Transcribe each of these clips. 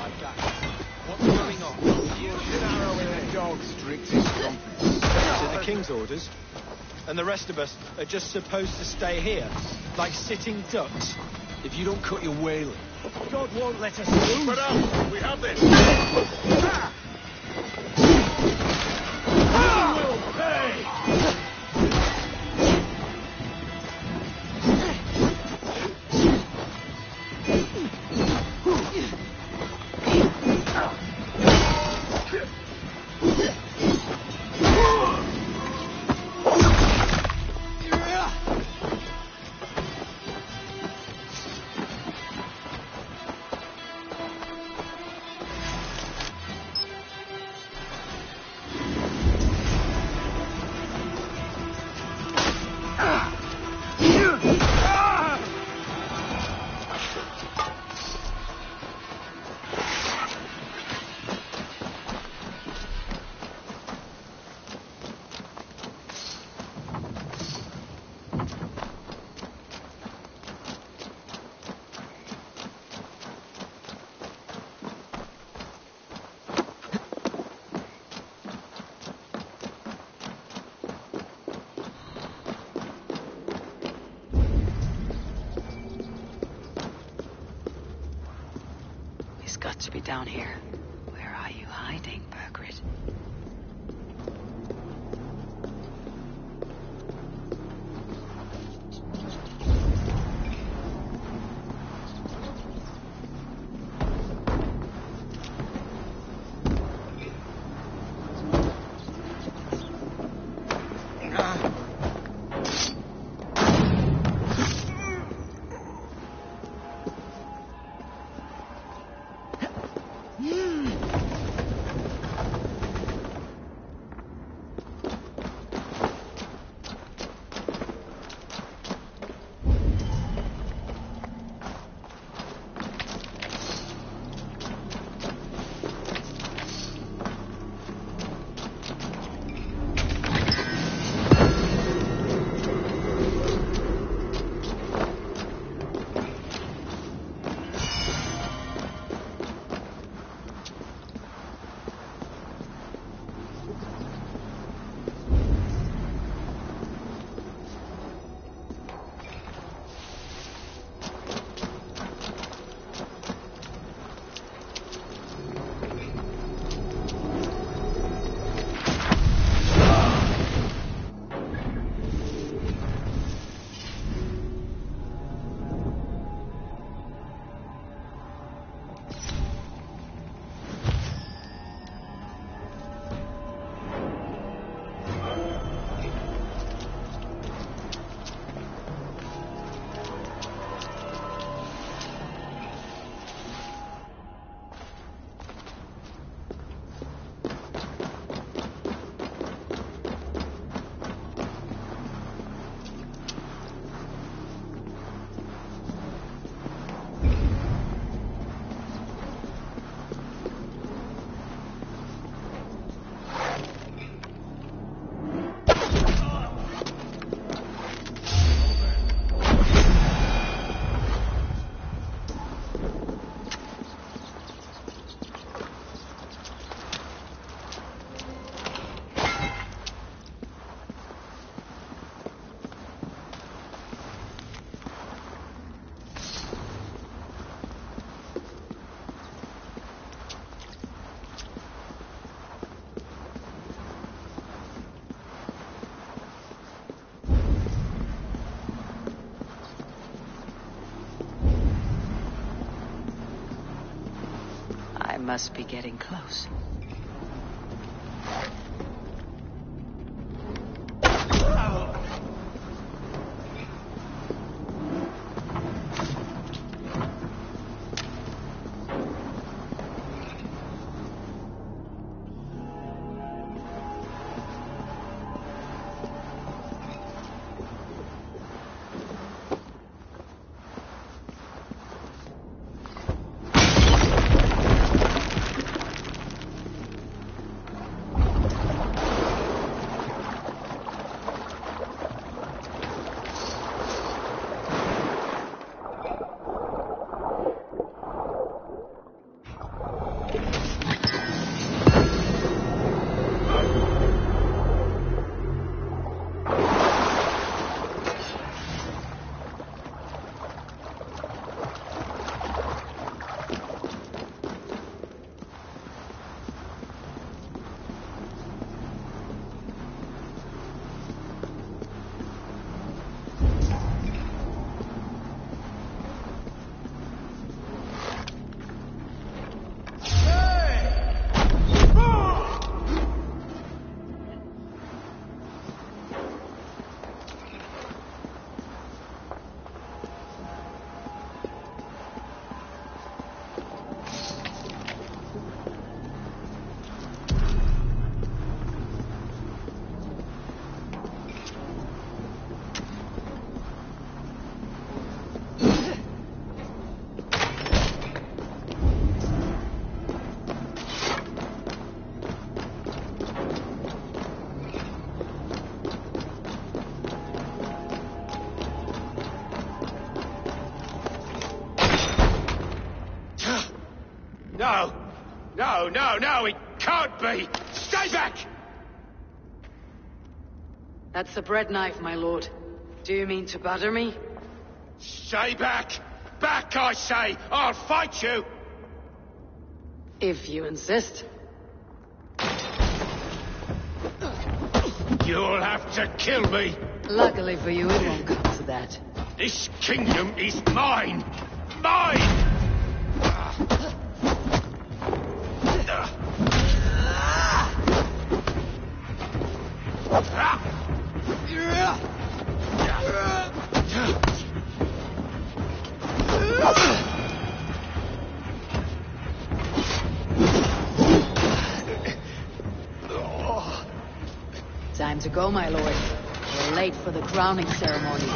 like that. What's going on? You're narrowing a dog's strictest confidence. To the King's orders. And the rest of us are just supposed to stay here, like sitting ducks. If you don't cut your whaling, God won't let us lose. Spread out! We have this! Will pay! Got to be down here. Where are you hiding, Birgit? Must be getting close. No! No, no, no, it can't be! Stay back! That's a bread knife, my lord. Do you mean to batter me? Stay back! Back, I say! I'll fight you! If you insist. You'll have to kill me! Luckily for you, it won't come to that. This kingdom is mine! Mine! Time to go, my lord. We're late for the crowning ceremony.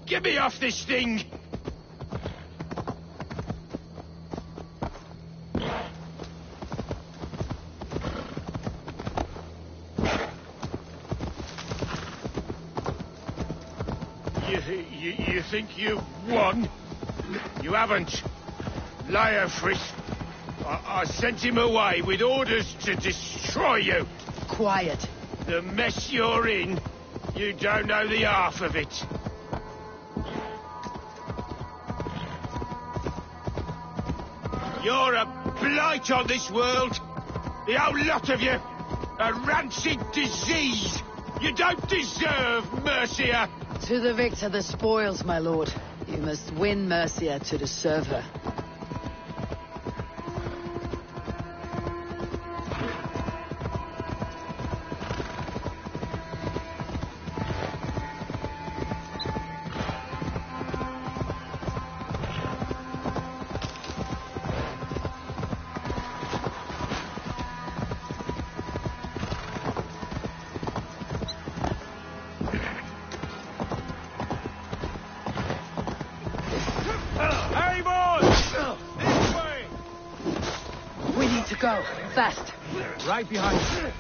Get me off this thing! You think you've won? You haven't. Leofris. I sent him away with orders to destroy you. Quiet. The mess you're in, you don't know the half of it. You're a blight on this world. The whole lot of you. A rancid disease. You don't deserve Mercia. To the victor the spoils, my lord. You must win Mercia to deserve her. Go, fast. Right behind you.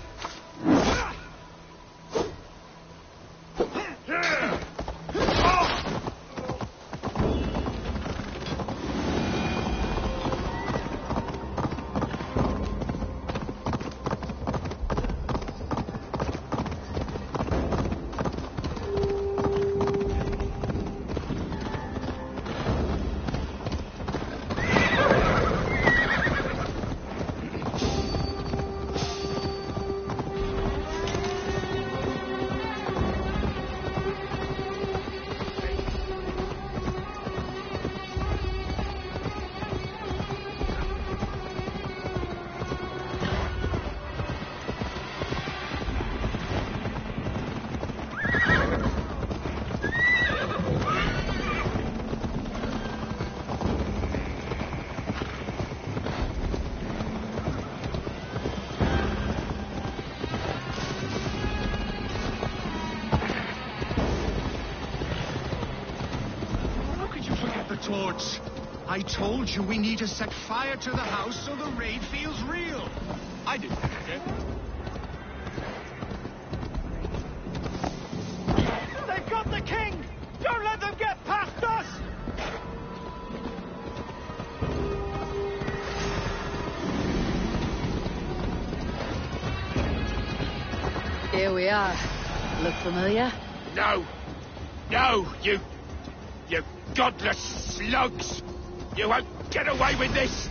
torch. I told you we need to set fire to the house so the raid feels real. I didn't think it. They've got the king! Don't let them get past us! Here we are. Look familiar? No! No, you godless slugs! You won't get away with this!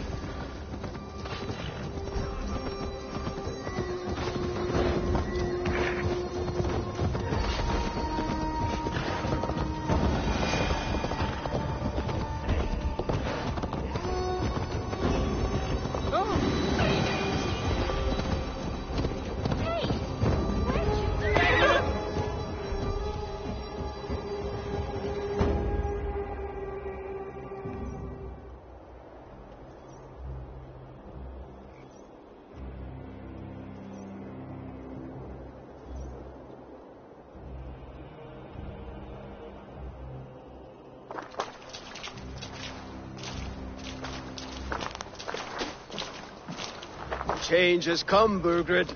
Change has come, Burgred.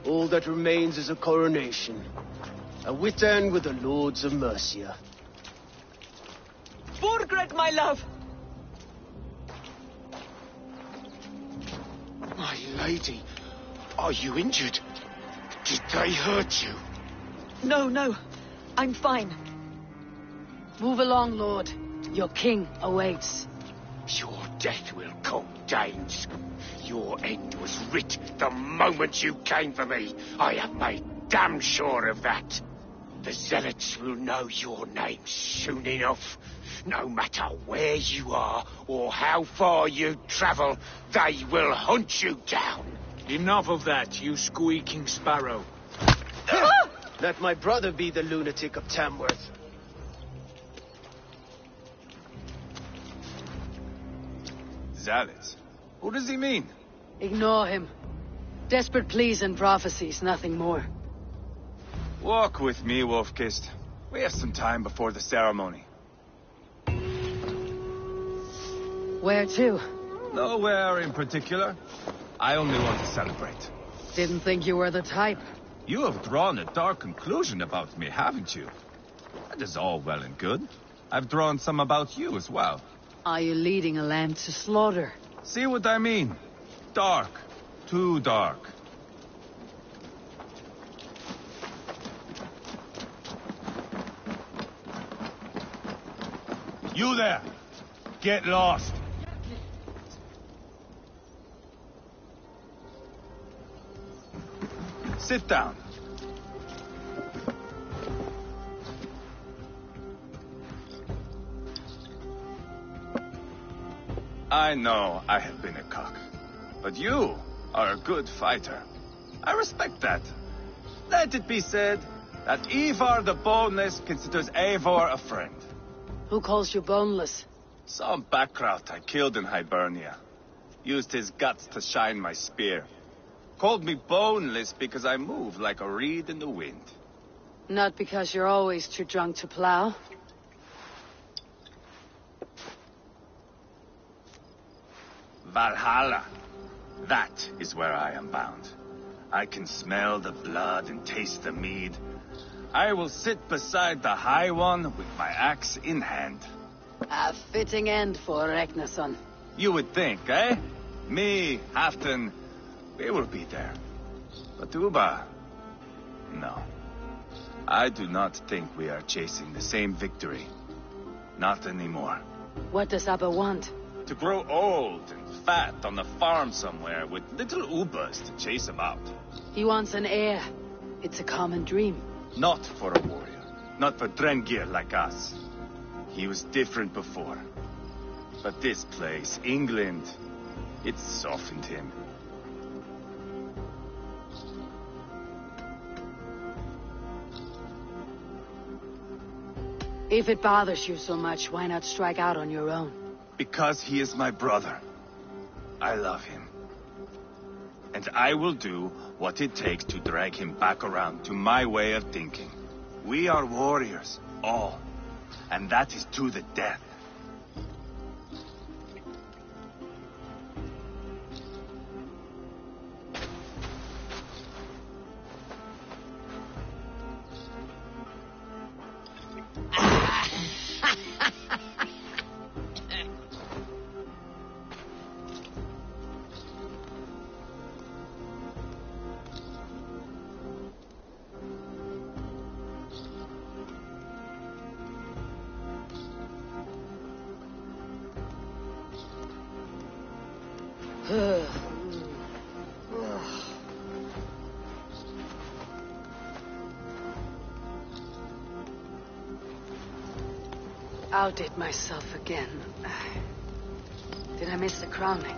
All that remains is a coronation. A wit end with the Lords of Mercia. Burgred, my love! My lady, are you injured? Did they hurt you? No, no. I'm fine. Move along, Lord. Your king awaits. Your death will come, Danes. Your end was writ the moment you came for me. I have made damn sure of that. The zealots will know your name soon enough. No matter where you are or how far you travel, they will hunt you down. Enough of that, you squeaking sparrow. Let my brother be the lunatic of Tamworth. Zealots? Who does he mean? Ignore him. Desperate pleas and prophecies, nothing more. Walk with me, Wolfkist. We have some time before the ceremony. Where to? Nowhere in particular. I only want to celebrate. Didn't think you were the type. You have drawn a dark conclusion about me, haven't you? That is all well and good. I've drawn some about you as well. Are you leading a lamb to slaughter? See what I mean? Dark. Too dark. You there! Get lost! Sit down. I know I have been a cock, but you are a good fighter. I respect that. Let it be said that Ivar the Boneless considers Eivor a friend. Who calls you boneless? Some backrout I killed in Hibernia. Used his guts to shine my spear. Called me boneless because I move like a reed in the wind. Not because you're always too drunk to plow. Valhalla. That is where I am bound. I can smell the blood and taste the mead. I will sit beside the High One with my axe in hand. A fitting end for Ragnarsson. You would think, eh? Me, Halfdan, we will be there. But Uba, no. I do not think we are chasing the same victory. Not anymore. What does Abba want? To grow old and fat on the farm somewhere with little Ubas to chase about. He wants an heir. It's a common dream. Not for a warrior. Not for Drengir like us. He was different before. But this place, England, it softened him. If it bothers you so much, why not strike out on your own? Because he is my brother. I love him. And I will do what it takes to drag him back around to my way of thinking. We are warriors, all. And that is to the death. Outdid myself again. Did I miss the crowning?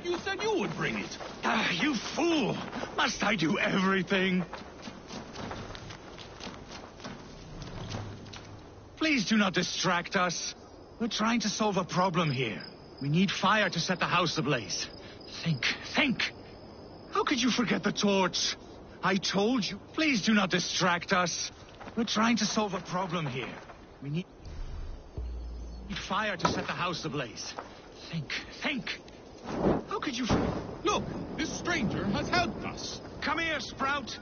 You said you would bring it. Ah, you fool! Must I do everything? Please do not distract us. We're trying to solve a problem here. We need fire to set the house ablaze. Think! How could you forget the torch? I told you. Please do not distract us. We're trying to solve a problem here. We need fire to set the house ablaze. Think! How could you... Look, this stranger has helped us. Come here, Sprout!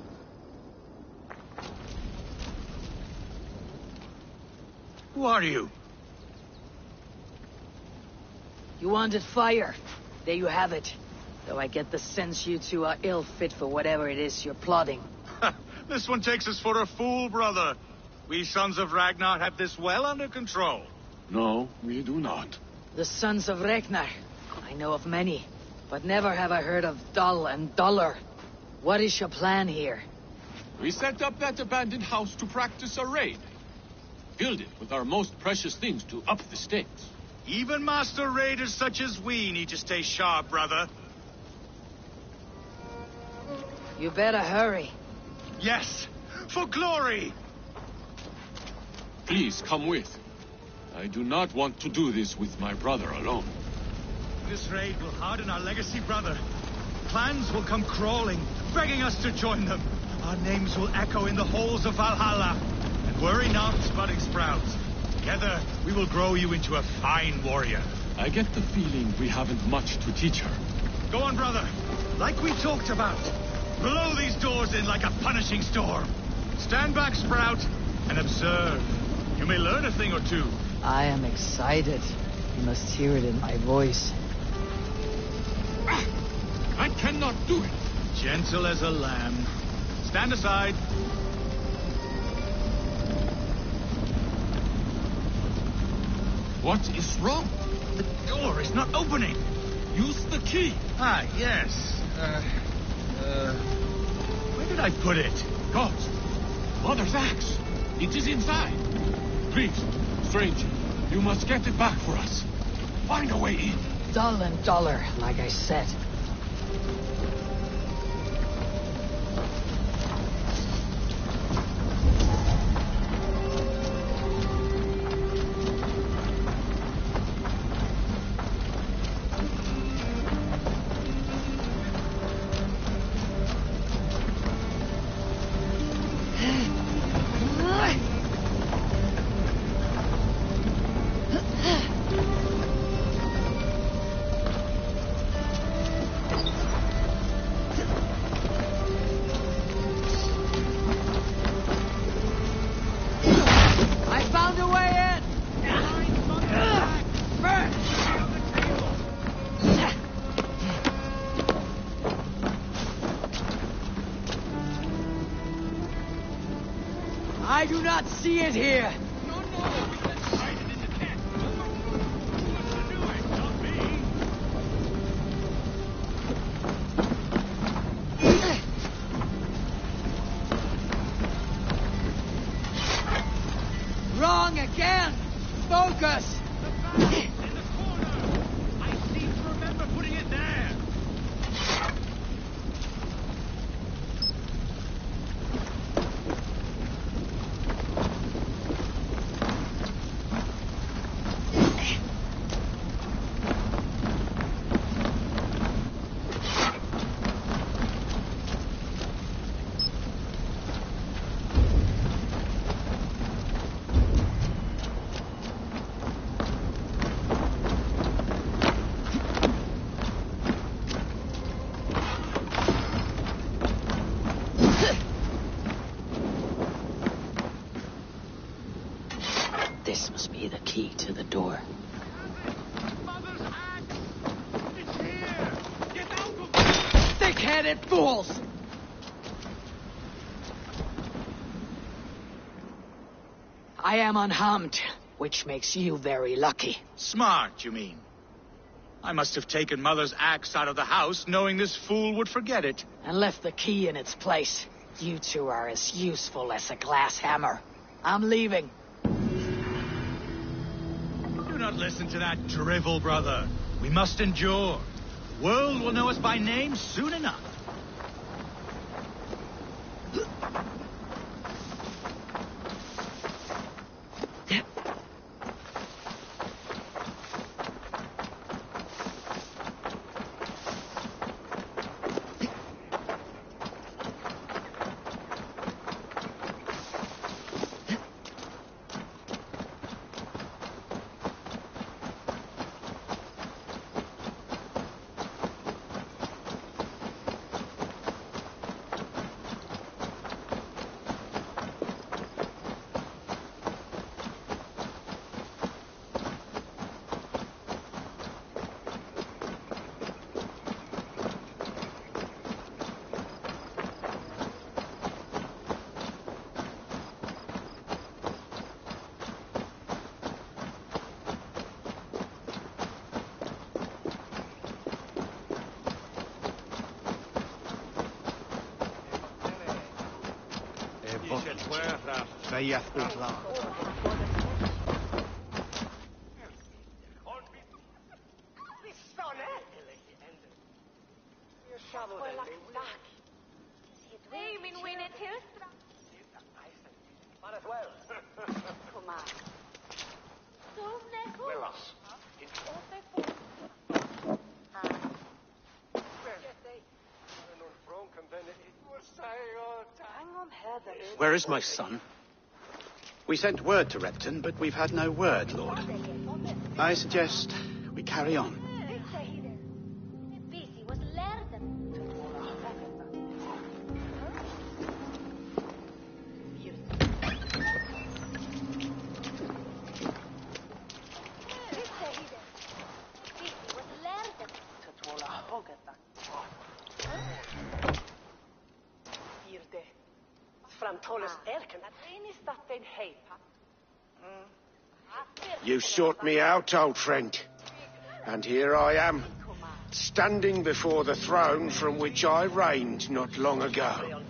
Who are you? You wanted fire. There you have it. Though I get the sense you two are ill fit for whatever it is you're plotting. This one takes us for a fool, brother. We sons of Ragnar have this well under control. No, we do not. The sons of Ragnar. I know of many, but never have I heard of Dull and Duller. What is your plan here? We set up that abandoned house to practice a raid. Filled it with our most precious things to up the stakes. Even master raiders such as we need to stay sharp, brother. You better hurry. Yes, for glory! Please come with. I do not want to do this with my brother alone. This raid will harden our legacy, brother. Clans will come crawling, begging us to join them. Our names will echo in the halls of Valhalla. And worry not, budding sprouts. Together, we will grow you into a fine warrior. I get the feeling we haven't much to teach her. Go on, brother. Like we talked about. Blow these doors in like a punishing storm. Stand back, Sprout, and observe. You may learn a thing or two. I am excited. You must hear it in my voice. I cannot do it. Gentle as a lamb. Stand aside. What is wrong? The door is not opening. Use the key. Ah, yes. Where did I put it? Gods. Mother's axe. It is inside. Please, stranger, you must get it back for us. Find a way in. Dull and Duller, like I said. I do not see it here. No, we can hide it in the tent. Who wants to do it? Not me. Wrong again. Focus. In the corner. I seem to remember putting it there. This must be the key to the door. Mother's axe! It's here! Get out of there! Thick-headed fools! I am unharmed, which makes you very lucky. Smart, you mean? I must have taken Mother's axe out of the house, knowing this fool would forget it. And left the key in its place. You two are as useful as a glass hammer. I'm leaving. Do not listen to that drivel, brother. We must endure. The world will know us by name soon enough. Where is my son? We sent word to Repton, but we've had no word, Lord. I suggest we carry on. You sought me out, old friend. And here I am, standing before the throne from which I reigned not long ago.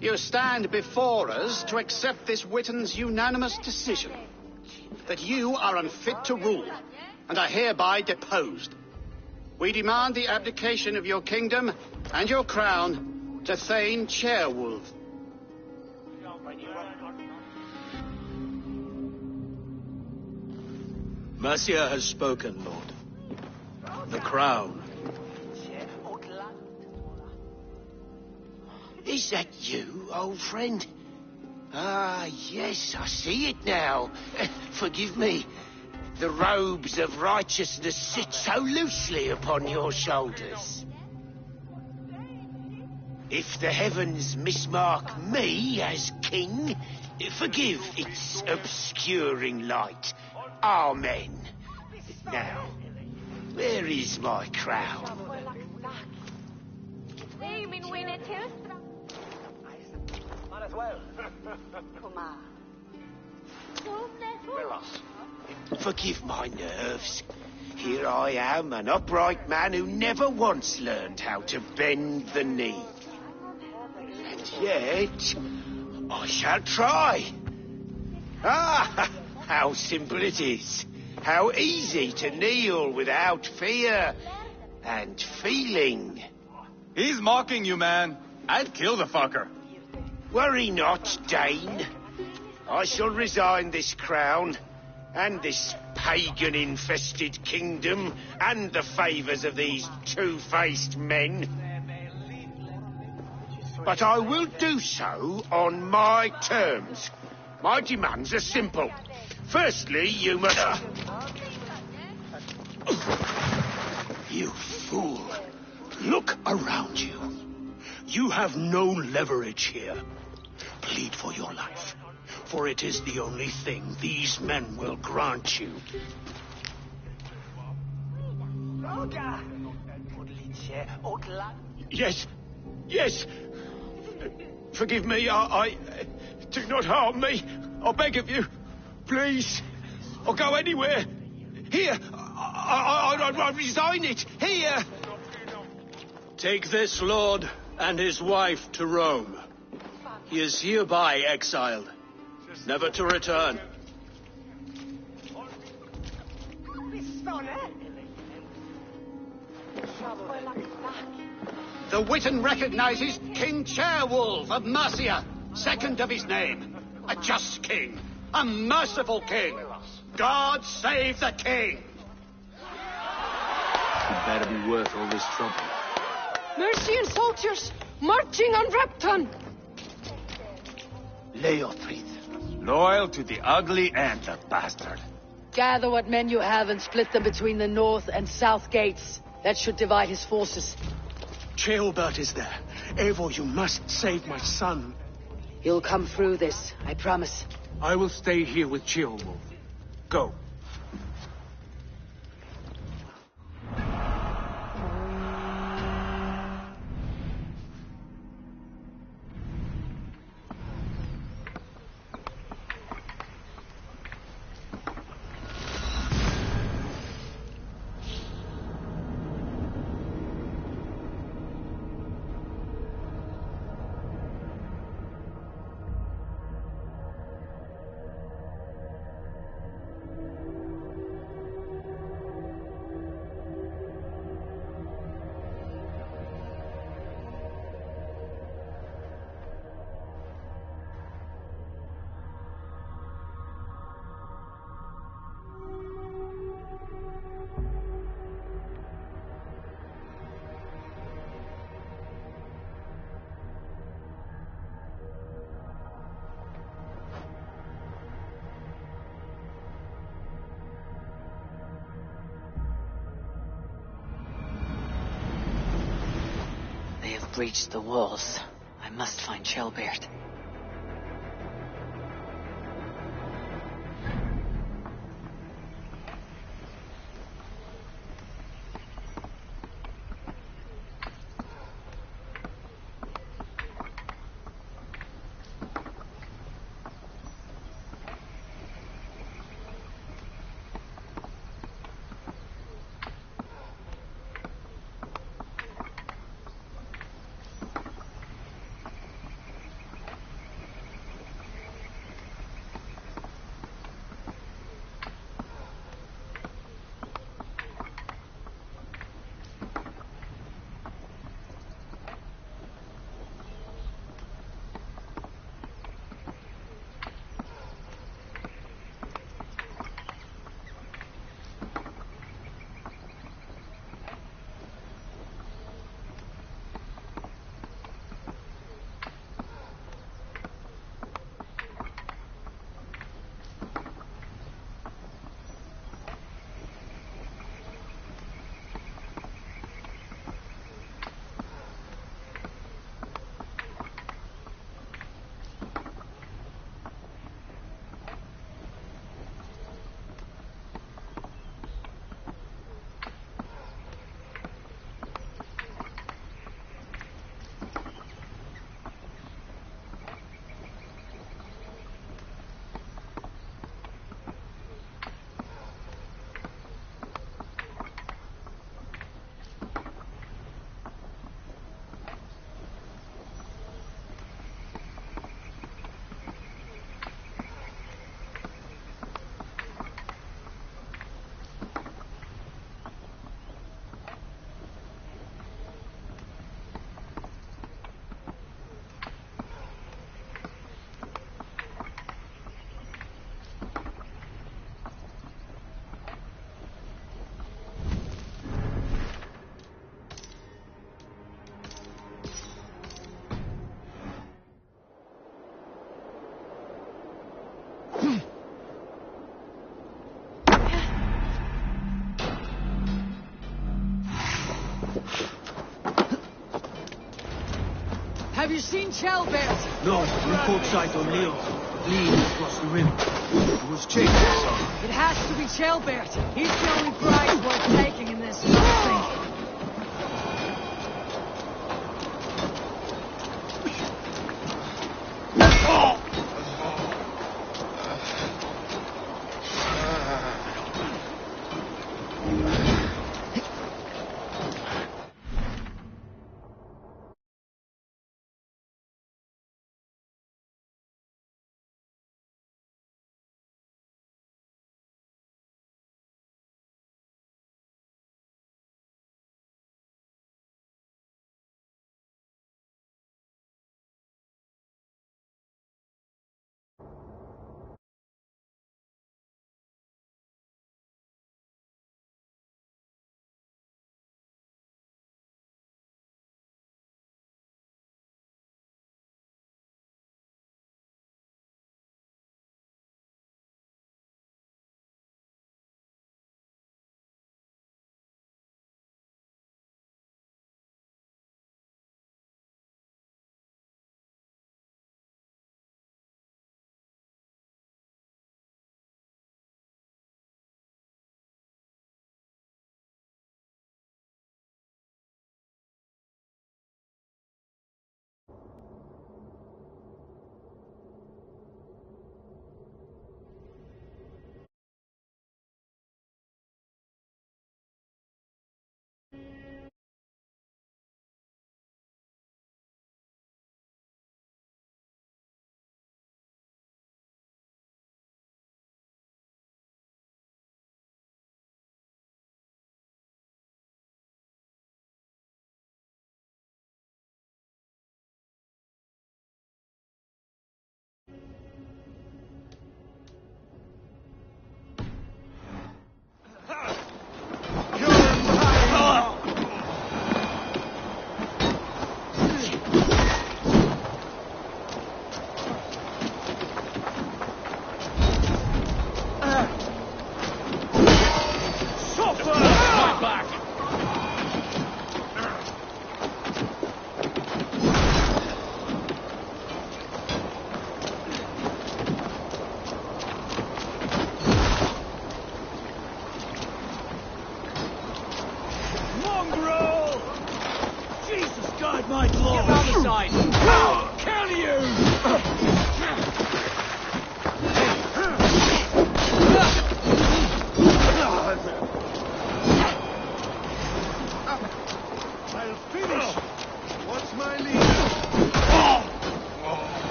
You stand before us to accept this Witten's unanimous decision that you are unfit to rule and are hereby deposed. We demand the abdication of your kingdom and your crown to Thane Chairwolf. Mercia has spoken, Lord. The crown. Is that you, old friend? Ah, yes, I see it now. Forgive me. The robes of righteousness sit so loosely upon your shoulders. If the heavens mismark me as king, forgive its obscuring light. Amen. Now, where is my crown? Forgive my nerves. Here I am, an upright man who never once learned how to bend the knee. And yet, I shall try. Ah, how simple it is. How easy to kneel without fear and feeling. He's mocking you, man. I'd kill the fucker. Worry not, Dane. I shall resign this crown, and this pagan-infested kingdom, and the favours of these two-faced men. But I will do so on my terms. My demands are simple. Firstly, you must... You fool. Look around you. You have no leverage here. plead for your life, for it is the only thing these men will grant you. Yes, yes. Forgive me, I do not harm me. I beg of you. Please. I'll go anywhere. Here. I resign it. Here. Take this lord and his wife to Rome. He is hereby exiled, never to return. The Witan recognizes King Chairwolf of Mercia, second of his name. A just king, a merciful king. God save the king! It better be worth all this trouble. Mercian soldiers marching on Repton. Leofrid. Loyal to the ugly and the bastard. Gather what men you have and split them between the north and south gates. That should divide his forces. Ceolbert is there. Eivor, you must save my son. You'll come through this, I promise. I will stay here with Ceolwulf. Go. They have breached the walls. I must find Ceolbert. you seen Chelbert? No, we caught sight on Leo, fleeing across the river. It was chased, I saw. It has to be Chelbert. He's the only prize worth taking in this thing.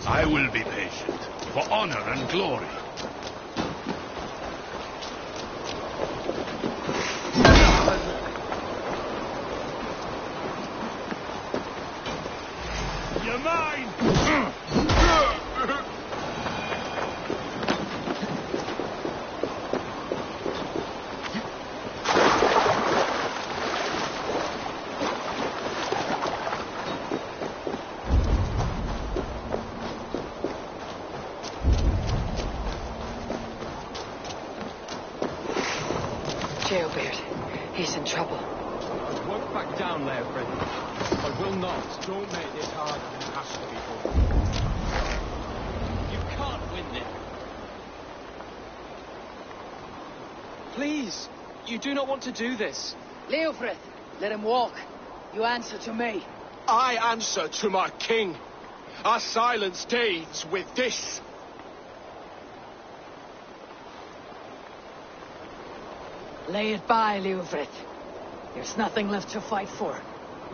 I will be patient, for honor and glory. You're mine! Jailbird. He's in trouble. I won't back down, Leofrid. I will not. Don't make this harder than it has to be for you. You can't win this. Please, you do not want to do this. Leofrid, let him walk. You answer to me. I answer to my king. I silence Danes with this. Lay it by, Leofrid. There's nothing left to fight for.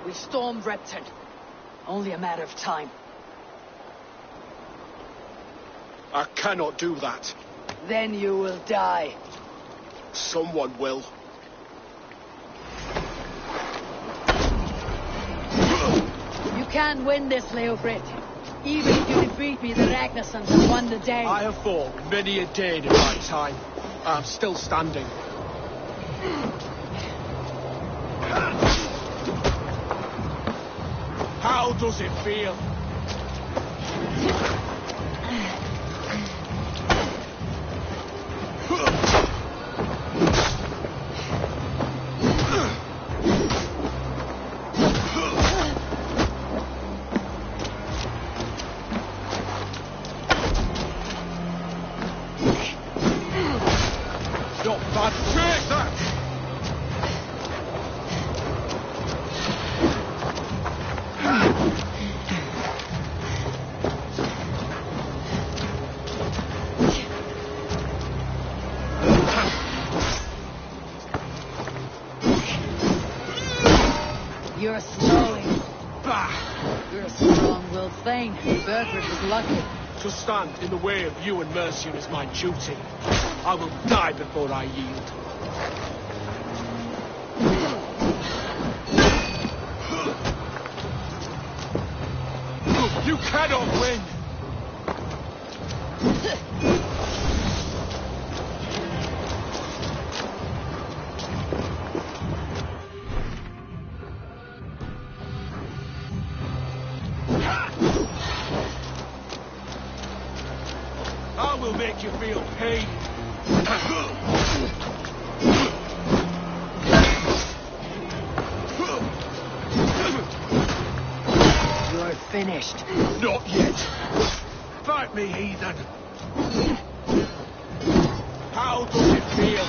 We've stormed Repton. Only a matter of time. I cannot do that. Then you will die. Someone will. You can't win this, Leofrid. Even if you defeat me, the Ragnarsons have won the day. I have fought many a day in my time. I am still standing. How does it feel? Not bad. Take that! You're slowing. You're a strong-willed thane. Bergred was lucky. To stand in the way of you and Mercian is my duty. I will die before I yield. You cannot win! I will make you feel pain. You're finished. Not yet. Fight me, heathen. How does it feel?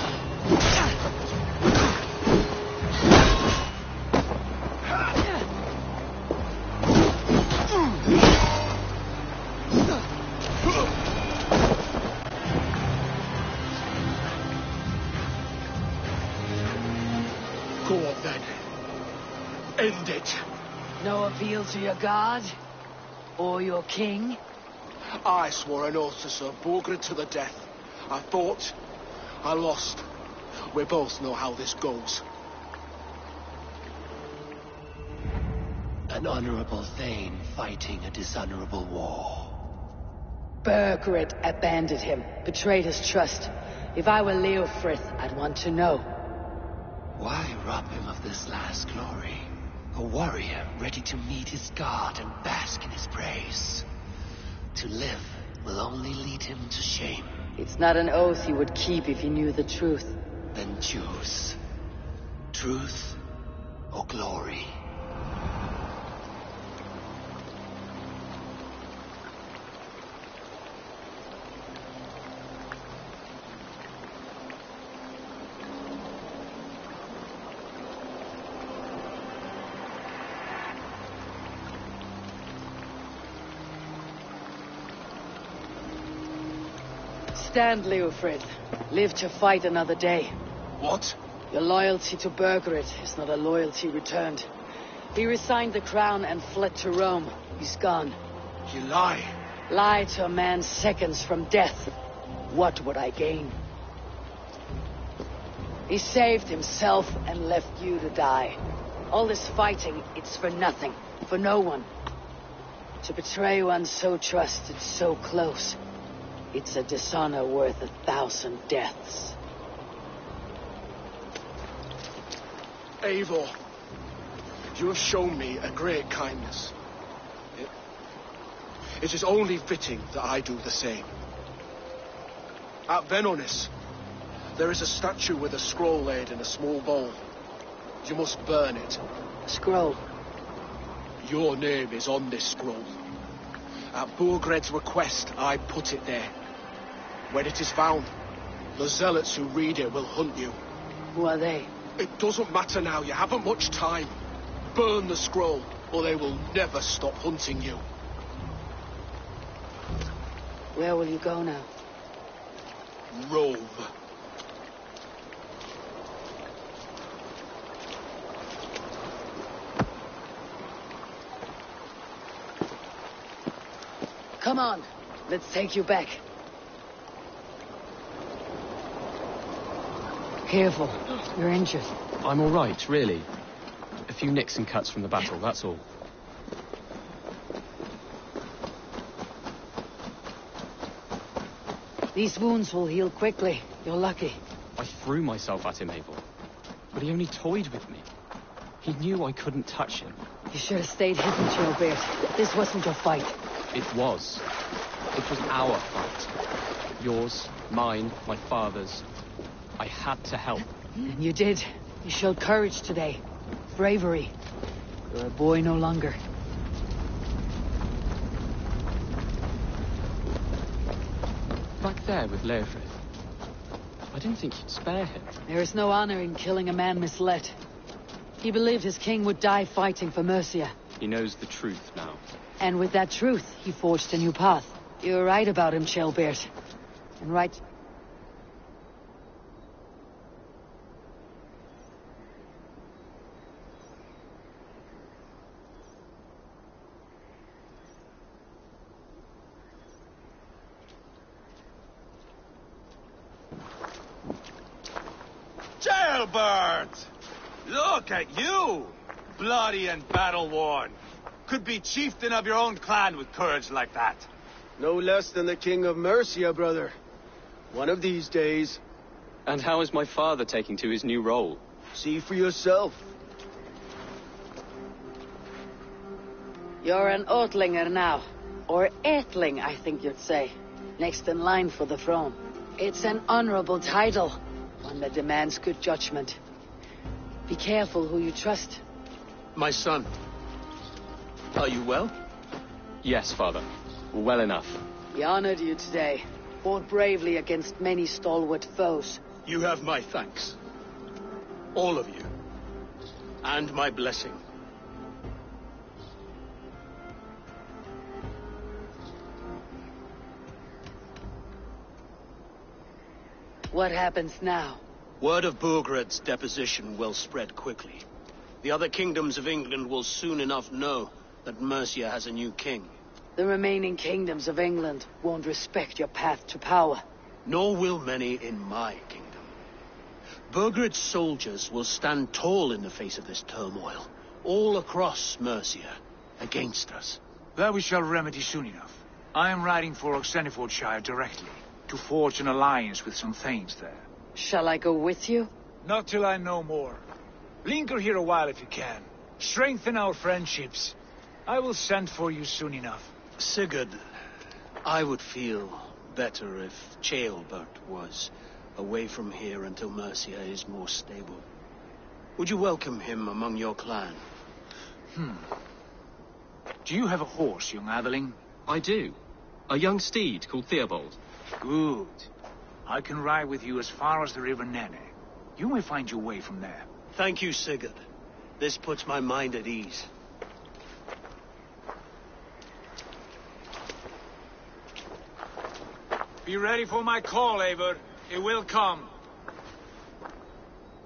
Go on then. End it. No appeal to your god? Or your king? I swore an oath to serve Borgred to the death. I fought. I lost. We both know how this goes. An honorable thane fighting a dishonorable war. Bergred abandoned him, betrayed his trust. If I were Leofrith, I'd want to know. Why rob him of this last glory? A warrior ready to meet his god and bask in his praise. To live will only lead him to shame. It's not an oath he would keep if he knew the truth. Then choose. Truth or glory. Stand, Leofrid. Live to fight another day. What? Your loyalty to Bergred is not a loyalty returned. He resigned the crown and fled to Rome. He's gone. You lie. Lie to a man seconds from death. What would I gain? He saved himself and left you to die. All this fighting, it's for nothing. For no one. To betray one so trusted, so close. It's a dishonor worth 1,000 deaths. Eivor, you have shown me a great kindness. It is only fitting that I do the same. At Venonis, There is a statue with a scroll laid in a small bowl. You must burn it. A scroll. Your name is on this scroll. At Burgred's request, I put it there. When it is found, the zealots who read it will hunt you. Who are they? It doesn't matter now, you haven't much time. Burn the scroll, or they will never stop hunting you. Where will you go now? Rome. Come on, let's take you back. Careful, you're injured. I'm all right, really. A few nicks and cuts from the battle, that's all. These wounds will heal quickly. You're lucky. I threw myself at him, Abel. But he only toyed with me. He knew I couldn't touch him. You should have stayed hidden, Gilbert. This wasn't your fight. It was. It was our fight. Yours, mine, my father's. I had to help. And you did. You showed courage today. Bravery. You're a boy no longer. Back there with Leofrid. I didn't think you'd spare him. There is no honor in killing a man misled. He believed his king would die fighting for Mercia. He knows the truth now. And with that truth, he forged a new path. You were right about him, Shelbert. And right... Jailbird! Look at you! Bloody and battle-worn. Could be chieftain of your own clan with courage like that. No less than the king of Mercia, brother. One of these days. And how is my father taking to his new role? See for yourself. You're an Oatlinger now. Or Aethling, I think you'd say. Next in line for the throne. It's an honorable title. One that demands good judgment. Be careful who you trust. My son. Are you well? Yes, father. Well enough. He honored you today. Fought bravely against many stalwart foes. You have my thanks. All of you. And my blessing. What happens now? Word of Burgred's deposition will spread quickly. The other kingdoms of England will soon enough know that Mercia has a new king. The remaining kingdoms of England won't respect your path to power. Nor will many in my kingdom. Burgred's soldiers will stand tall in the face of this turmoil, all across Mercia, against us. That we shall remedy soon enough. I am riding for Oxenfordshire directly, to forge an alliance with some thanes there. Shall I go with you? Not till I know more. Linger here a while if you can. Strengthen our friendships. I will send for you soon enough. Sigurd, I would feel better if Ceolbert was away from here until Mercia is more stable. Would you welcome him among your clan? Do you have a horse, young Atheling? I do. A young steed called Theobald. Good. I can ride with you as far as the River Nene. You may find your way from there. Thank you, Sigurd. This puts my mind at ease. Be ready for my call, Eivor. It will come.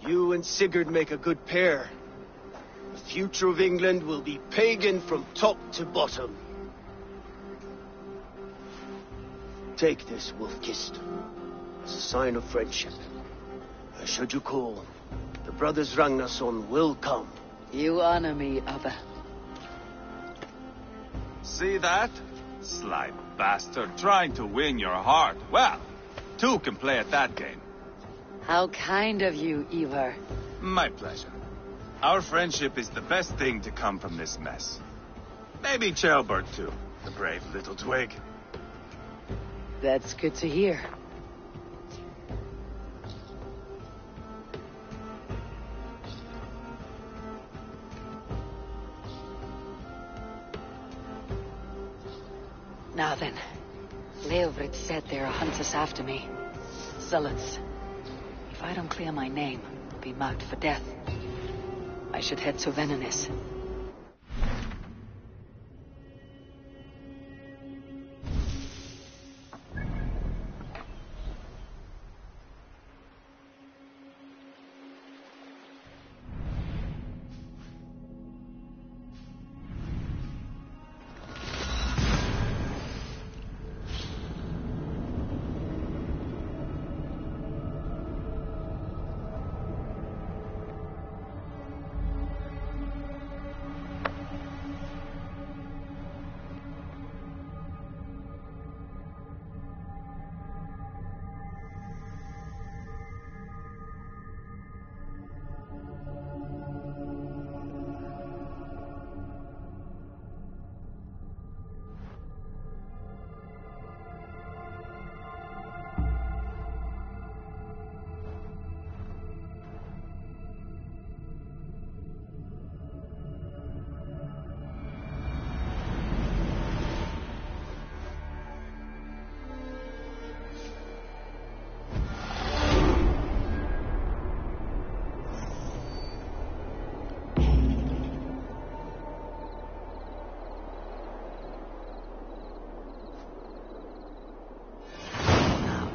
You and Sigurd make a good pair. The future of England will be pagan from top to bottom. Take this, Wolf-Kissed, as a sign of friendship. Should you call, the brothers Ragnarsson will come. You honor me, Abba. See that? Sly bastard, trying to win your heart. Well, two can play at that game. How kind of you, Ivar. My pleasure. Our friendship is the best thing to come from this mess. Maybe Ceolbert too, the brave little twig. That's good to hear. Now then, Leofrid said there are hunters after me. Zealots. If I don't clear my name, I'll be marked for death. I should head to Venenis.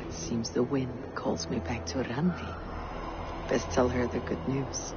Seems the wind calls me back to Randi. Best tell her the good news.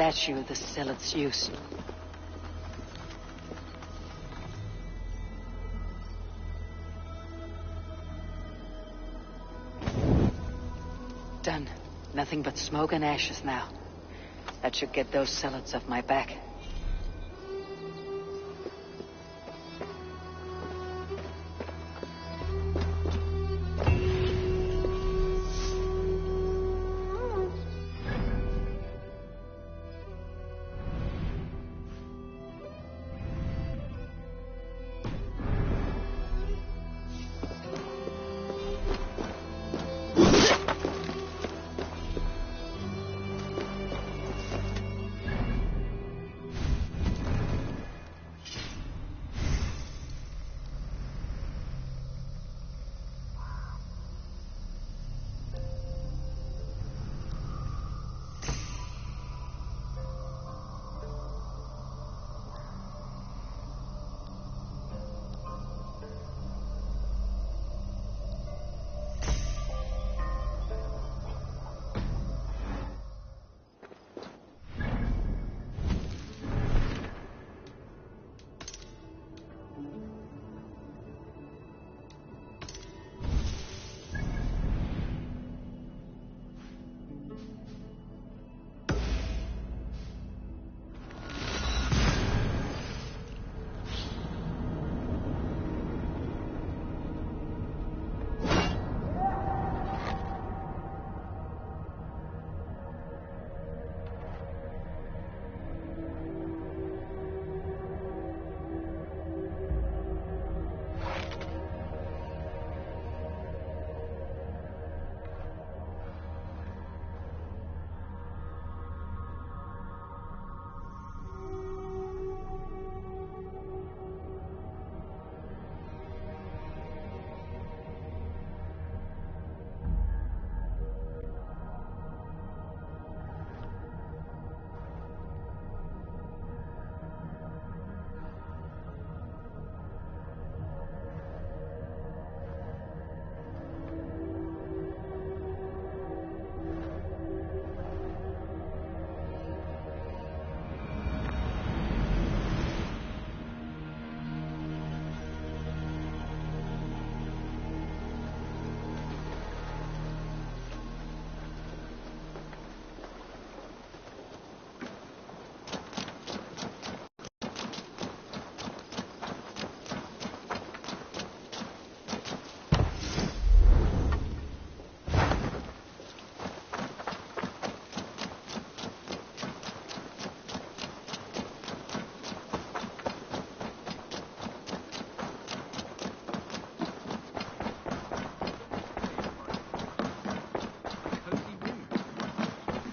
statue the zealots use. Done. Nothing but smoke and ashes now. That should get those zealots off my back.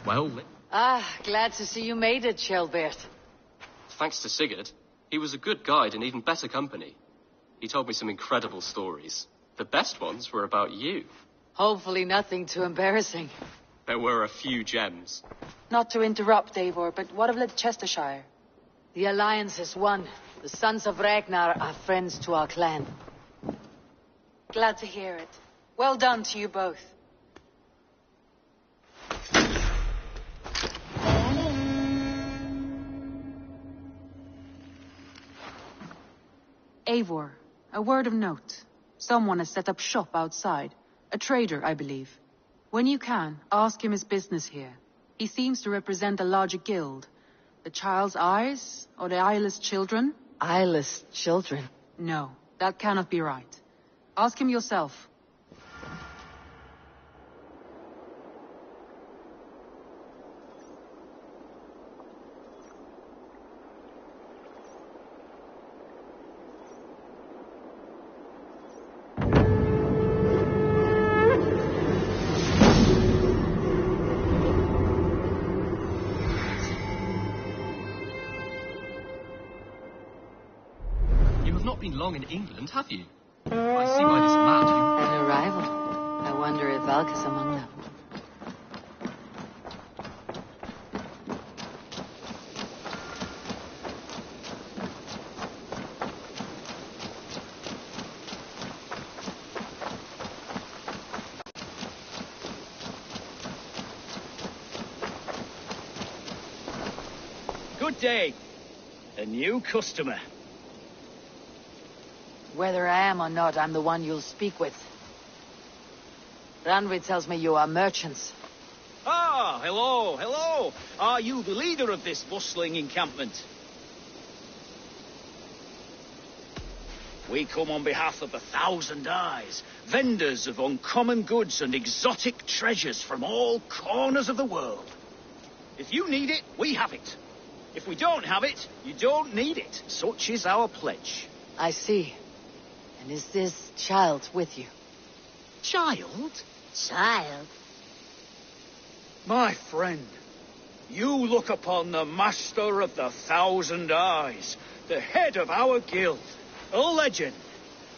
Well, Glad to see you made it, Shelbert. thanks to Sigurd, he was a good guide and even better company. He told me some incredible stories. The best ones were about you. Hopefully nothing too embarrassing. There were a few gems. Not to interrupt, Eivor, but what of Leicestershire? The Alliance is won. The sons of Ragnar are friends to our clan. Glad to hear it. Well done to you both. Eivor, a word of note. Someone has set up shop outside. A trader, I believe. When you can, ask him his business here. He seems to represent a larger guild. The Child's Eyes, or the Eyeless Children? Eyeless children? No, that cannot be right. Ask him yourself. Long in England, have you? I see by this map you... An arrival. I wonder if Valka's among them. Good day. A new customer. Whether I am or not, I'm the one you'll speak with. Randvi tells me you are merchants. Ah, hello, hello. Are you the leader of this bustling encampment? We come on behalf of 1,000 Eyes, vendors of uncommon goods and exotic treasures from all corners of the world. If you need it, we have it. If we don't have it, you don't need it. Such is our pledge. I see. And is this child with you? Child? Child? My friend, you look upon the master of the 1,000 Eyes, the head of our guild, a legend,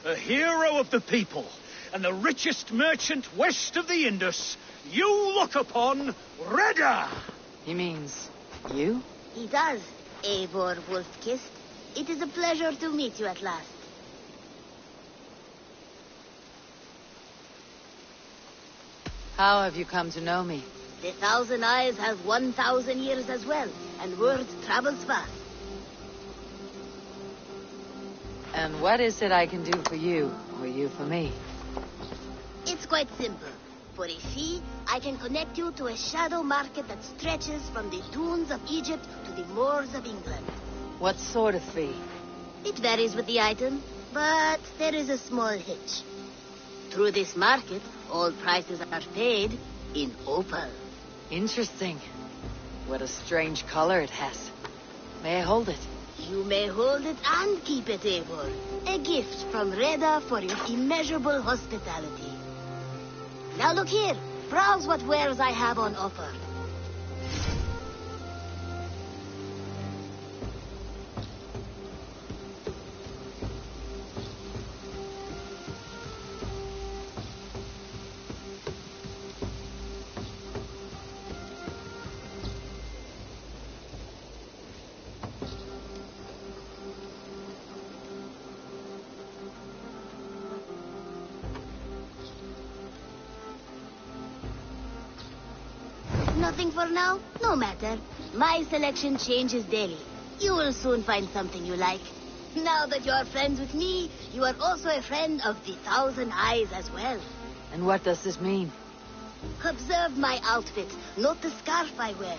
a hero of the people, and the richest merchant west of the Indus. You look upon Reda! He means you? He does, Eivor Wolf-Kissed. It is a pleasure to meet you at last. How have you come to know me? The 1,000 Eyes has 1,000 years as well, and word travels fast. And what is it I can do for you, or you for me? It's quite simple. For a fee, I can connect you to a shadow market that stretches from the dunes of Egypt to the moors of England. What sort of fee? It varies with the item, but there is a small hitch. Through this market, all prices are paid in opal. Interesting. What a strange color it has. May I hold it? You may hold it and keep it, Eivor. A gift from Reda for your immeasurable hospitality. Now look here. Browse what wares I have on offer. Nothing for now? No matter. My selection changes daily. You will soon find something you like. Now that you are friends with me, you are also a friend of the 1,000 Eyes as well. And what does this mean? Observe my outfit. Note the scarf I wear.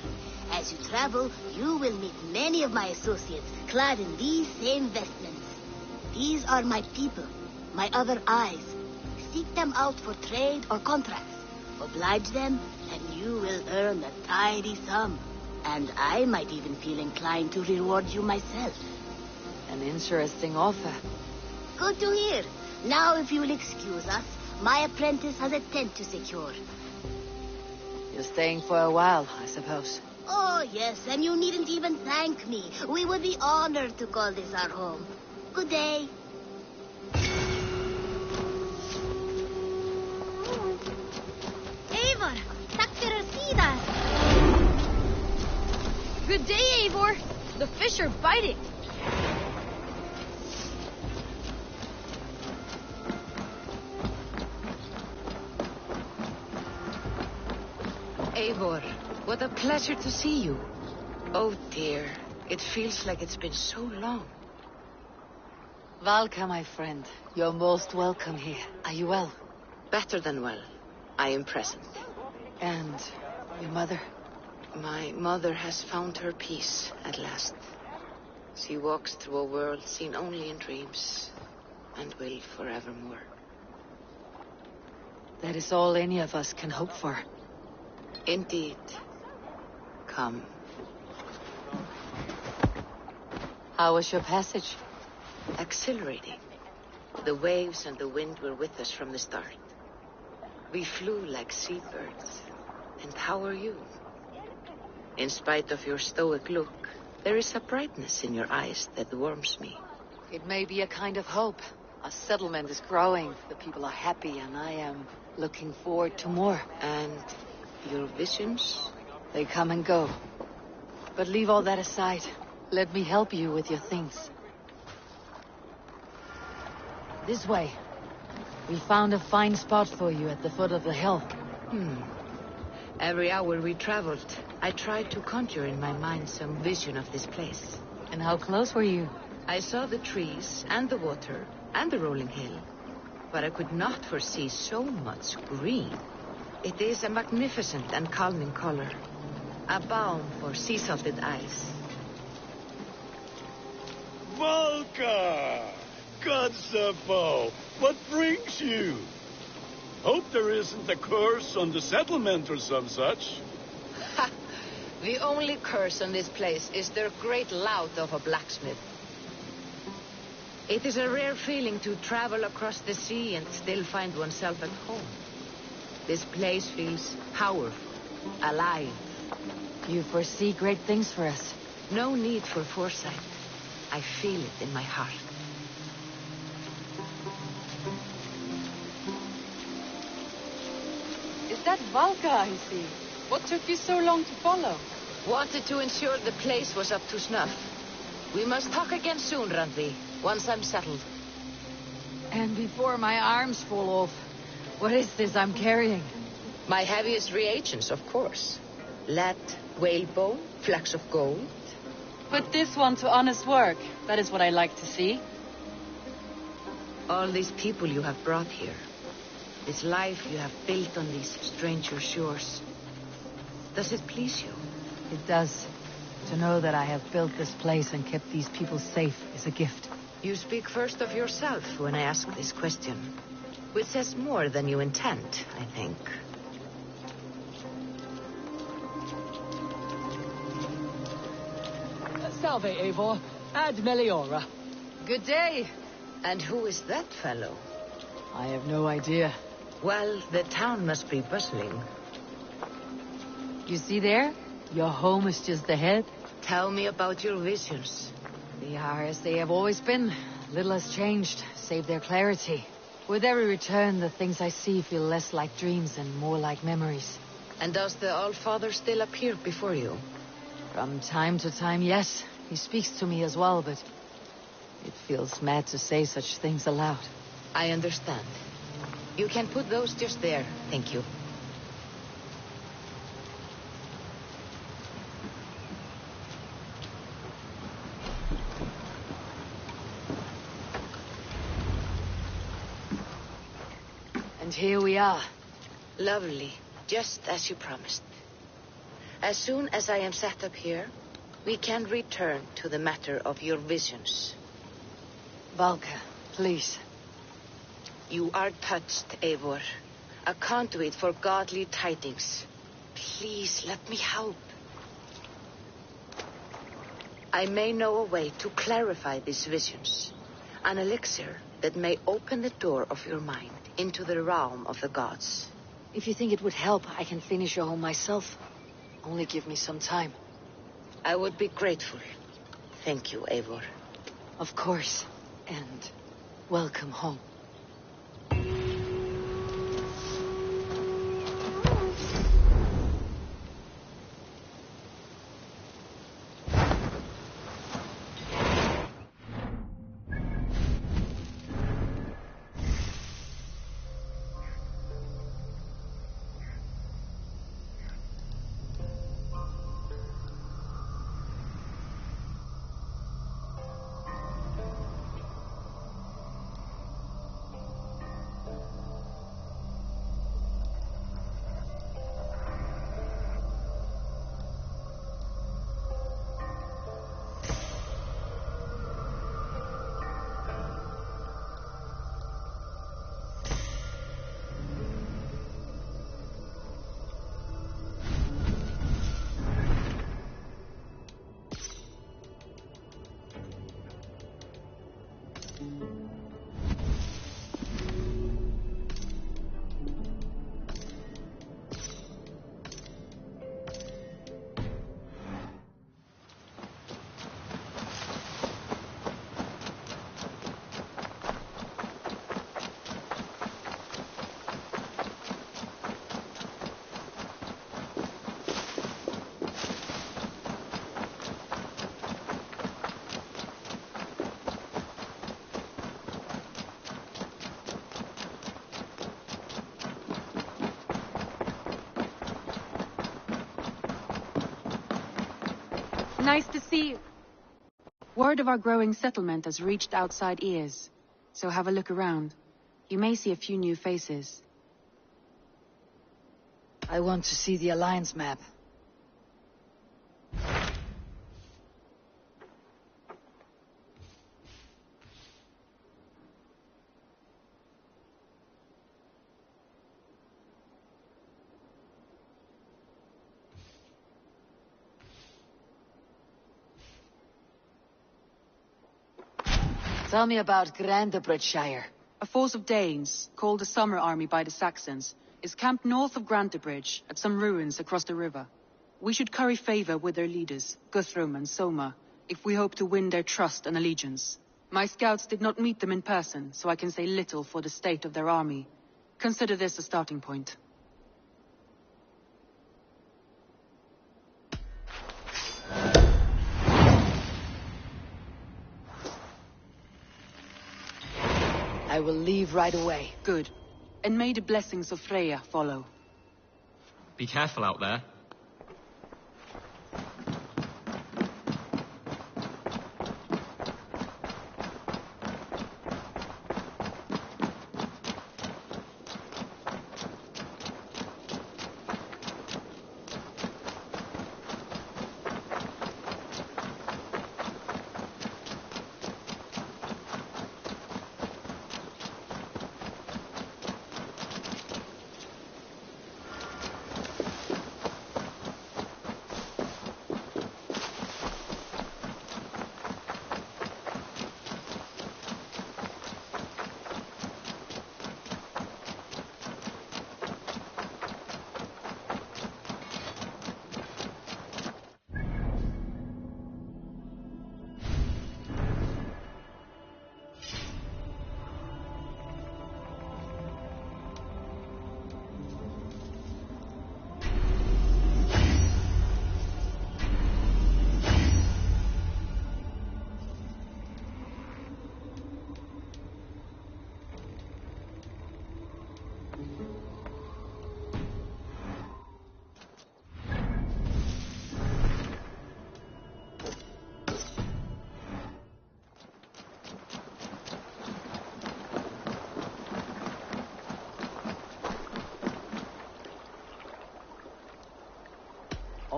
As you travel, you will meet many of my associates clad in these same vestments. These are my people, my other eyes. Seek them out for trade or contracts. Oblige them, and you will earn a tidy sum. And I might even feel inclined to reward you myself. An interesting offer. Good to hear. Now, if you will excuse us, my apprentice has a tent to secure. You're staying for a while, I suppose. Oh, yes, and you needn't even thank me. We would be honored to call this our home. Good day. Eivor! Tack för sidan! Good day, Eivor. The fish are biting. Eivor, what a pleasure to see you. Oh dear, it feels like it's been so long. Valka, my friend, you're most welcome here. Are you well? Better than well. I am present. And your mother? My mother has found her peace at last. She walks through a world seen only in dreams, and will forevermore. That is all any of us can hope for. Indeed. Come. How was your passage? Exhilarating. The waves and the wind were with us from the start. We flew like seabirds. And how are you? In spite of your stoic look, there is a brightness in your eyes that warms me. It may be a kind of hope. Our settlement is growing. The people are happy, and I am looking forward to more. And your visions? They come and go. But leave all that aside. Let me help you with your things. This way. We found a fine spot for you at the foot of the hill. Every hour we traveled, I tried to conjure in my mind some vision of this place. And how close were you? I saw the trees and the water and the rolling hill, but I could not foresee so much green. It is a magnificent and calming color, a balm for sea-salted eyes. Volka! Kotzebue, what brings you? Hope there isn't a curse on the settlement or some such. Ha! The only curse on this place is their great lout of a blacksmith. It is a rare feeling to travel across the sea and still find oneself at home. This place feels powerful, alive. You foresee great things for us. No need for foresight. I feel it in my heart. Is that Valka I see? What took you so long to follow? Wanted to ensure the place was up to snuff. We must talk again soon, Randvi, once I'm settled. And before my arms fall off, what is this I'm carrying? My heaviest reagents, of course. Lead, whalebone, flecks of gold. Put this one to honest work. That is what I like to see. All these people you have brought here. This life you have built on these stranger shores. Does it please you? It does. To know that I have built this place and kept these people safe is a gift. You speak first of yourself when I ask this question, which says more than you intend, I think. Salve, Eivor. Ad Meliora. Good day. And who is that fellow? I have no idea. Well, the town must be bustling. You see there? Your home is just ahead. Tell me about your visions. They are as they have always been. Little has changed, save their clarity. With every return, the things I see feel less like dreams and more like memories. And does the Allfather still appear before you? From time to time, yes. He speaks to me as well, but it feels mad to say such things aloud. I understand. You can put those just there, thank you. And here we are. Lovely, just as you promised. As soon as I am set up here, we can return to the matter of your visions. Valka, please. You are touched, Eivor. A conduit for godly tidings. Please, let me help. I may know a way to clarify these visions. An elixir that may open the door of your mind into the realm of the gods. If you think it would help, I can finish your home myself. Only give me some time. I would be grateful. Thank you, Eivor. Of course. And welcome home. Nice to see you. Word of our growing settlement has reached outside ears, so have a look around. You may see a few new faces. I want to see the Alliance map. Tell me about Grantebridgeshire. A force of Danes, called the Summer Army by the Saxons, is camped north of Grantebridge at some ruins across the river. We should curry favor with their leaders, Guthrum and Soma, if we hope to win their trust and allegiance. My scouts did not meet them in person, so I can say little for the state of their army. Consider this a starting point. I will leave right away. Good. And may the blessings of Freya follow. Be careful out there.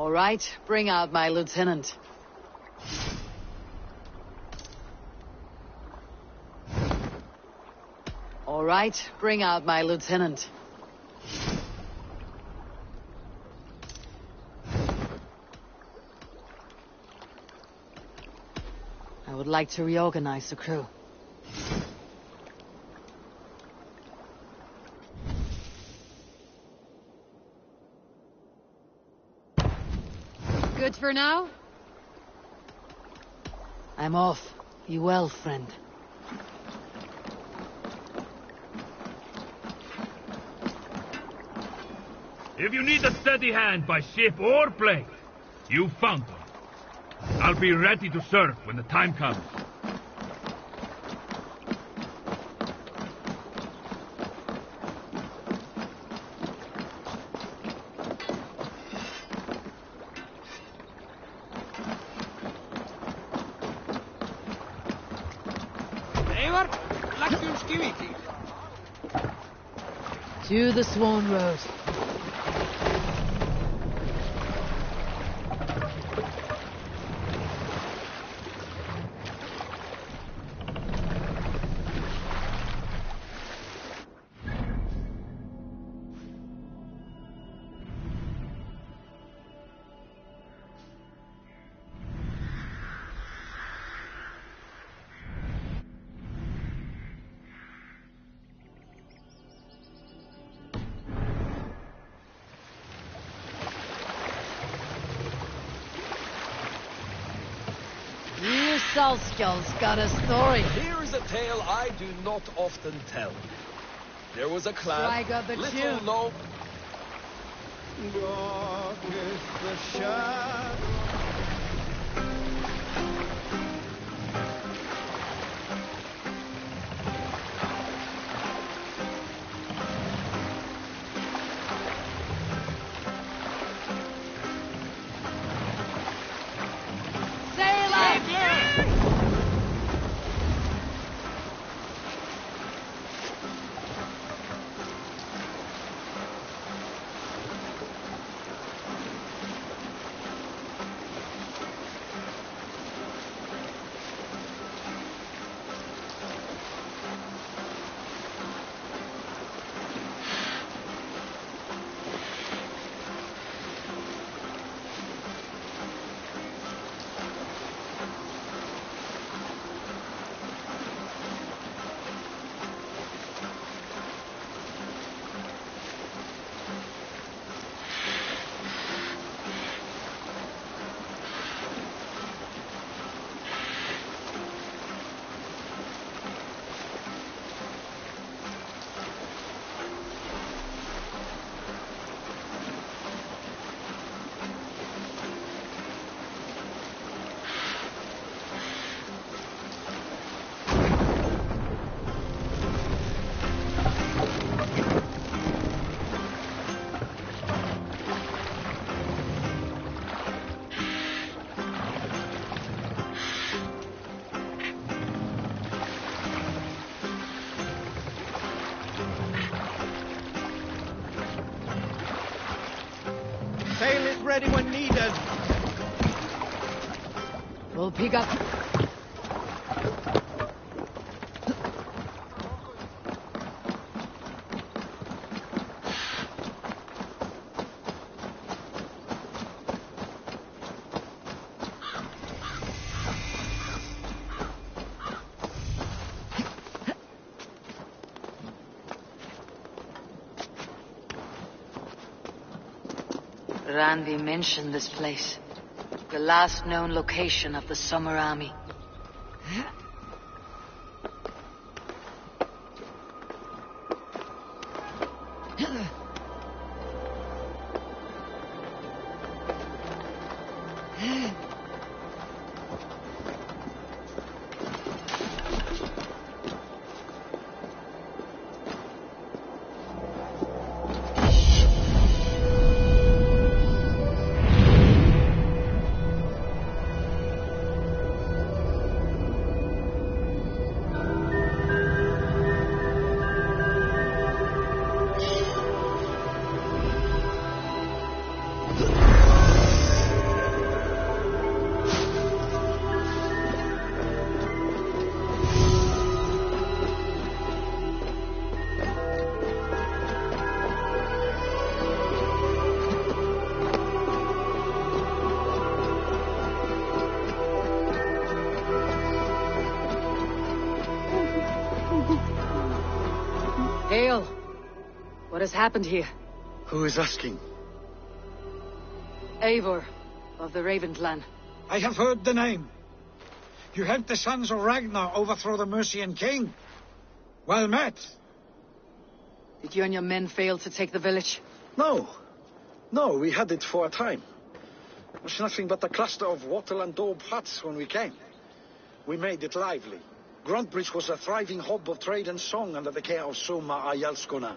All right, bring out my lieutenant. All right, bring out my lieutenant. I would like to reorganize the crew. Good for now? I'm off. Be well, friend. If you need a steady hand by ship or plane, you found one. I'll be ready to serve when the time comes. To the Swan Road. You Salskjal's got a story. Here is a tale I do not often tell. There was a clan, Strike up a little tune. known... Dark is the shadow. pick up. Randy mentioned this place. The last known location of the Summer Army. Hail! What has happened here? Who is asking? Eivor, of the Raven clan. I have heard the name. You helped the sons of Ragnar overthrow the Mercian king. Well met. Did you and your men fail to take the village? No. No, we had it for a time. It was nothing but a cluster of wattle and daub huts when we came. We made it lively. Gruntbridge was a thriving hub of trade and song under the care of Soma Ayalskona.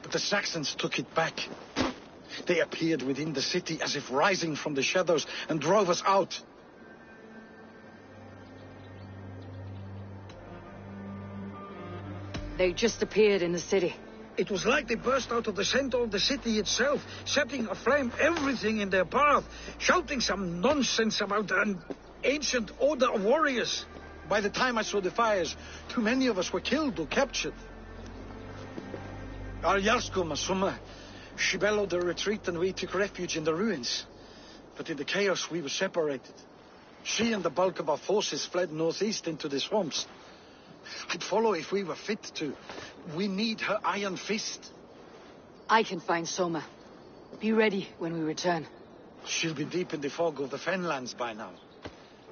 But the Saxons took it back. They appeared within the city as if rising from the shadows and drove us out. They just appeared in the city. It was like they burst out of the center of the city itself, setting aflame everything in their path, shouting some nonsense about an ancient order of warriors. By the time I saw the fires, too many of us were killed or captured. Ayalskona, Soma, she bellowed a retreat and we took refuge in the ruins. But in the chaos we were separated. She and the bulk of our forces fled northeast into the swamps. I'd follow if we were fit to. We need her iron fist. I can find Soma. Be ready when we return. She'll be deep in the fog of the Fenlands by now.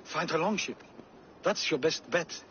Find her longship. That's your best bet.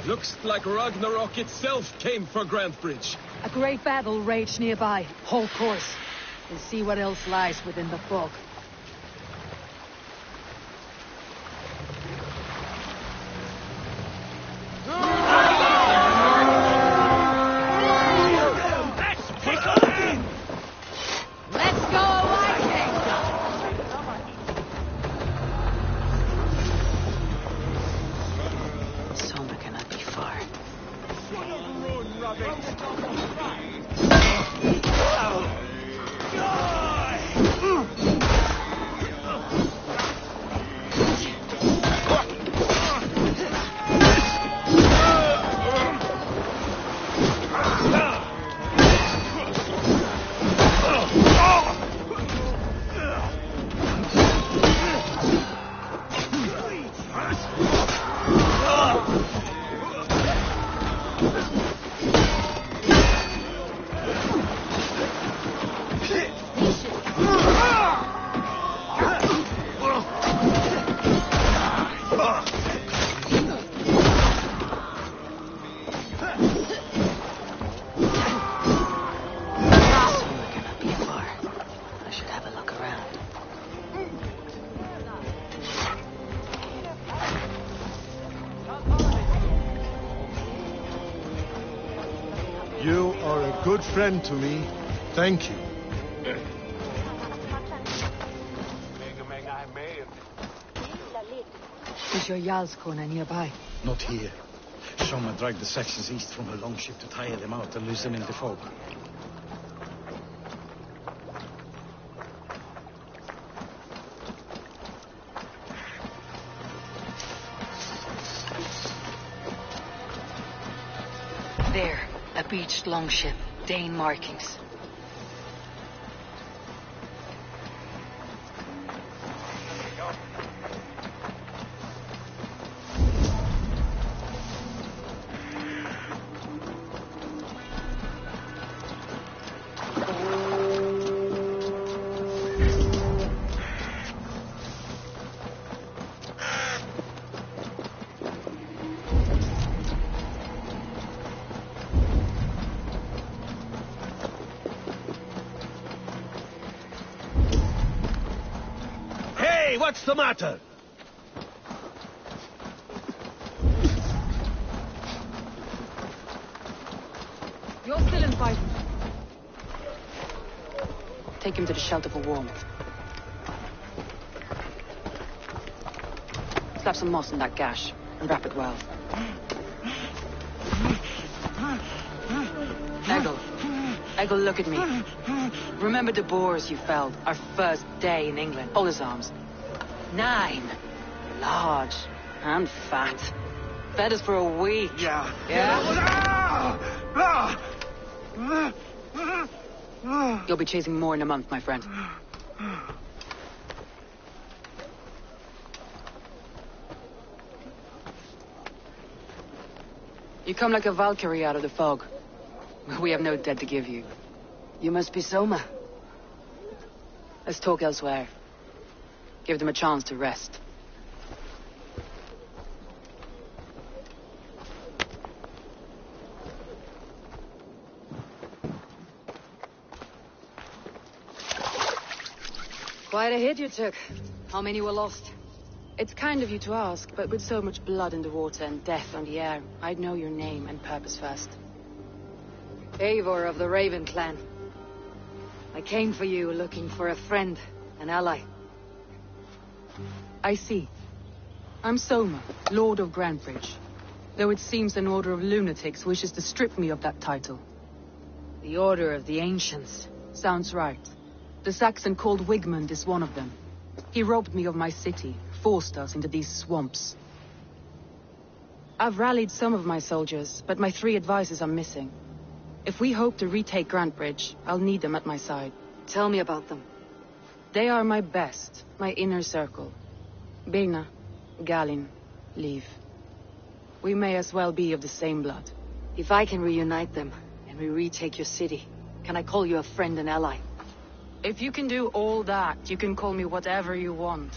Looks like Ragnarok itself came for Grantbridge. A great battle raged nearby. Hold course. And see what else lies within the fog. You are a good friend to me. Thank you. Is your Jarlskona nearby? Not here. Someone dragged the Saxons east from a longship to tire them out and lose them in the fog. There, a beached longship. Dane markings. Hey, what's the matter? You're still in fight. Take him to the shelter for warmth. Slap some moss in that gash and wrap it well. Eggle, look at me. Remember the boars you felled our first day in England? Hold his arms. 9. Large and fat. Fed us for a week. Yeah. You'll be chasing more in a month, my friend. You come like a Valkyrie out of the fog. We have no dead to give you. You must be Soma. Let's talk elsewhere. Give them a chance to rest. Quite a hit you took. How many were lost? It's kind of you to ask, but with so much blood in the water and death on the air, I'd know your name and purpose first. Eivor of the Raven clan. I came for you looking for a friend, an ally. I see. I'm Soma, Lord of Grantebridge. Though it seems an order of lunatics wishes to strip me of that title. The Order of the Ancients. Sounds right. The Saxon called Wigmund is one of them. He robbed me of my city, forced us into these swamps. I've rallied some of my soldiers, but my 3 advisors are missing. If we hope to retake Grantebridge, I'll need them at my side. Tell me about them. They are my best, my inner circle. Birna, Galin, Liv. We may as well be of the same blood. If I can reunite them, and we retake your city, can I call you a friend and ally? If you can do all that, you can call me whatever you want.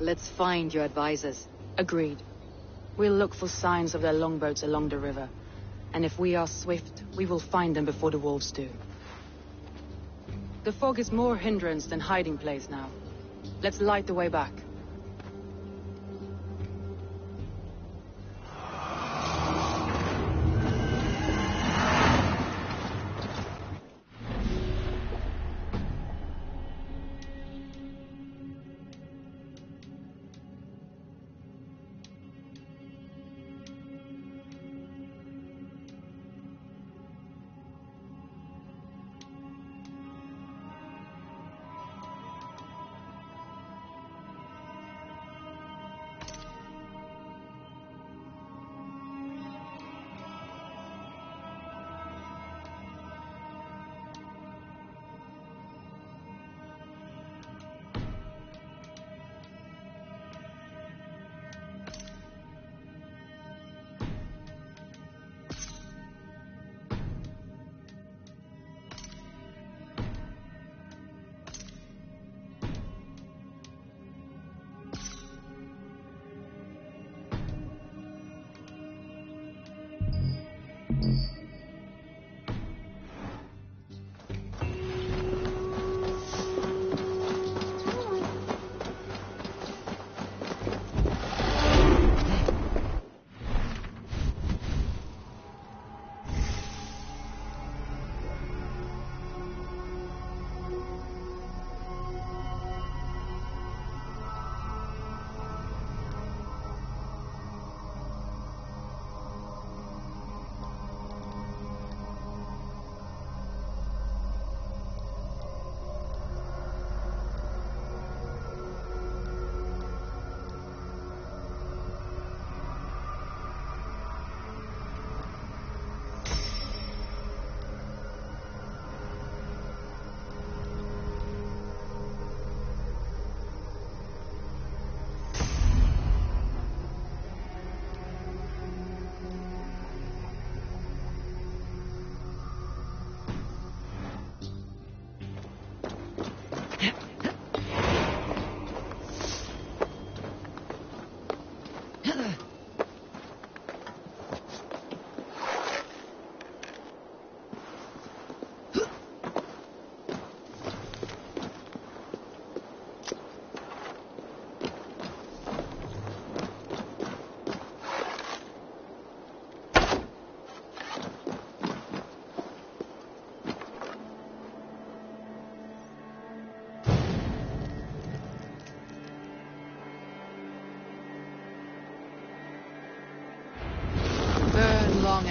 Let's find your advisors. Agreed. We'll look for signs of their longboats along the river. And if we are swift, we will find them before the wolves do. The fog is more hindrance than hiding place now. Let's light the way back.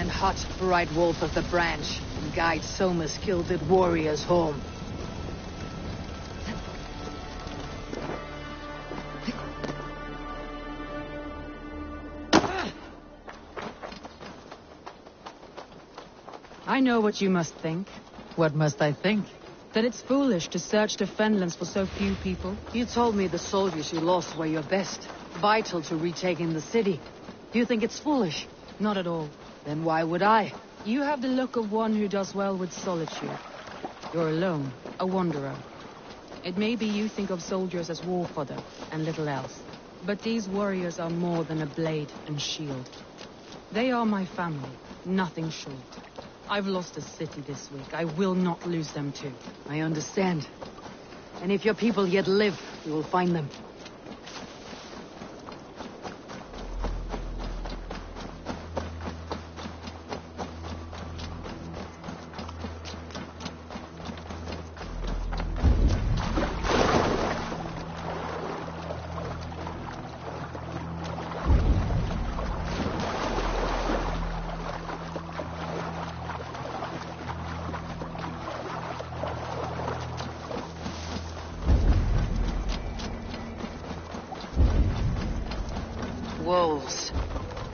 and hot, bright wolf of the branch, and guide Soma's gilded warriors home. I know what you must think. What must I think? That it's foolish to search the Fenlands for so few people. You told me the soldiers you lost were your best, vital to retaking the city. Do you think it's foolish? Not at all. Then why would I? You have the look of one who does well with solitude. You're alone, a wanderer. It may be you think of soldiers as war fodder and little else. But these warriors are more than a blade and shield. They are my family, nothing short. I've lost a city this week. I will not lose them too. I understand. And if your people yet live, we will find them. Wolves.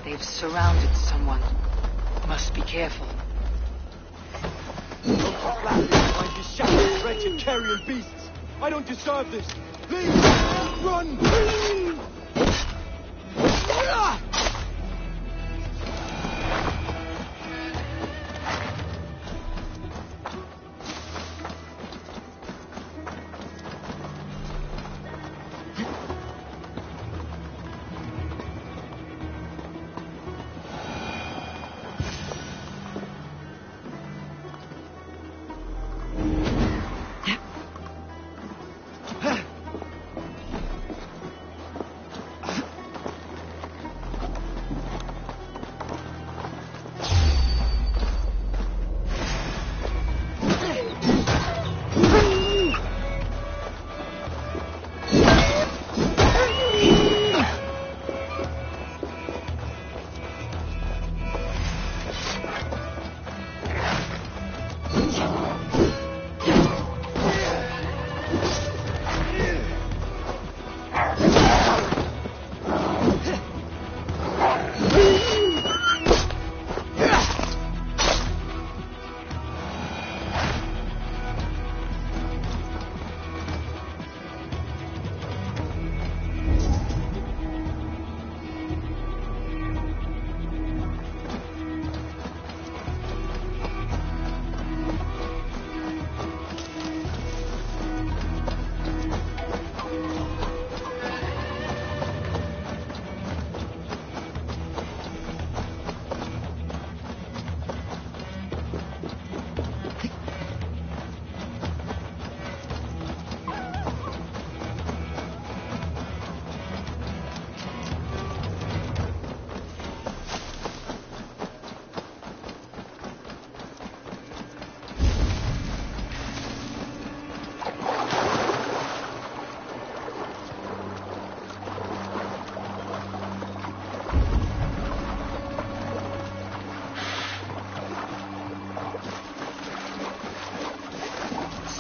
They've surrounded someone. Must be careful. Don't talk loudly behind these shackled, wretched carrion beasts. I don't deserve this. Please, run!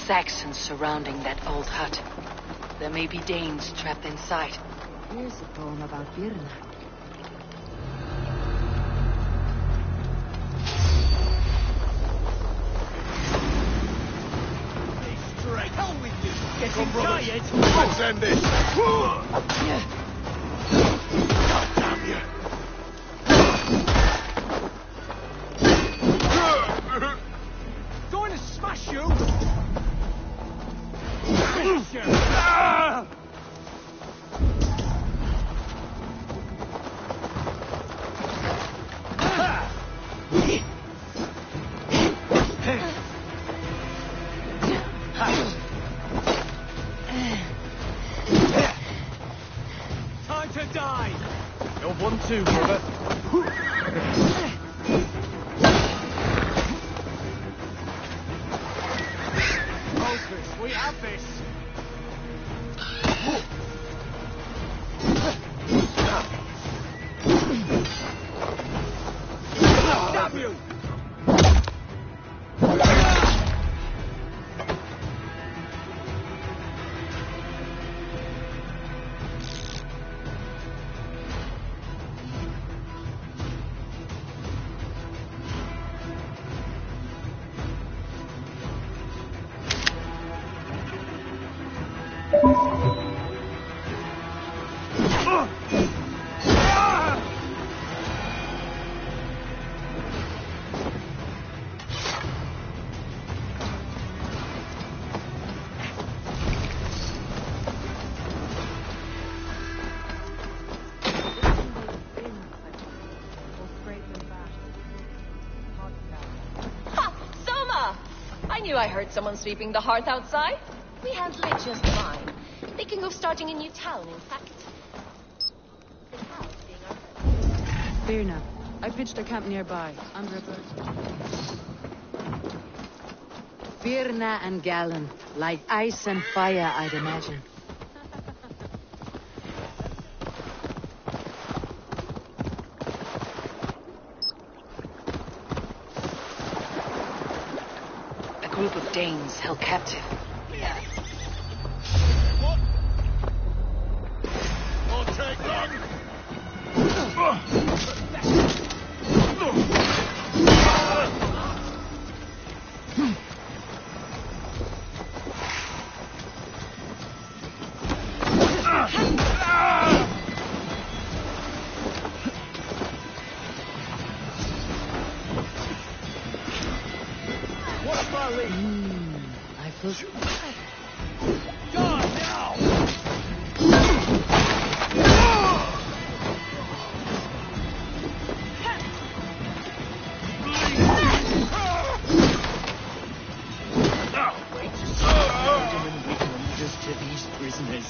Saxons surrounding that old hut. There may be Danes trapped inside. Here's a poem about Birna. Hell with you! Getting Come, brothers. tired? Let's end this! God damn you! Going to smash you! Finish you! Time to die! You're 1-2, brother. Focus, we have this! Damn you! I heard someone sweeping the hearth outside. We handle it just fine. Thinking of starting a new town, in fact. Birna, I pitched a camp nearby, under a bird. Birna and Galen, like ice and fire, I'd imagine. A group of Danes held captive. What? Don't take long. What's my lead? I feel... Gone now! Just to these prisoners.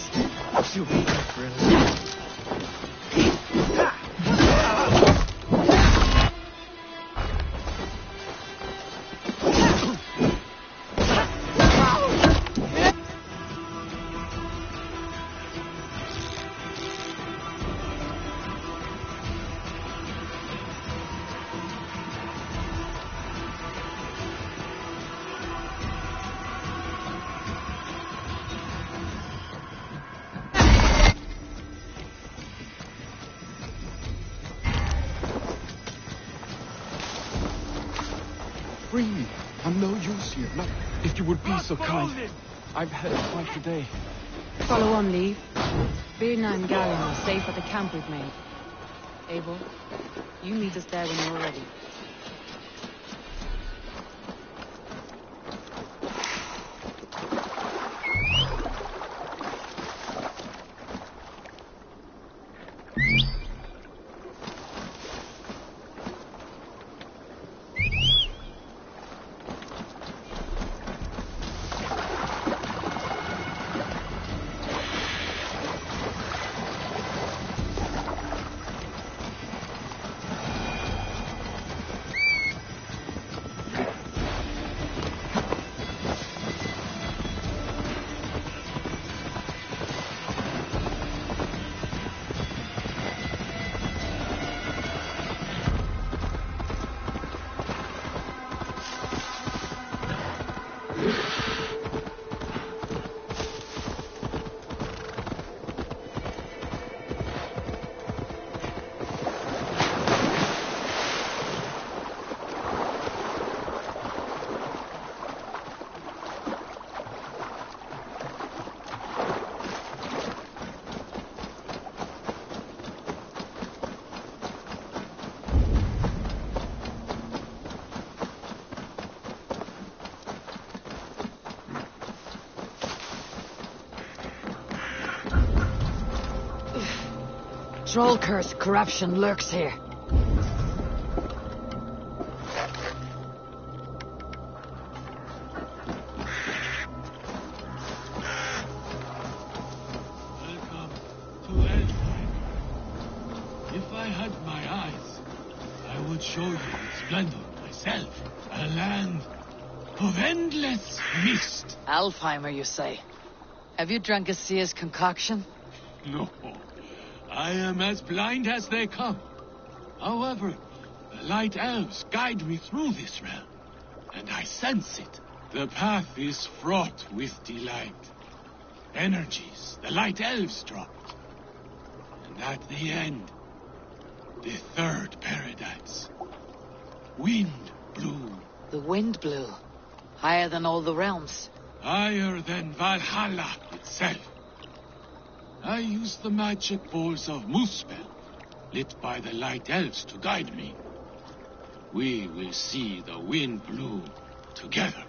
To be free. Free me. I'm no use here. No, if you would be so kind. I've had a fight today. Follow on, Lee. Birna and Galen are safe at the camp we've made. Eivor, you meet us there when you're ready. Troll-cursed corruption lurks here. Welcome to Elfheim. If I had my eyes, I would show you its splendor myself. A land of endless mist. Alfheimer, you say? Have you drunk a seer's concoction? No, I am as blind as they come. However, the light elves guide me through this realm, and I sense it. The path is fraught with delight. Energies the light elves dropped. And at the end, the third paradise. Wind blew. The wind blew. Higher than all the realms. Higher than Valhalla itself. I use the magic balls of Muspel, lit by the light elves to guide me. We will see the wind blow together.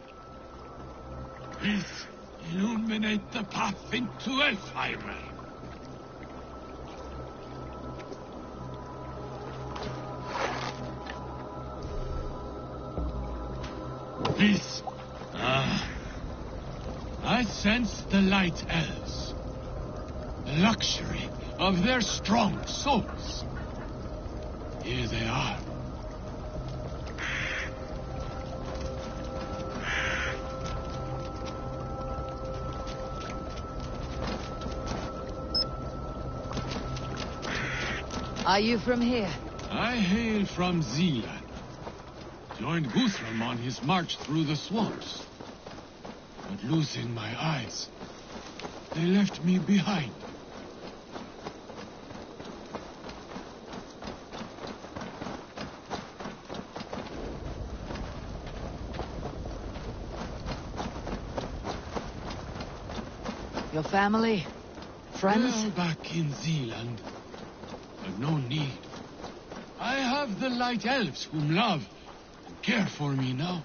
Please illuminate the path into Elfhire. Please. I sense the light elves. The luxury of their strong souls. Here they are. Are you from here? I hail from Zealand. Joined Guthrum on his march through the swamps. But losing my eyes, they left me behind. Your family? Friends? Well, back in Zealand. But no need. I have the light elves whom love and care for me now.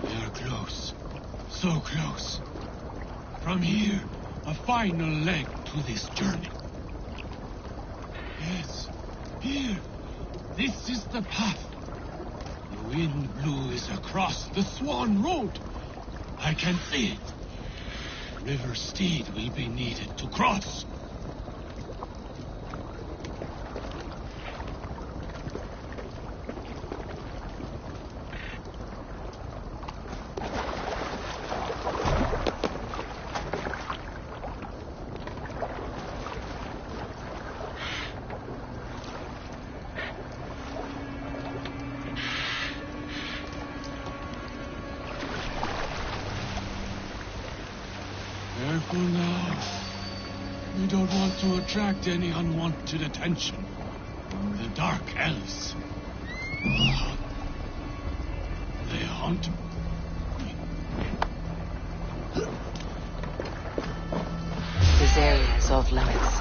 They are close. So close. From here, a final leg to this journey. Yes, here. This is the path. The wind blew is across the Swan Road. I can see it. River Steed will be needed to cross. Careful now. We don't want to attract any unwanted attention from the Dark Elves. They haunt me. This area is off limits.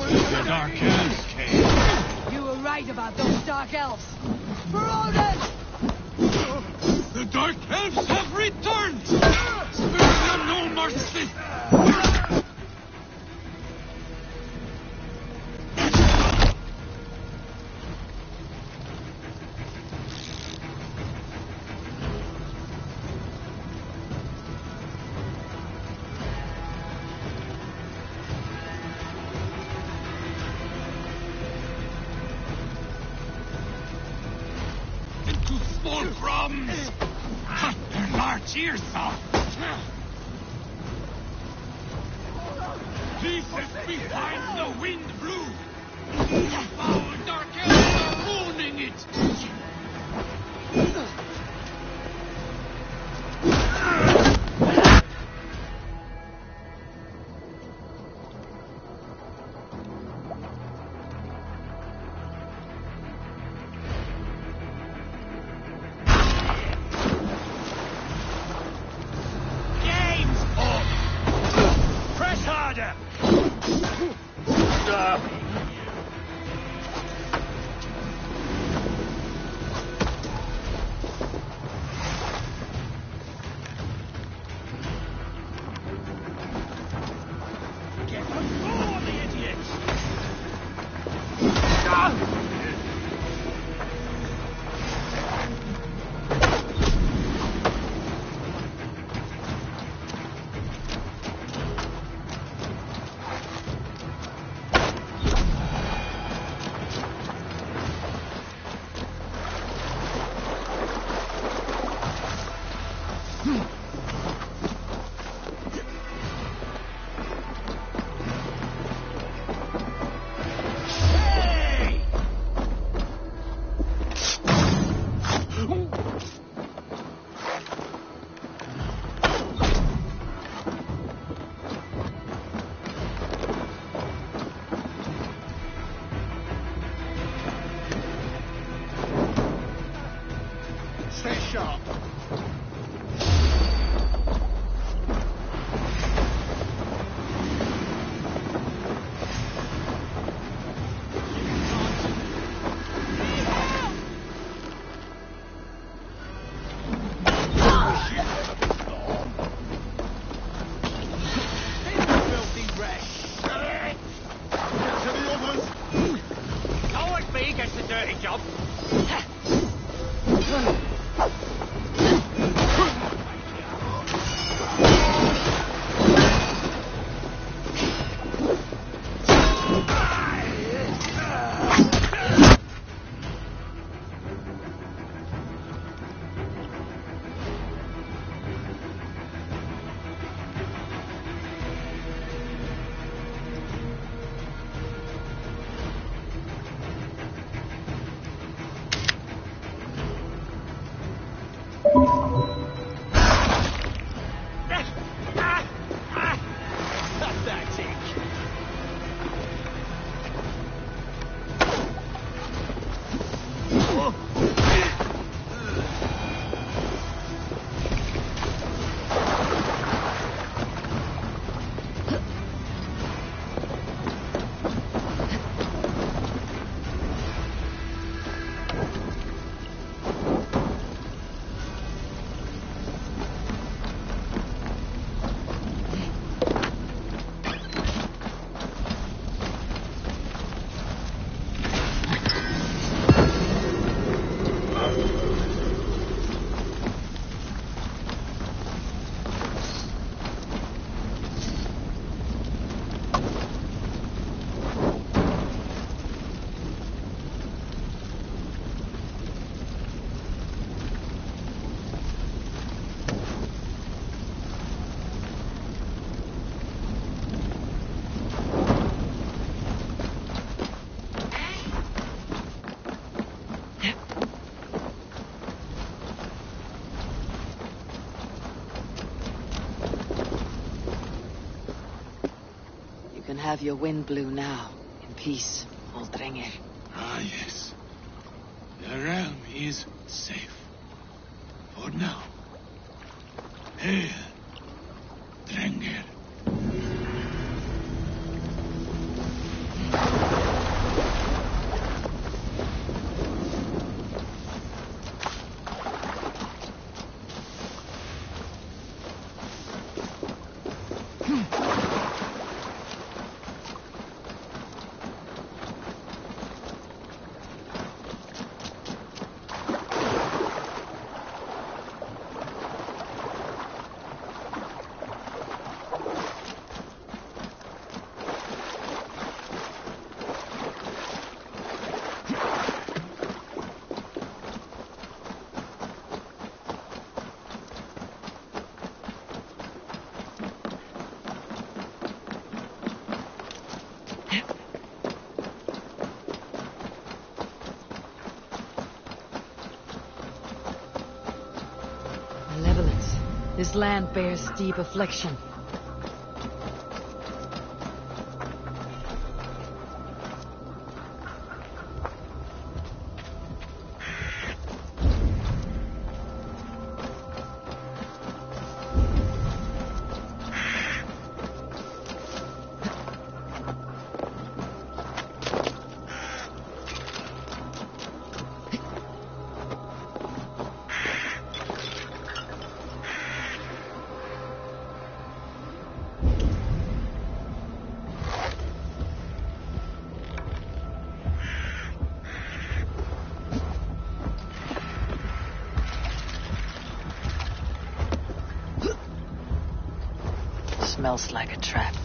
The Dark Elves came. You were right about those Dark Elves. For Odin! The Dark Elves have returned! Spare them no mercy! Into small crumbs! Cut their large ears off! Pieces behind the wind blew! The foul Dark Elves are ruining it! Game's up! Press harder! Stay sharp. Have your wind blow now, in peace, old Drengr. Ah, yes. The realm is safe. For now. Hail, Drengr. This land bears deep affliction. Smells like a trap.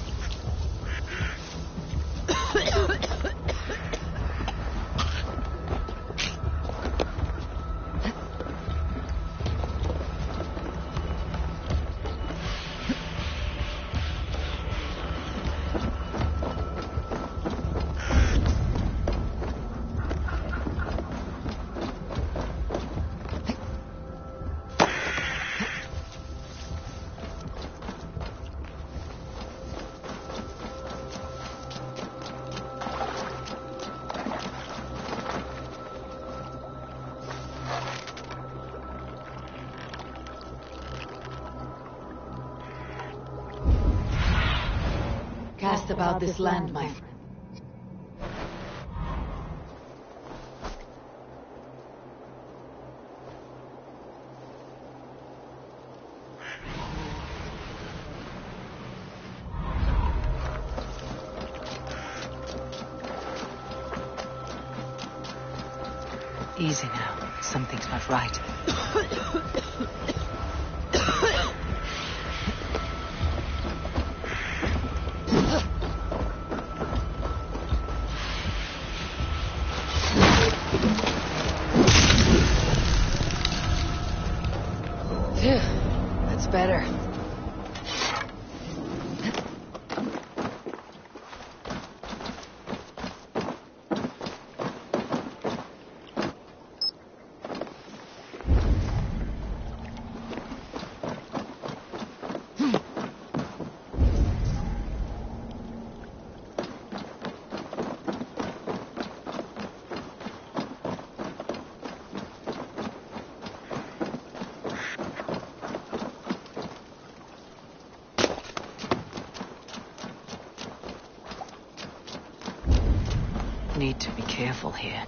best about this land, my friend. Easy now. Something's not right. Phew, that's better. Need to be careful here.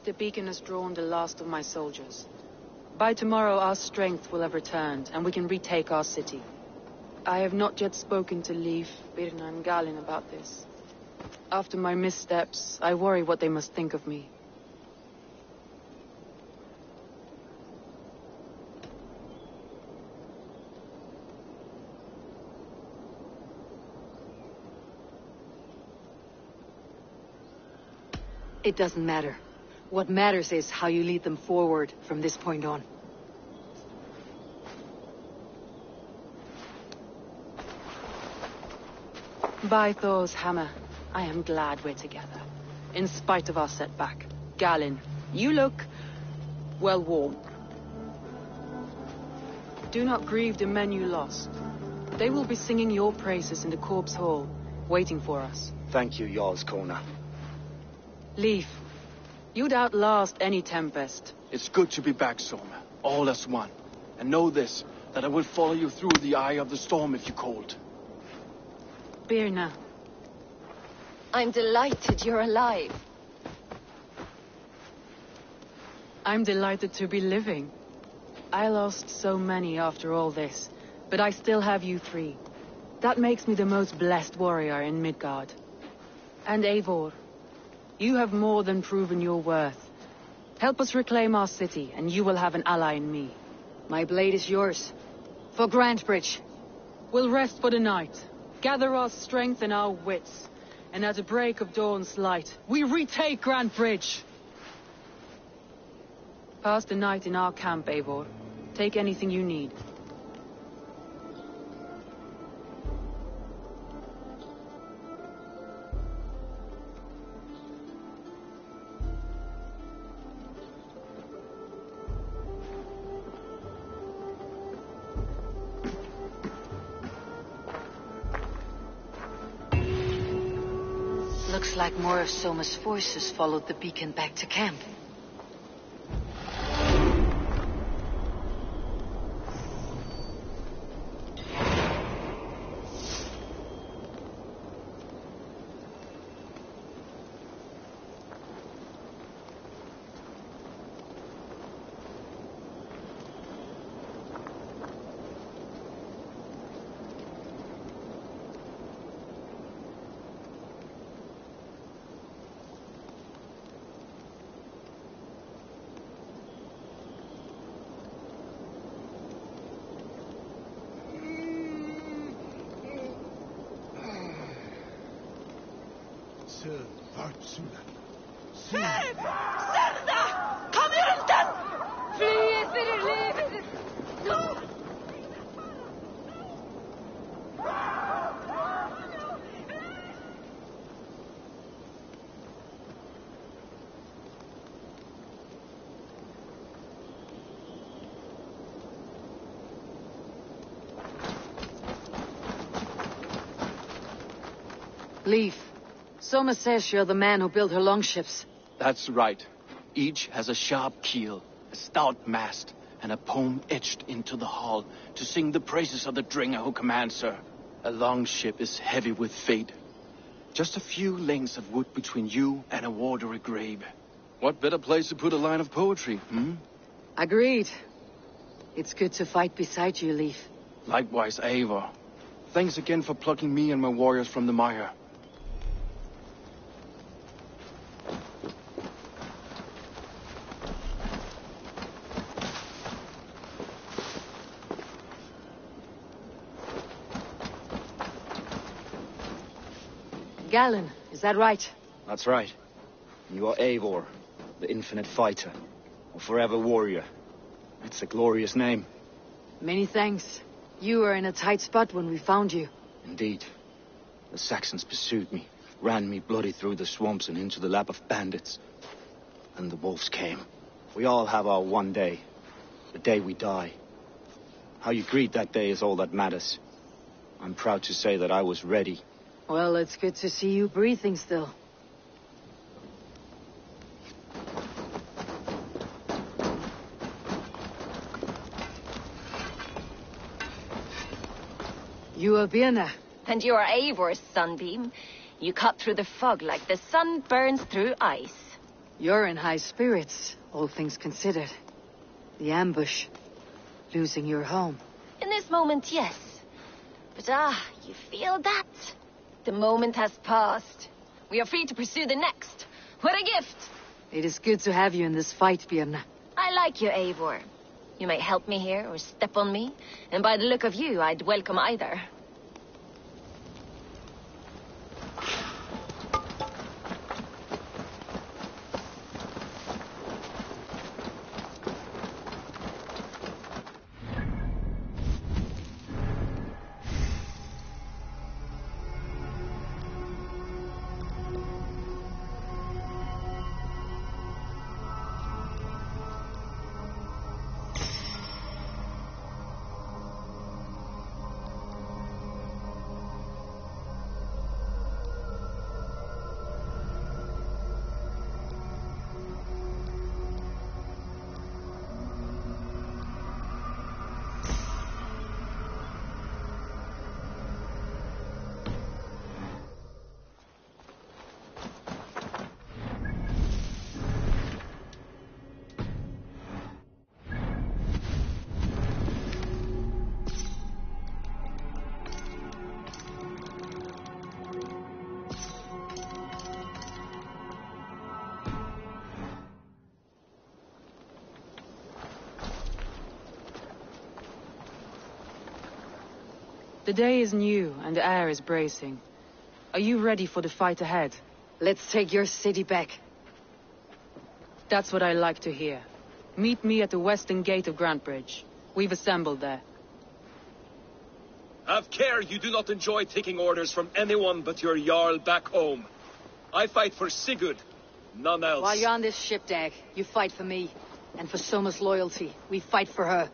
The beacon has drawn the last of my soldiers. By tomorrow our strength will have returned, and we can retake our city. I have not yet spoken to Leif, Birna and Galin about this. After my missteps, I worry what they must think of me. It doesn't matter. What matters is how you lead them forward from this point on. By Thor's hammer, I am glad we're together. In spite of our setback. Galin, you look, well, warm. Do not grieve the men you lost. They will be singing your praises in the corpse hall, waiting for us. Thank you, Jarl's Kona. Leif, you'd outlast any tempest. It's good to be back, Soma. All as one. And know this, that I will follow you through the eye of the storm if you called. Birna. I'm delighted you're alive. I'm delighted to be living. I lost so many after all this, but I still have you three. That makes me the most blessed warrior in Midgard. And Eivor, you have more than proven your worth. Help us reclaim our city, and you will have an ally in me. My blade is yours. For Grantebridge. We'll rest for the night, gather our strength and our wits, and at the break of dawn's light, we retake Grantebridge! Pass the night in our camp, Eivor. Take anything you need. Looks like more of Soma's forces followed the beacon back to camp. Kom ur den! Fly för er livet! Leaf. Soma says you're the man who built her longships. That's right. Each has a sharp keel, a stout mast, and a poem etched into the hull to sing the praises of the dringer who commands her. A longship is heavy with fate. Just a few lengths of wood between you and a watery grave. What better place to put a line of poetry, Agreed. It's good to fight beside you, Leaf. Likewise, Eivor. Thanks again for plucking me and my warriors from the mire. Galen, is that right? That's right. You are Eivor, the infinite fighter, or forever warrior. It's a glorious name. Many thanks. You were in a tight spot when we found you. Indeed. The Saxons pursued me, ran me bloody through the swamps and into the lap of bandits. And the wolves came. We all have our one day. The day we die. How you greet that day is all that matters. I'm proud to say that I was ready. Well, it's good to see you breathing still. You are Birna. And you are Eivor's sunbeam. You cut through the fog like the sun burns through ice. You're in high spirits, all things considered. The ambush. Losing your home. In this moment, yes. But you feel that? The moment has passed. We are free to pursue the next. What a gift! It is good to have you in this fight, Birna. I like you, Eivor. You may help me here or step on me, and by the look of you, I'd welcome either. The day is new, and the air is bracing. Are you ready for the fight ahead? Let's take your city back. That's what I like to hear. Meet me at the western gate of Grantbridge. We've assembled there. Have care you do not enjoy taking orders from anyone but your Jarl back home. I fight for Sigurd, none else. While you're on this ship, Dag, you fight for me. And for Soma's loyalty, we fight for her.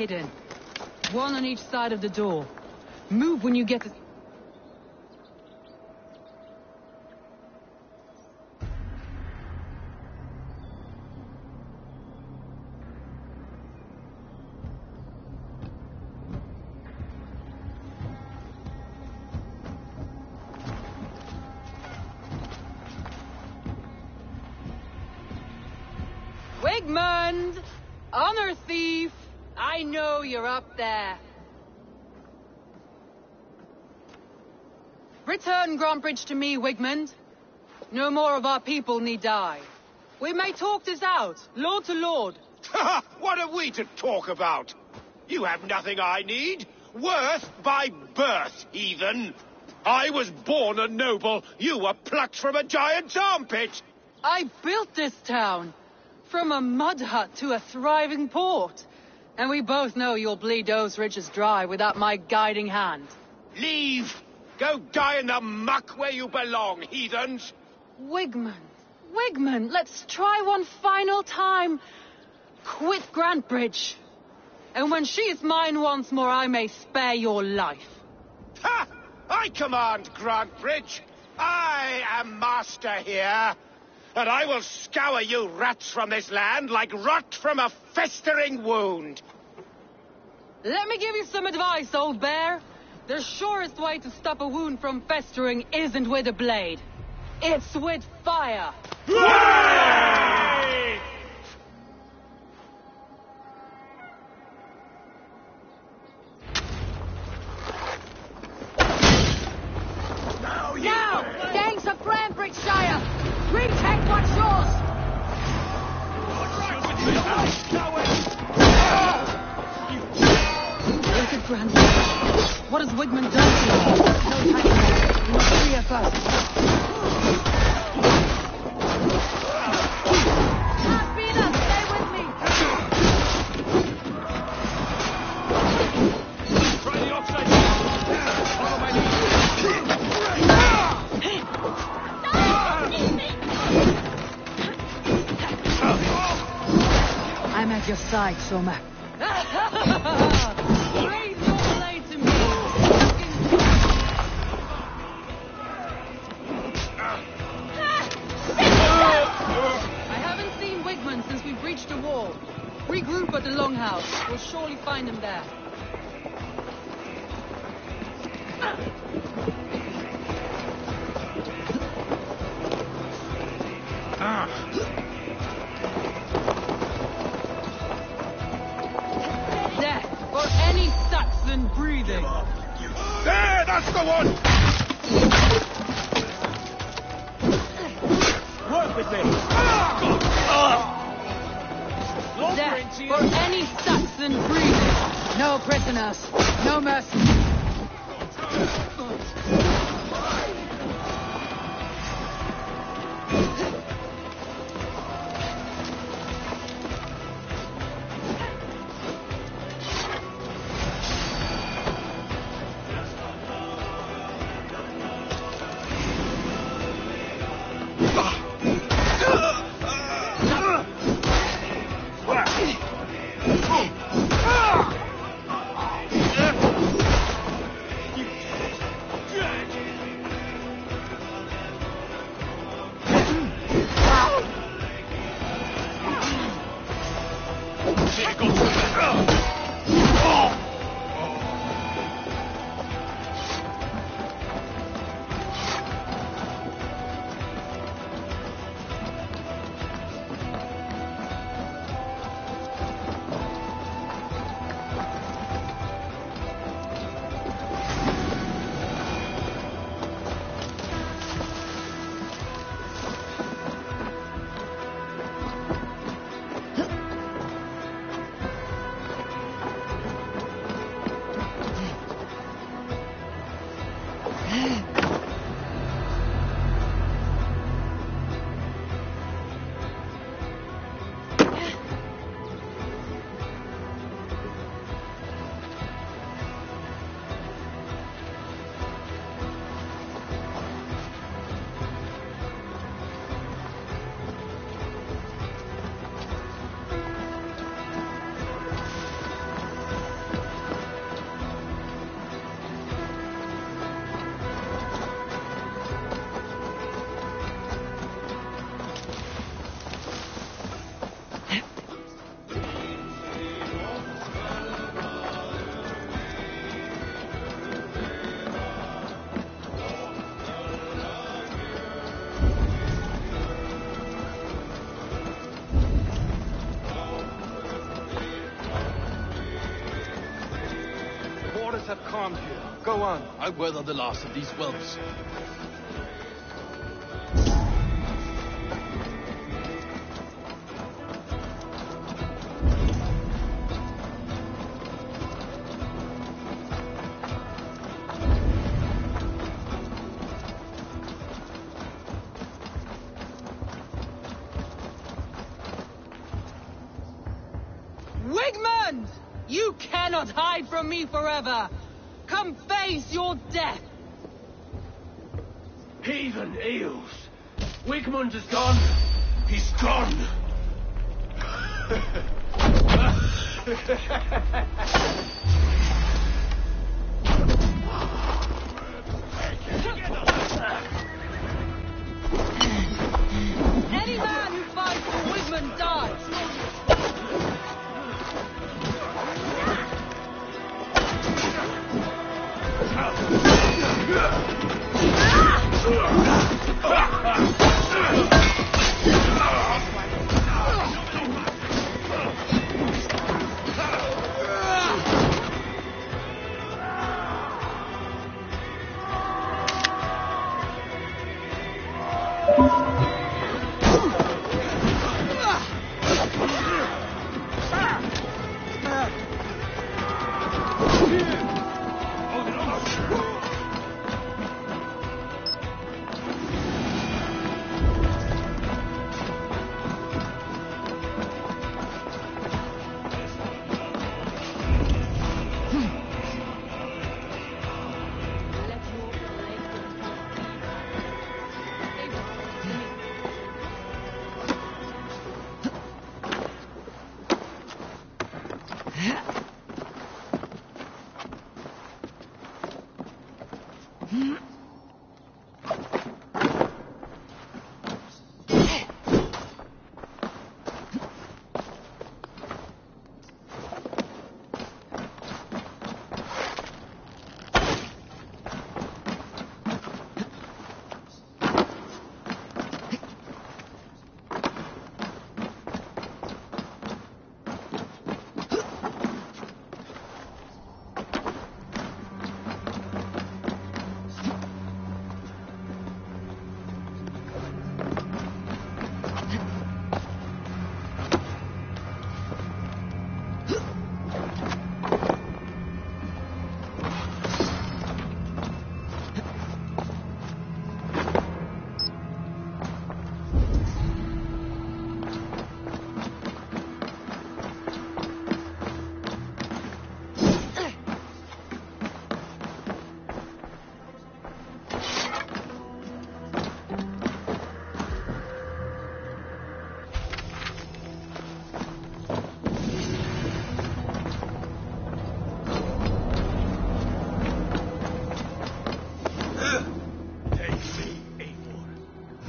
hidden. One on each side of the door. Move when you get to... Wigmund! Honor thief! I know you're up there. Return Grantbridge to me, Wigmund. No more of our people need die. We may talk this out, lord to lord. What are we to talk about? You have nothing I need. Worth by birth, heathen. I was born a noble. You were plucked from a giant's armpit. I built this town. From a mud hut to a thriving port. And we both know you'll bleed those riches dry without my guiding hand. Leave! Go die in the muck where you belong, heathens! Wigmund, let's try one final time. Quit Grantbridge. And when she is mine once more, I may spare your life. Ha! I command Grantbridge. I am master here. And I will scour you rats from this land like rot from a festering wound. Let me give you some advice, old bear. The surest way to stop a wound from festering isn't with a blade. It's with fire. Hooray! Now, gangs of Grantbridgeshire! Retake what's yours! Look at Grantbridge. What has Wigmund done to you? No time. We must free her first. Aspina, stay with me! Try the offside. Follow my lead. I'm at your side, Soma. Raise your blade to me. I haven't seen Wigmund since we breached the wall. Regroup at the Longhouse. We'll surely find him there. Death for any Saxon breathing. There, that's the one! Work with me. Death for any Saxon breathing. No prisoners. No mercy. unharmed here. Go on. I weather the last of these whelps. Wigmund! You cannot hide from me forever! Come face your death! Heathen eels! Wigmund is gone! He's gone! Any man who fights for Wigmund dies!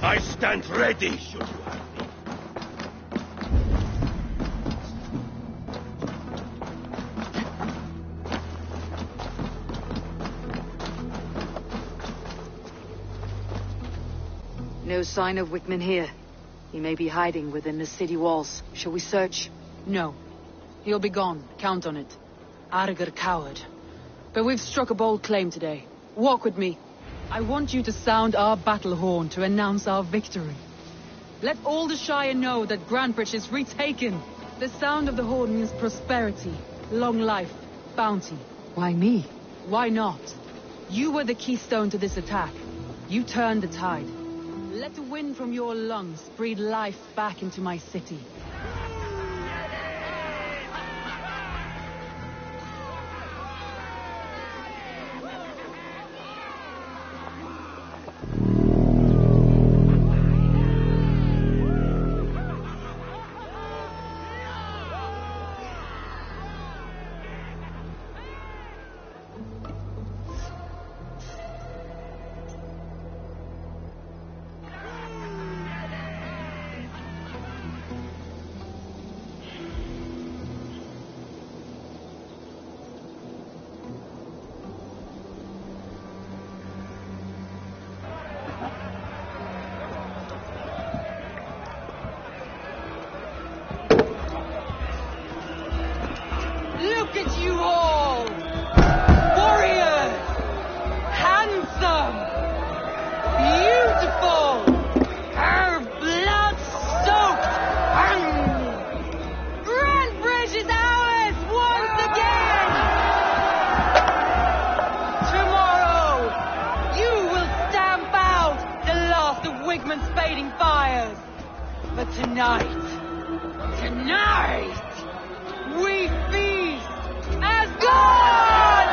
I stand ready, should you have me. No sign of Wickman here. He may be hiding within the city walls. Shall we search? No. He'll be gone. Count on it. Arger coward. But we've struck a bold claim today. Walk with me. I want you to sound our battle horn to announce our victory. Let all the Shire know that Grantbridge is retaken. The sound of the horn means prosperity, long life, bounty. Why me? Why not? You were the keystone to this attack. You turned the tide. Let the wind from your lungs breathe life back into my city. Wigmund's fading fires. But tonight, we feast as gods!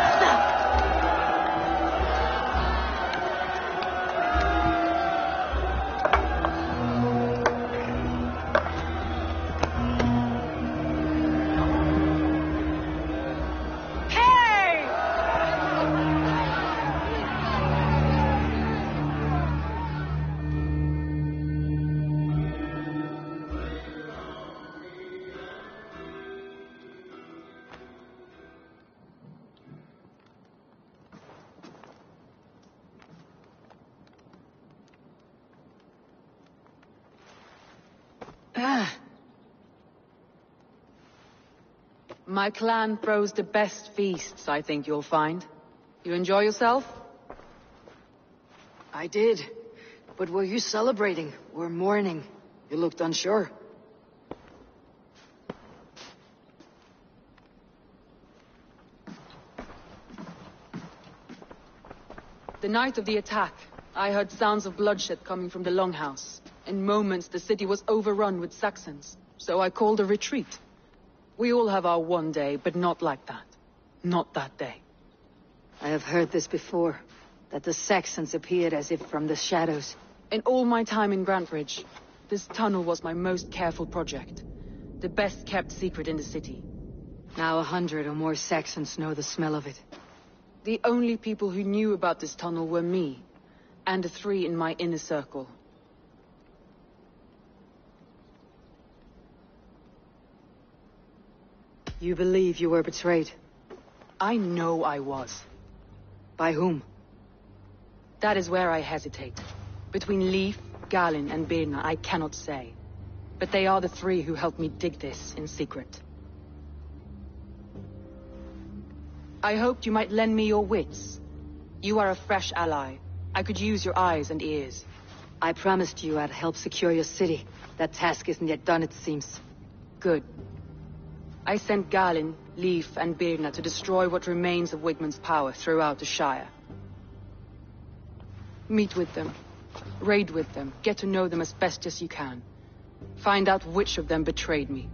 My clan throws the best feasts, I think you'll find. You enjoy yourself? I did. But were you celebrating or mourning? You looked unsure. The night of the attack, I heard sounds of bloodshed coming from the Longhouse. In moments, the city was overrun with Saxons, so I called a retreat. We all have our one day, but not like that. Not that day. I have heard this before, that the Saxons appeared as if from the shadows. In all my time in Grantbridge, this tunnel was my most careful project. The best kept secret in the city. Now 100 or more Saxons know the smell of it. The only people who knew about this tunnel were me, and the 3 in my inner circle. You believe you were betrayed? I know I was. By whom? That is where I hesitate. Between Leif, Galin, and Birna, I cannot say. But they are the 3 who helped me dig this in secret. I hoped you might lend me your wits. You are a fresh ally. I could use your eyes and ears. I promised you I'd help secure your city. That task isn't yet done, it seems. Good. I sent Galin, Leif, and Birna to destroy what remains of Wigmund's power throughout the Shire. Meet with them. Raid with them. Get to know them as best as you can. Find out which of them betrayed me.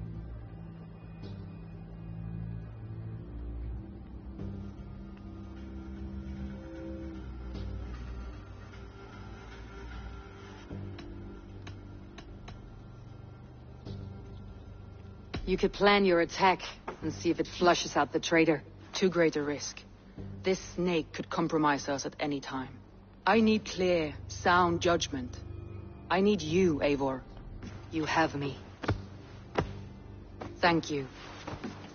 You could plan your attack and see if it flushes out the traitor. Too great a risk. This snake could compromise us at any time. I need clear, sound judgment. I need you, Eivor. You have me. Thank you.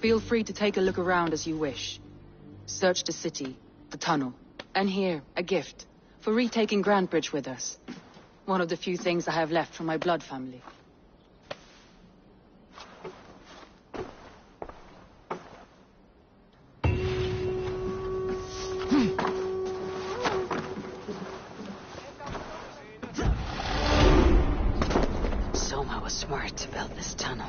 Feel free to take a look around as you wish. Search the city, the tunnel, and here, a gift, for retaking Grantbridge with us. One of the few things I have left from my blood family. Soma was smart to build this tunnel.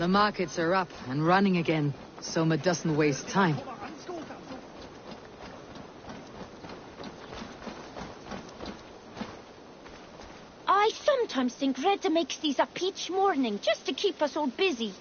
The markets are up and running again, so Soma doesn't waste time. I sometimes think Redda makes these up each morning just to keep us all busy.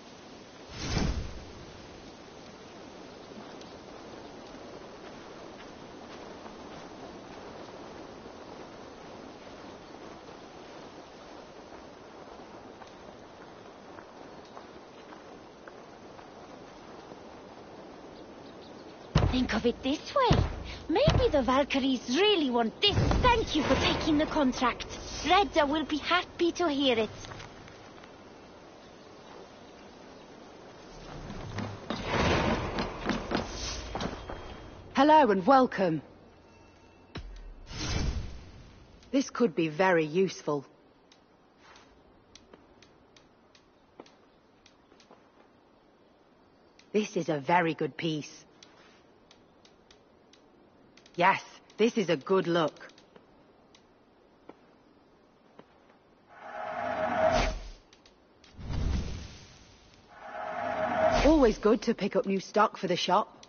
Think of it this way. Maybe the Valkyries really want this. Thank you for taking the contract. Redda will be happy to hear it. Hello and welcome. This could be very useful. This is a very good piece. Yes, this is a good look. Always good to pick up new stock for the shop.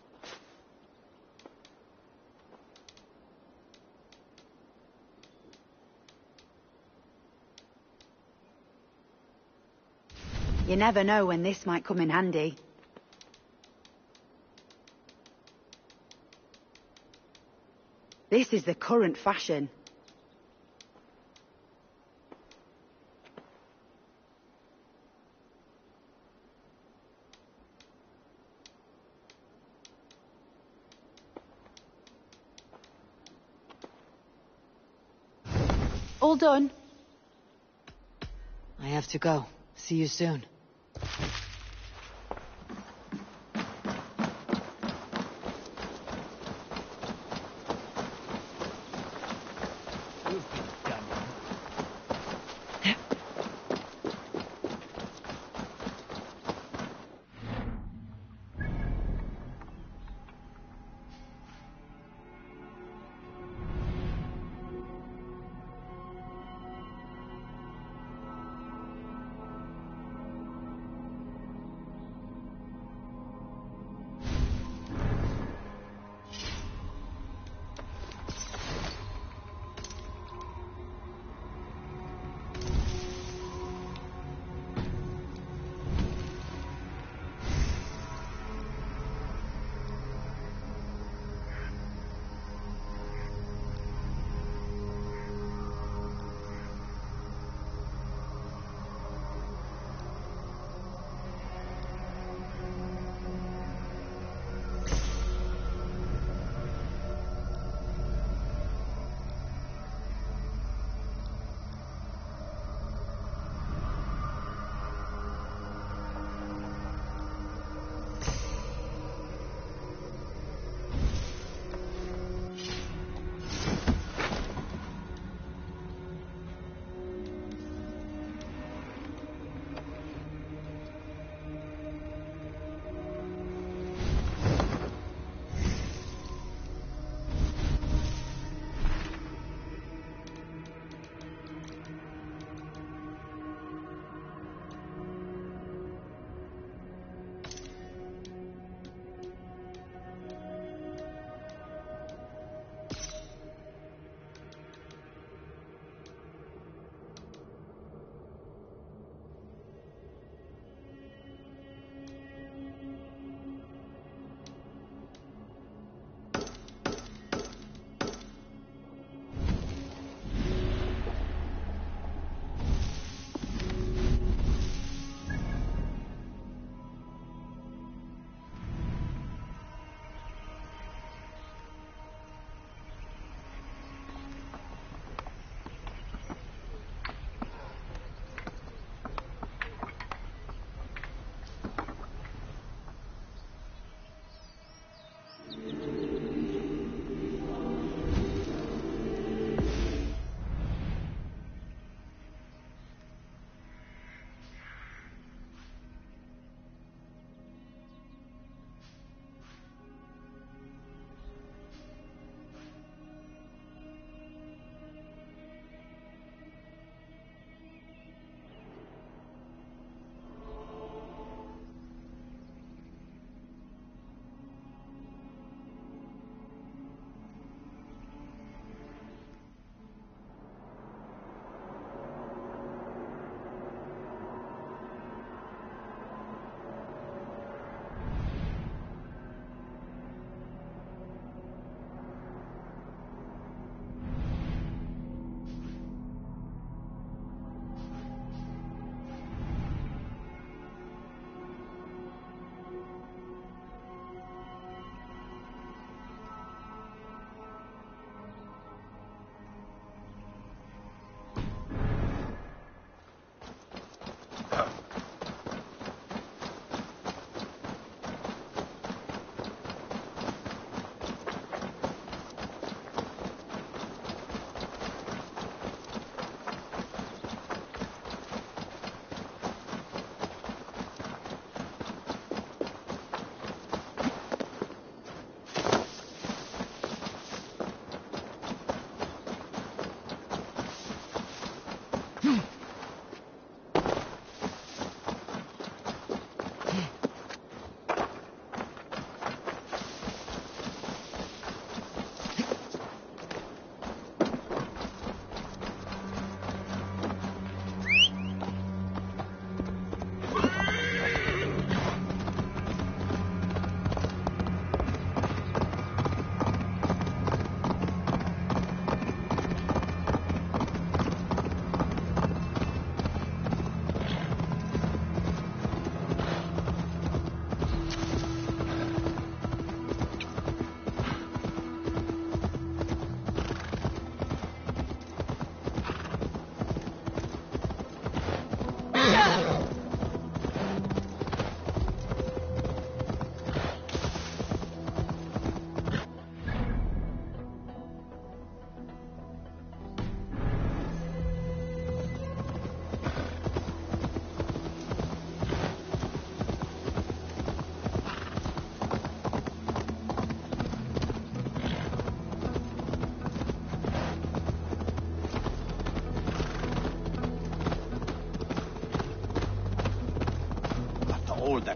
You never know when this might come in handy. This is the current fashion. All done. I have to go. See you soon.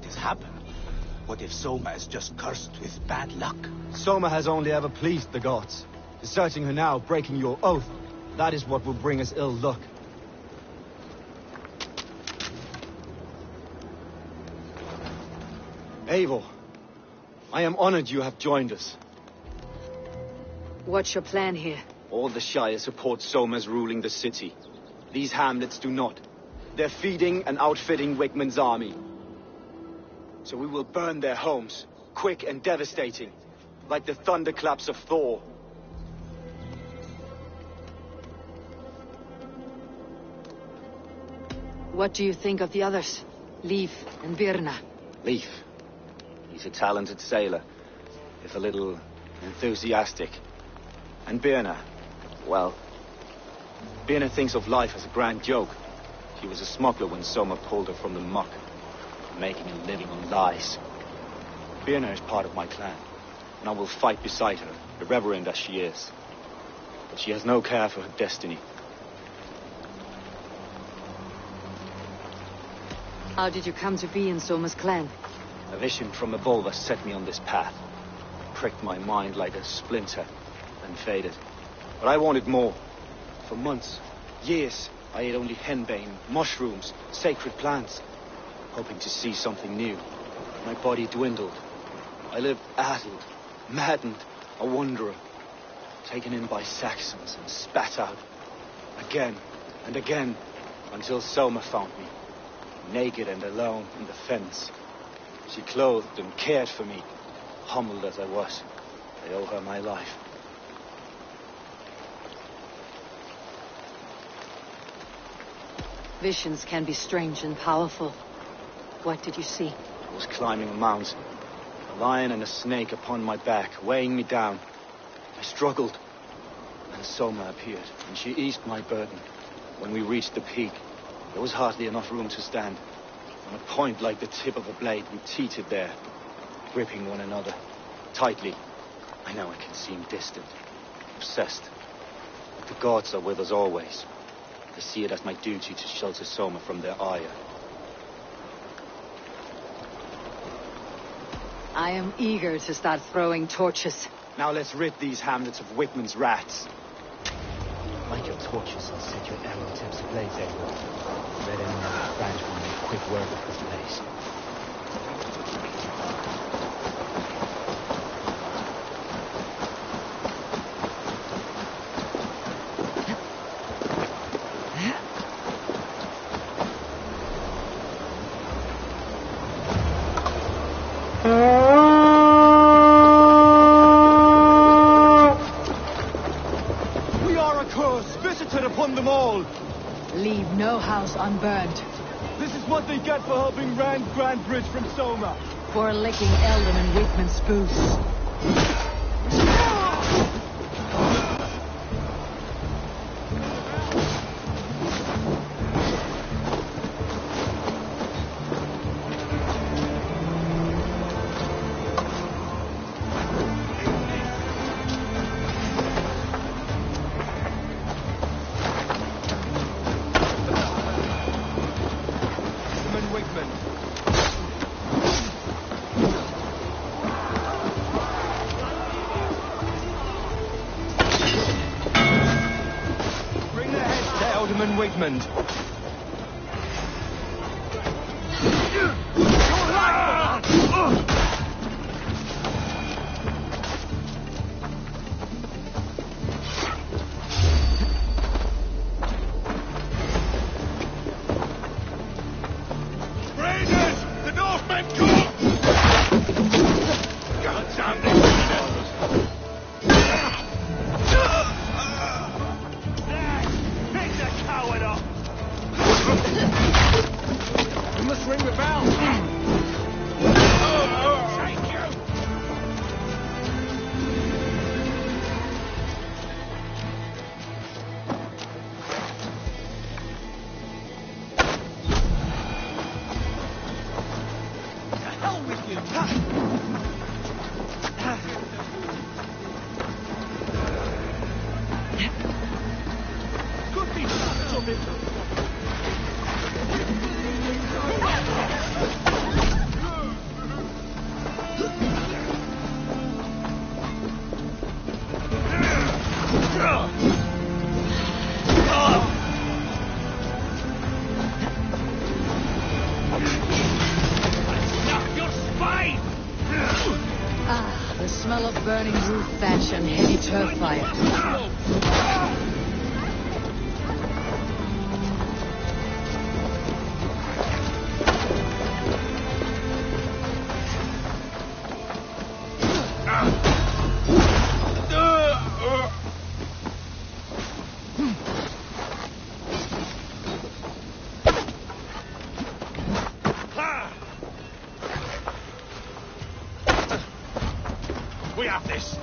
has happened? What if Soma is just cursed with bad luck? Soma has only ever pleased the gods. Deserting her now, breaking your oath, that is what will bring us ill luck. Eivor, I am honored you have joined us. What's your plan here? All the Shire support Soma's ruling the city. These hamlets do not. They're feeding and outfitting Wickman's army. So we will burn their homes, quick and devastating, like the thunderclaps of Thor. What do you think of the others? Leif and Birna? Leif. He's a talented sailor, if a little enthusiastic. And Birna, well, Birna thinks of life as a grand joke. She was a smuggler when Soma pulled her from the muck, making a living on lies. Birna is part of my clan, and I will fight beside her, irreverent as she is. But she has no care for her destiny. How did you come to be in Soma's clan? A vision from above has set me on this path. Pricked my mind like a splinter, and faded. But I wanted more. For months, years, I ate only henbane, mushrooms, sacred plants, hoping to see something new. My body dwindled. I lived addled, maddened, a wanderer, taken in by Saxons and spat out. Again and again, until Soma found me, naked and alone in the fens. She clothed and cared for me, humbled as I was. I owe her my life. Visions can be strange and powerful. What did you see? I was climbing a mountain. A lion and a snake upon my back, weighing me down. I struggled. And Soma appeared, and she eased my burden. When we reached the peak, there was hardly enough room to stand. On a point like the tip of a blade, we teetered there, gripping one another tightly. I know it can seem distant, obsessed. But the gods are with us always. I see it as my duty to shelter Soma from their ire. I am eager to start throwing torches. Now let's rid these hamlets of Wickman's rats. Light your torches and set your arrow tips ablaze, Eivor. Red enemy and the branch will make quick work of this place. Leave no house unburned. This is what they get for helping Rand Grandbridge from Soma. For licking Eldon and Wickman's boots. Wickman. Raiders! The Northmen come! God damn them! Pick the coward up! Ah, the smell of burning roof thatch and heavy turf fire. We have this.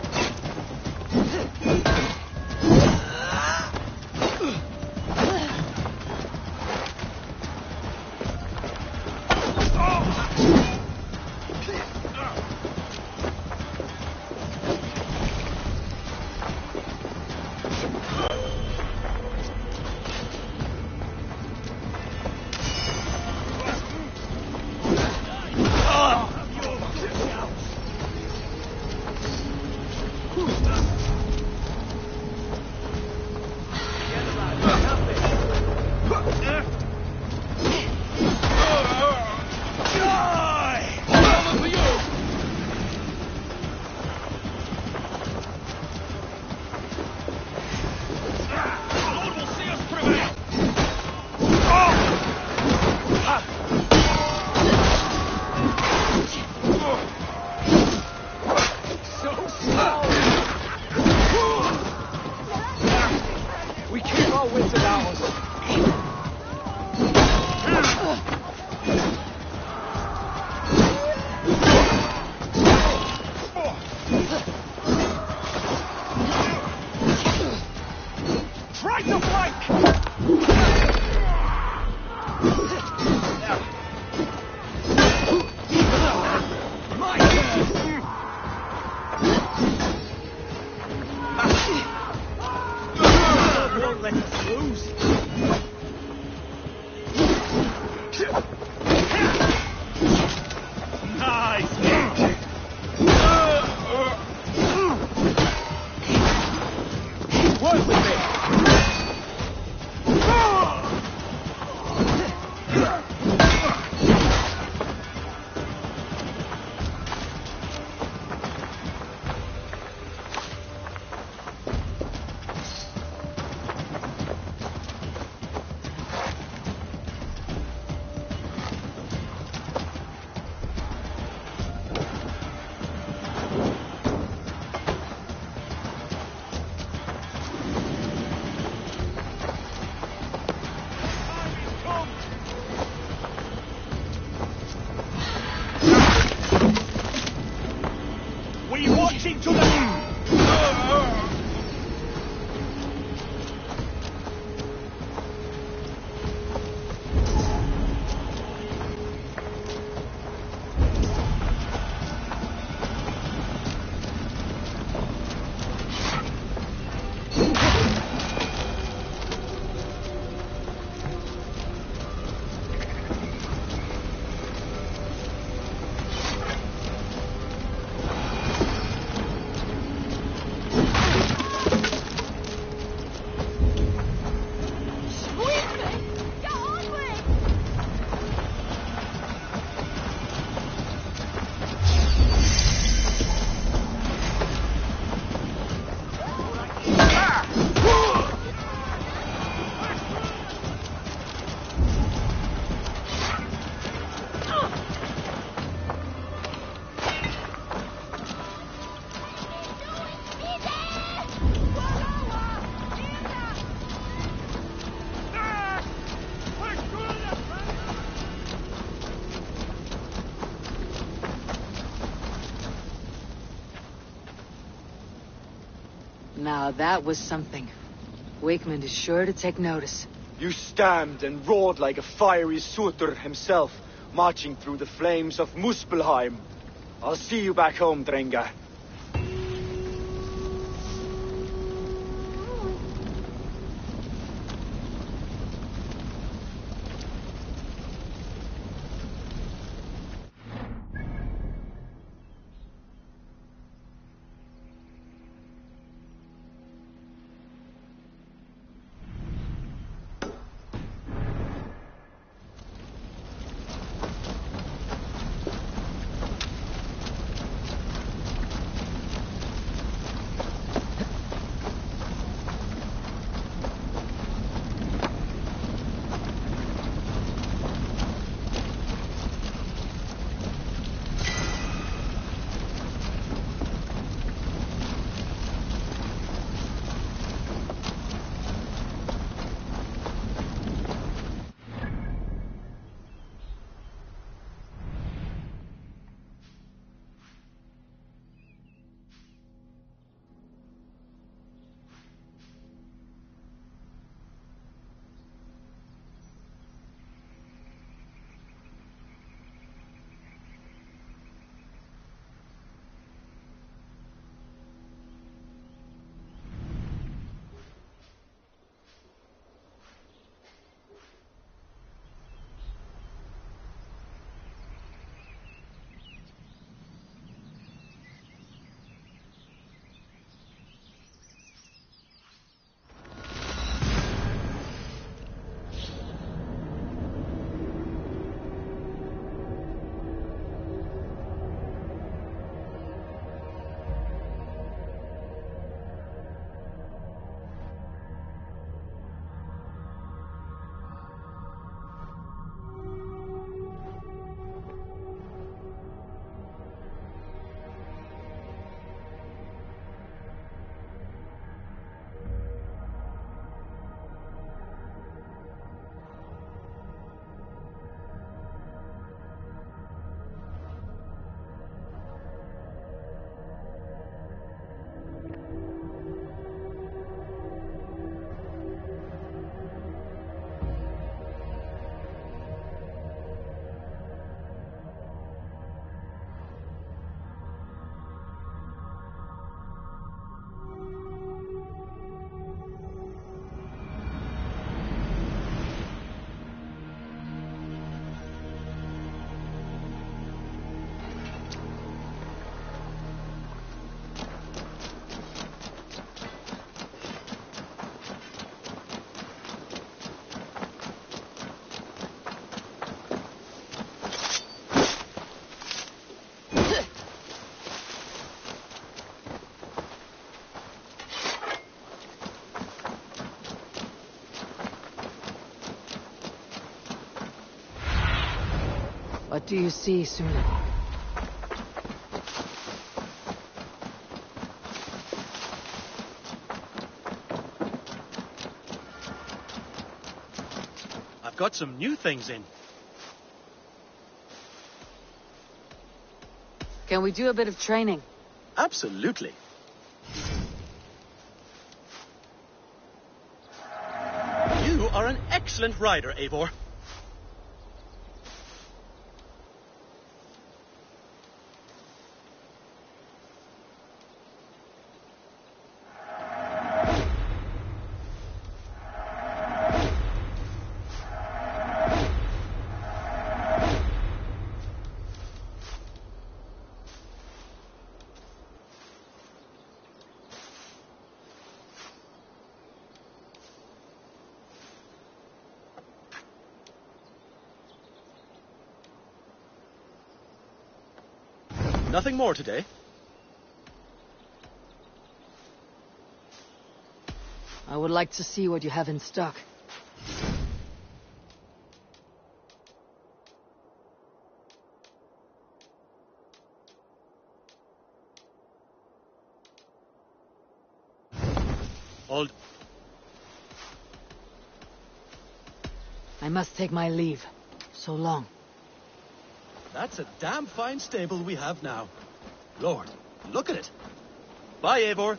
We keep our wits about us. Try to flank! My turn! Won't let us lose. Nice! Work with me. We watching to the... Now that was something. Wakeman is sure to take notice. You stamped and roared like a fiery Surtur himself, marching through the flames of Muspelheim. I'll see you back home, Drenga. What do you see, Suna? I've got some new things in. Can we do a bit of training? Absolutely. You are an excellent rider, Eivor. Nothing more today? I would like to see what you have in stock. Hold. I must take my leave. So long. That's a damn fine stable we have now. Lord, look at it. Bye, Eivor.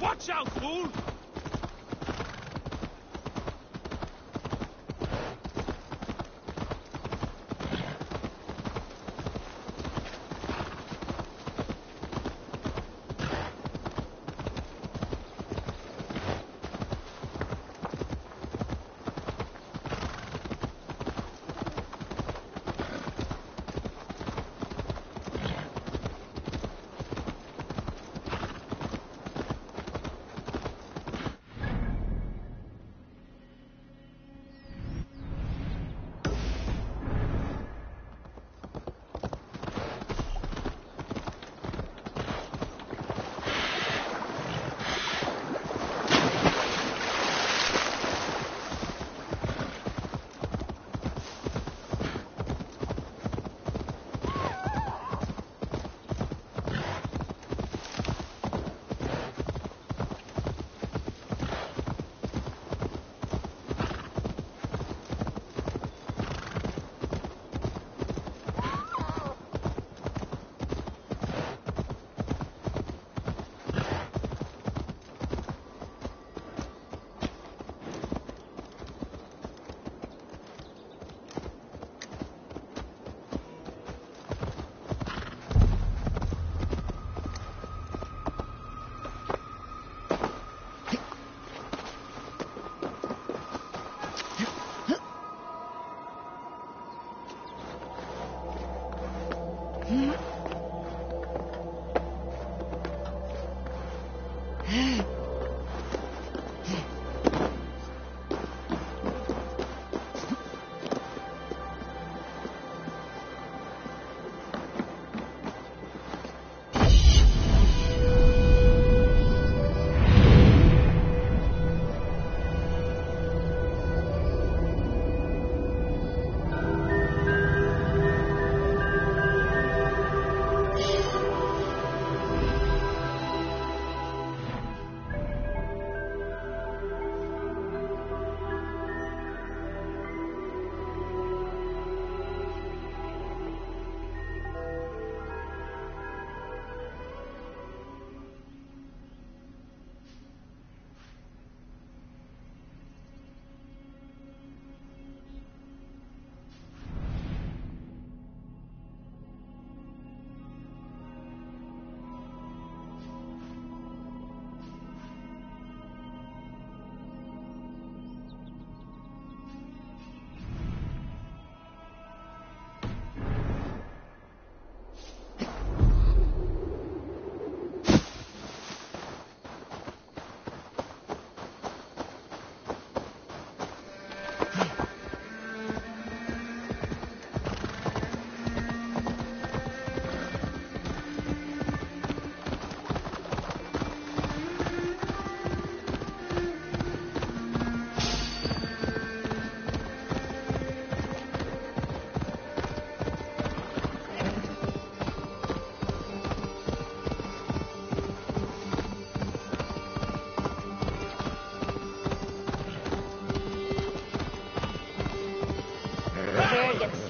Watch out, fool!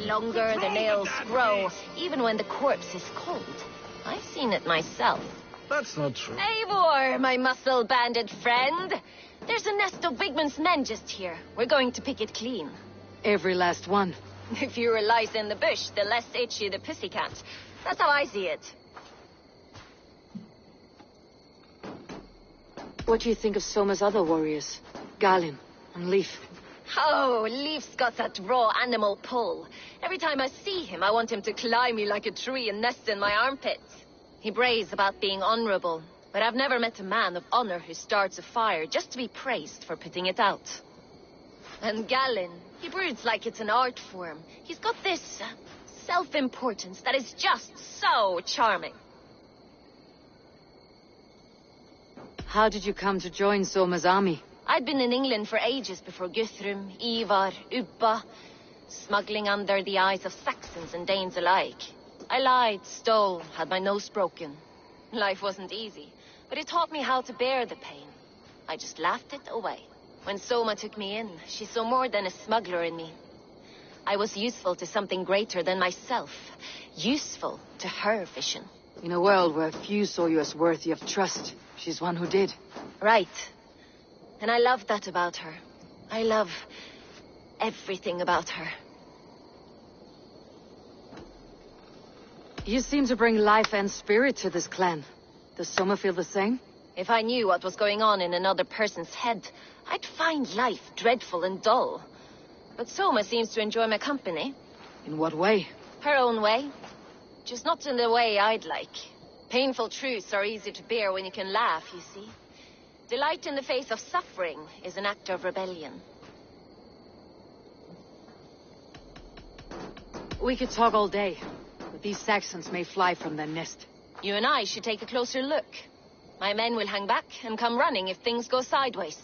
Longer, the nails grow, even when the corpse is cold. I've seen it myself. That's not true. Eivor, my muscle-banded friend. There's a nest of Wigmund's men just here. We're going to pick it clean. Every last one. The fewer lies in the bush, the less itchy the pussycat. That's how I see it. What do you think of Soma's other warriors? Galin and Leif? Oh, Leif's got that raw animal pull. Every time I see him, I want him to climb me like a tree and nest in my armpits. He brays about being honorable, but I've never met a man of honor who starts a fire just to be praised for putting it out. And Galin, he broods like it's an art form. He's got this self-importance that is just so charming. How did you come to join Soma's army? I'd been in England for ages before Guthrum, Ivar, Ubba, smuggling under the eyes of Saxons and Danes alike. I lied, stole, had my nose broken. Life wasn't easy, but it taught me how to bear the pain. I just laughed it away. When Soma took me in, she saw more than a smuggler in me. I was useful to something greater than myself. Useful to her vision. In a world where few saw you as worthy of trust, she's one who did. Right. And I love that about her. I love everything about her. You seem to bring life and spirit to this clan. Does Soma feel the same? If I knew what was going on in another person's head, I'd find life dreadful and dull. But Soma seems to enjoy my company. In what way? Her own way. Just not in the way I'd like. Painful truths are easy to bear when you can laugh, you see. Delight in the face of suffering is an act of rebellion. We could talk all day, but these Saxons may fly from their nest. You and I should take a closer look. My men will hang back and come running if things go sideways.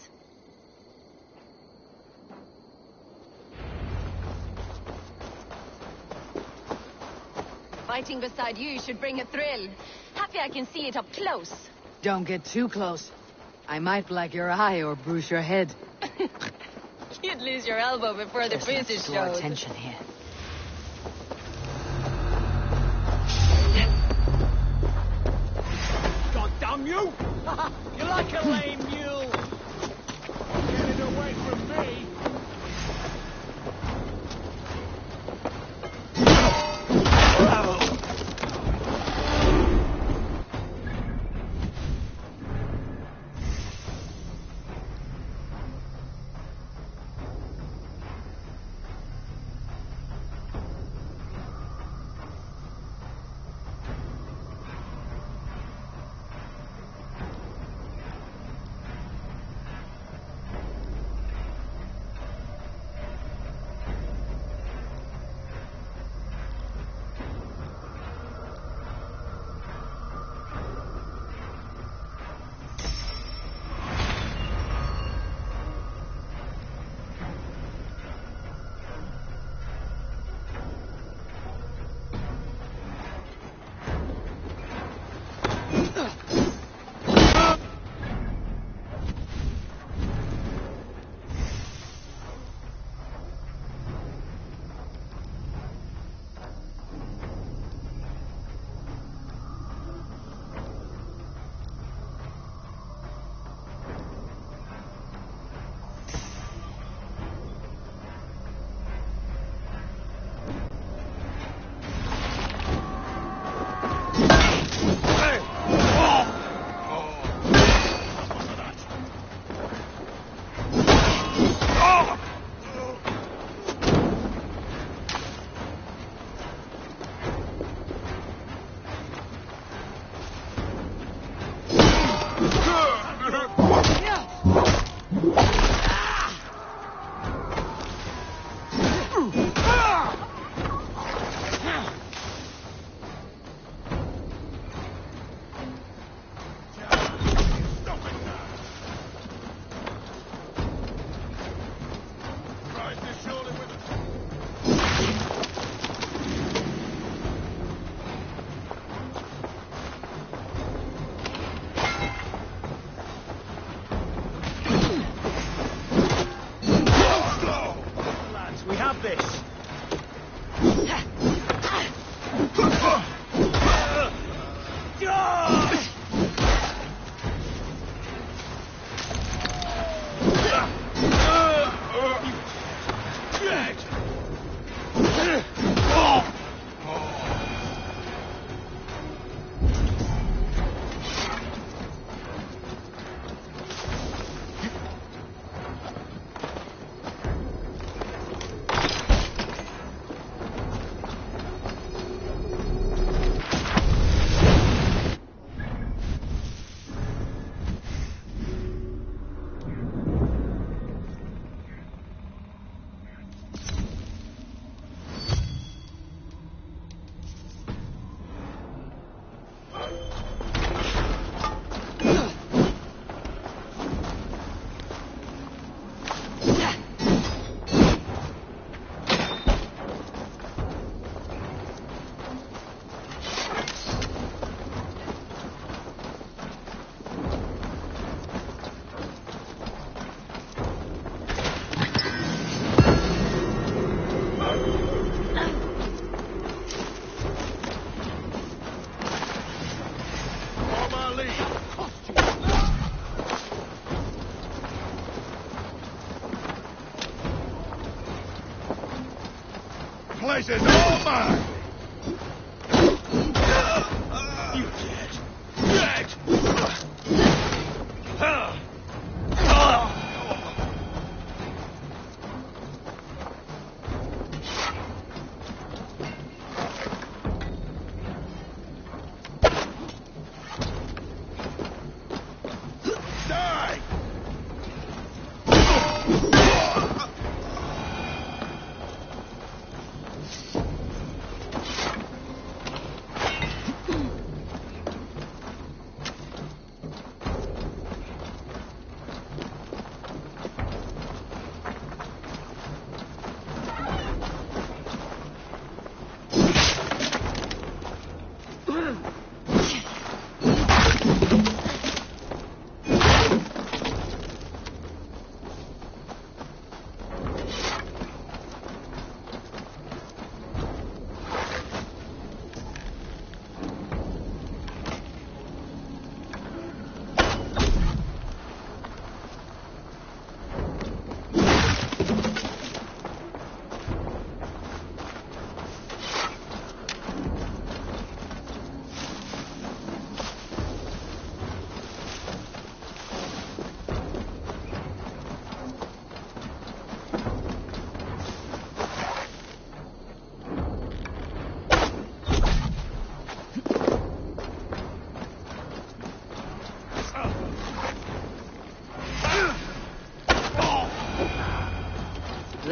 Fighting beside you should bring a thrill. Happy I can see it up close. Don't get too close. I might black your eye or bruise your head. You'd lose your elbow before the bruises showed. Draw attention here. God damn you! You're like a lame mule! Get it away from me! place is all mine! You dead!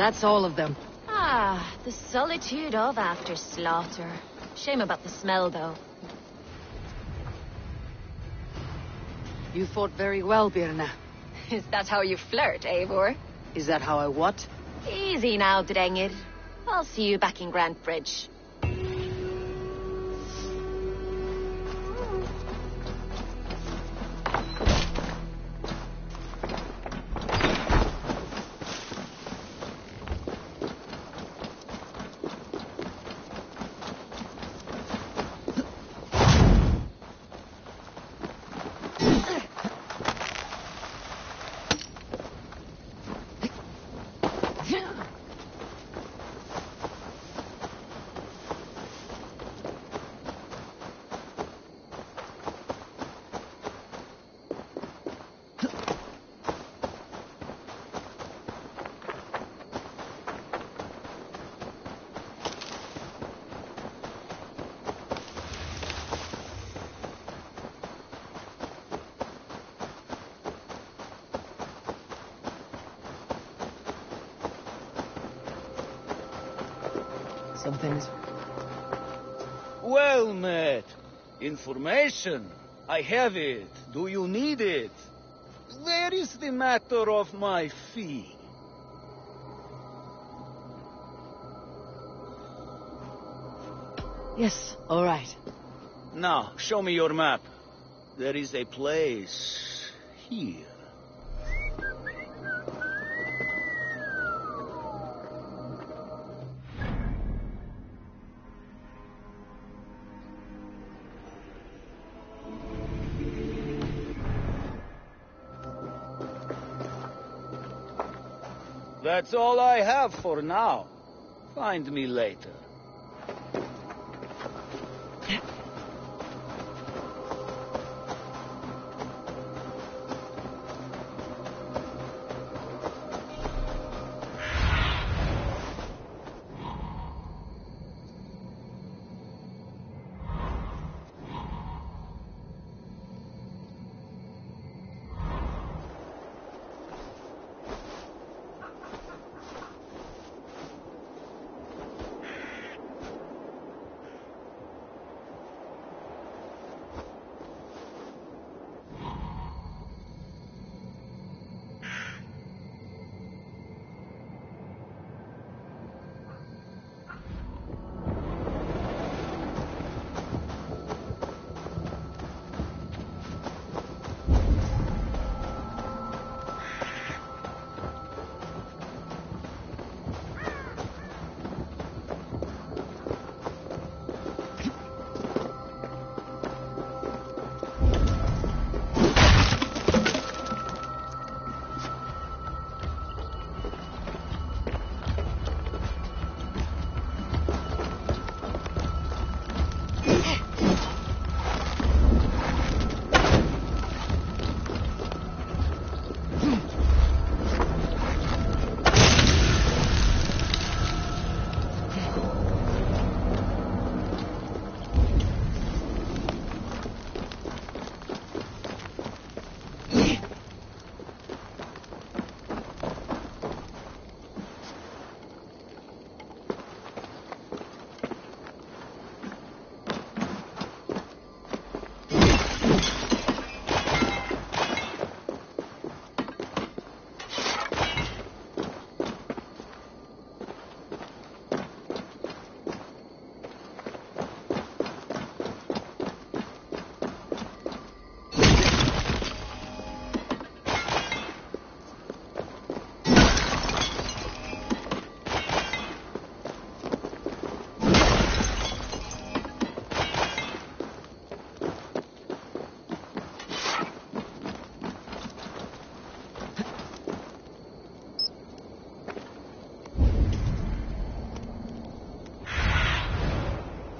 That's all of them. Ah, the solitude of after slaughter. Shame about the smell, though. You fought very well, Birna. Is that how you flirt, Eivor? Is that how I what? Easy now, Drengir. I'll see you back in Grand Bridge. Something is... Well met. Information. I have it. Do you need it? There is the matter of my fee. Yes, all right. Now, show me your map. There is a place here. That's all I have for now. Find me later.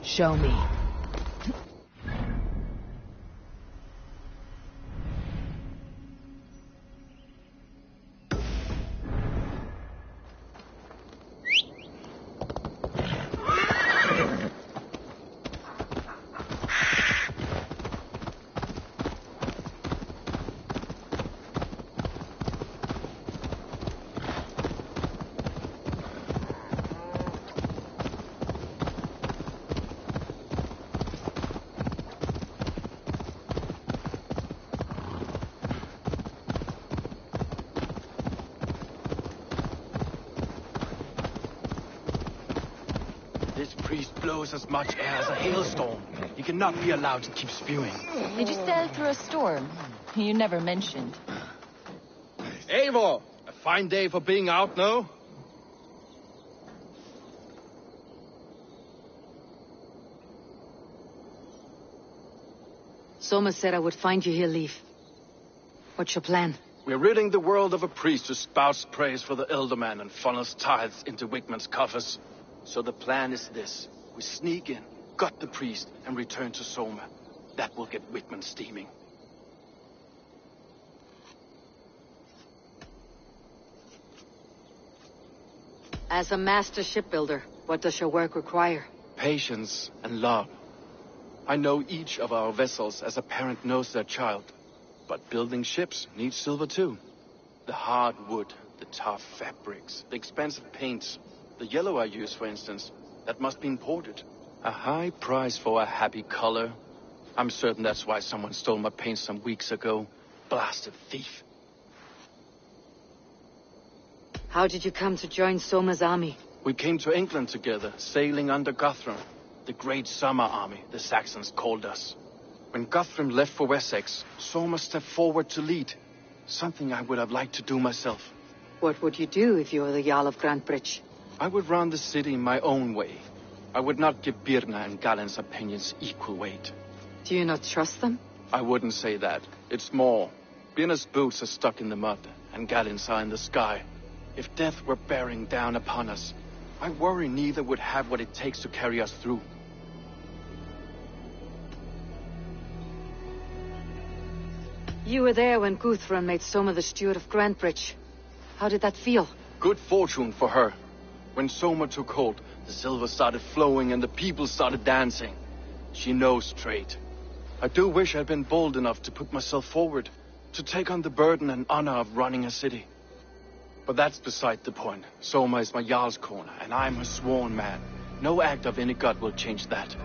Show me. This priest blows as much air as a hailstorm. He cannot be allowed to keep spewing. Did you sail through a storm? You never mentioned. Eivor! A fine day for being out, no? Soma said I would find you here, Leif. What's your plan? We're ridding the world of a priest who spouts praise for the Elderman and funnels tithes into Wickman's coffers. So the plan is this. We sneak in, gut the priest, and return to Soma. That will get Wickman steaming. As a master shipbuilder, what does your work require? Patience and love. I know each of our vessels as a parent knows their child. But building ships needs silver too. The hard wood, the tough fabrics, the expensive paints. The yellow I use, for instance, that must be imported. A high price for a happy color. I'm certain that's why someone stole my paint some weeks ago. Blasted thief. How did you come to join Soma's army? We came to England together, sailing under Guthrum. The Great Summer Army, the Saxons called us. When Guthrum left for Wessex, Soma stepped forward to lead. Something I would have liked to do myself. What would you do if you were the Jarl of Grantebridge? I would run the city my own way. I would not give Birna and Galen's opinions equal weight. Do you not trust them? I wouldn't say that. It's more. Birna's boots are stuck in the mud, and Galen's are in the sky. If death were bearing down upon us, I worry neither would have what it takes to carry us through. You were there when Guthrum made Soma the steward of Grantebridge. How did that feel? Good fortune for her. When Soma took hold, the silver started flowing and the people started dancing. She knows trade. I do wish I'd been bold enough to put myself forward, to take on the burden and honor of running a city. But that's beside the point. Soma is my Jarl's corner, and I'm her sworn man. No act of any god will change that.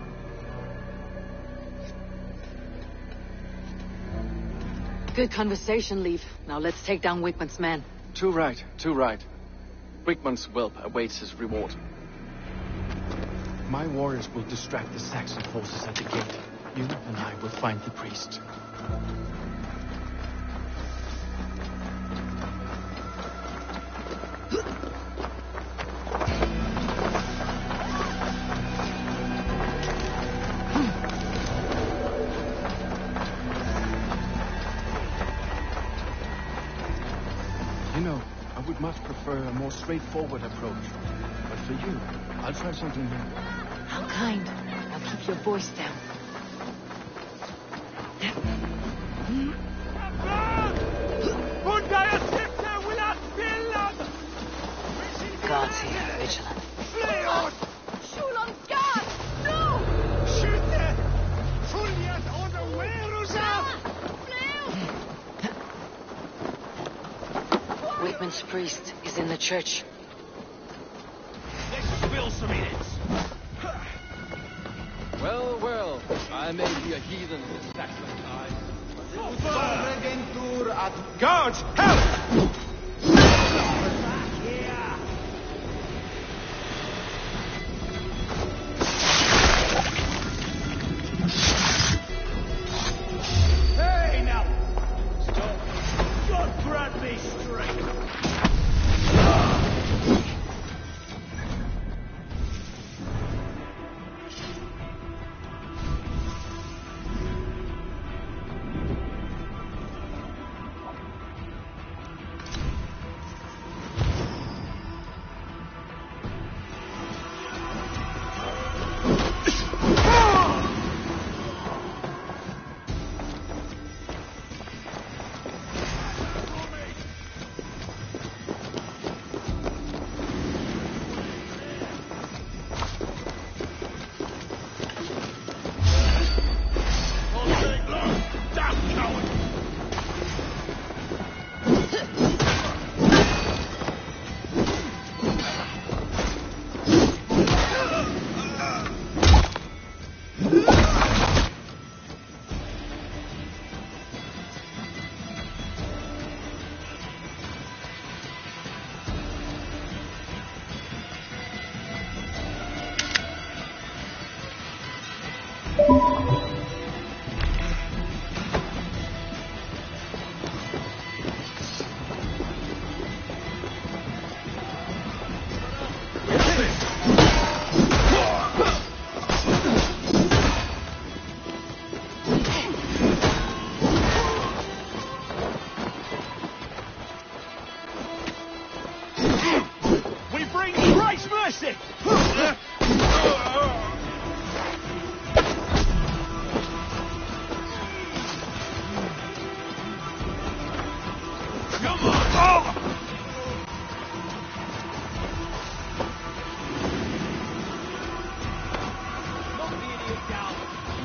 Good conversation, Leif. Now let's take down Wickman's men. Too right, too right. Wickman's whelp awaits his reward. My warriors will distract the Saxon forces at the gate. You and I will find the priest. You know, I would much prefer a more straightforward approach. But for you, I'll try something new. How kind. Now keep your voice down. Guards here, vigilant. Wickman's priest is in the church. Let's spill some in it. Well, well, I may be a heathen in Saxon eyes. Guards, help! Hey, now! Stop. God grant me strength.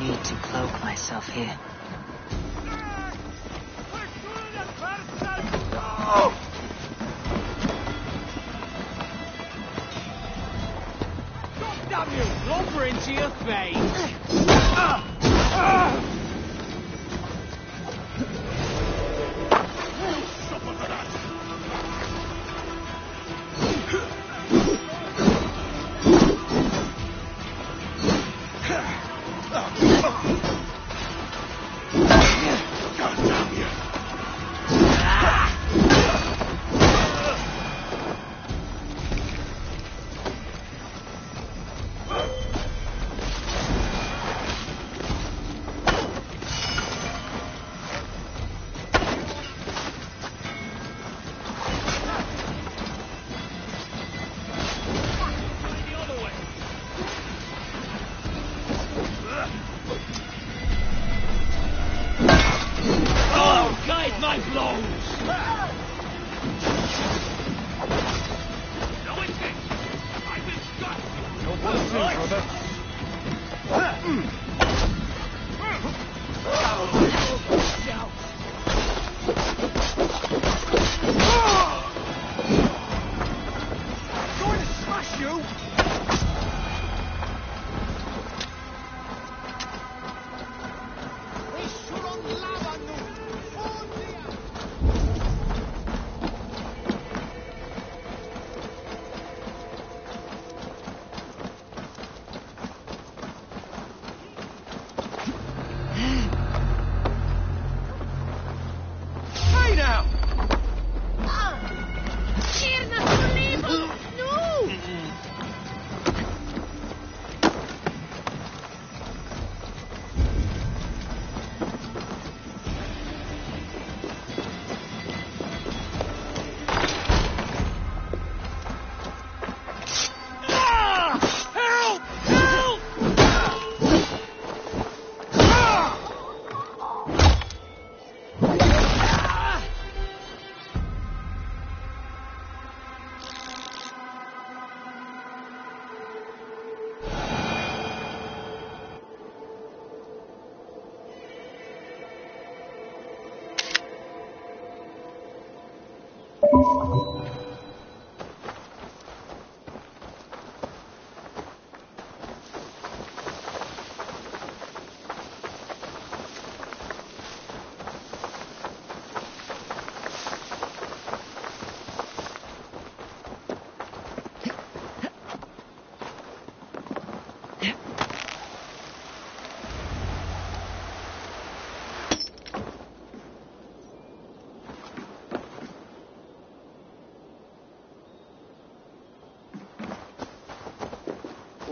need to cloak myself here. Damn you! Lumber into your face!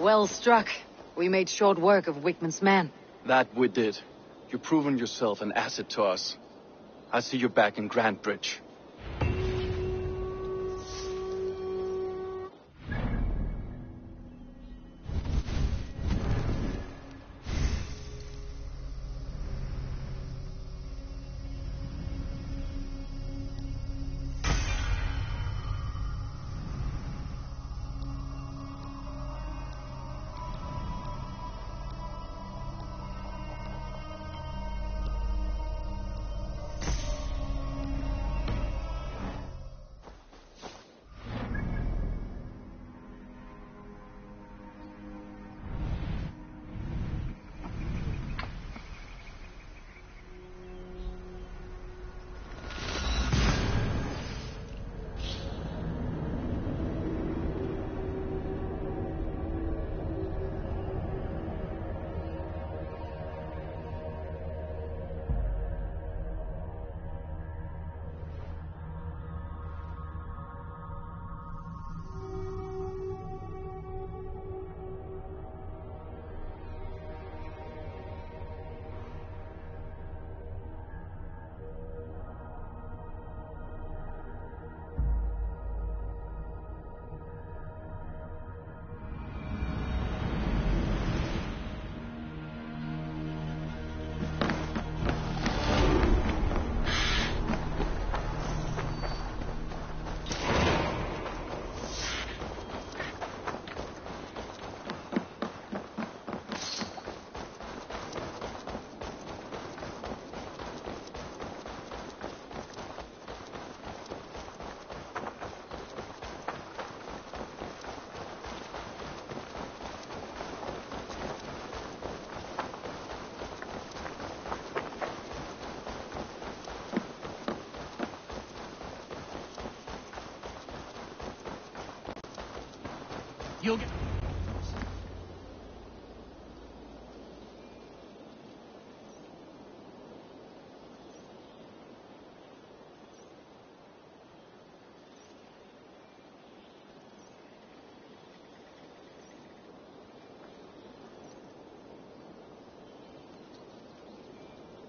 Well struck. We made short work of Wickman's men. That we did. You've proven yourself an asset to us. I see you back in Grand Bridge.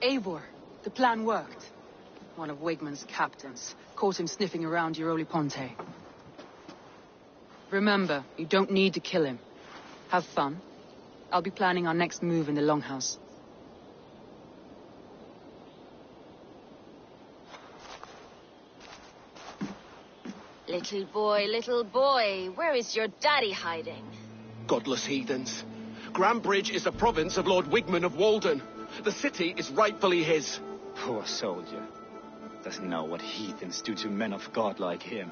Eivor, the plan worked. One of Wigmund's captains caught him sniffing around Euroli Ponte. Remember, you don't need to kill him. Have fun. I'll be planning our next move in the Longhouse. Little boy, where is your daddy hiding? Godless heathens. Grambridge is a province of Lord Wigmund of Walden. The city is rightfully his. Poor soldier. Doesn't know what heathens do to men of God like him.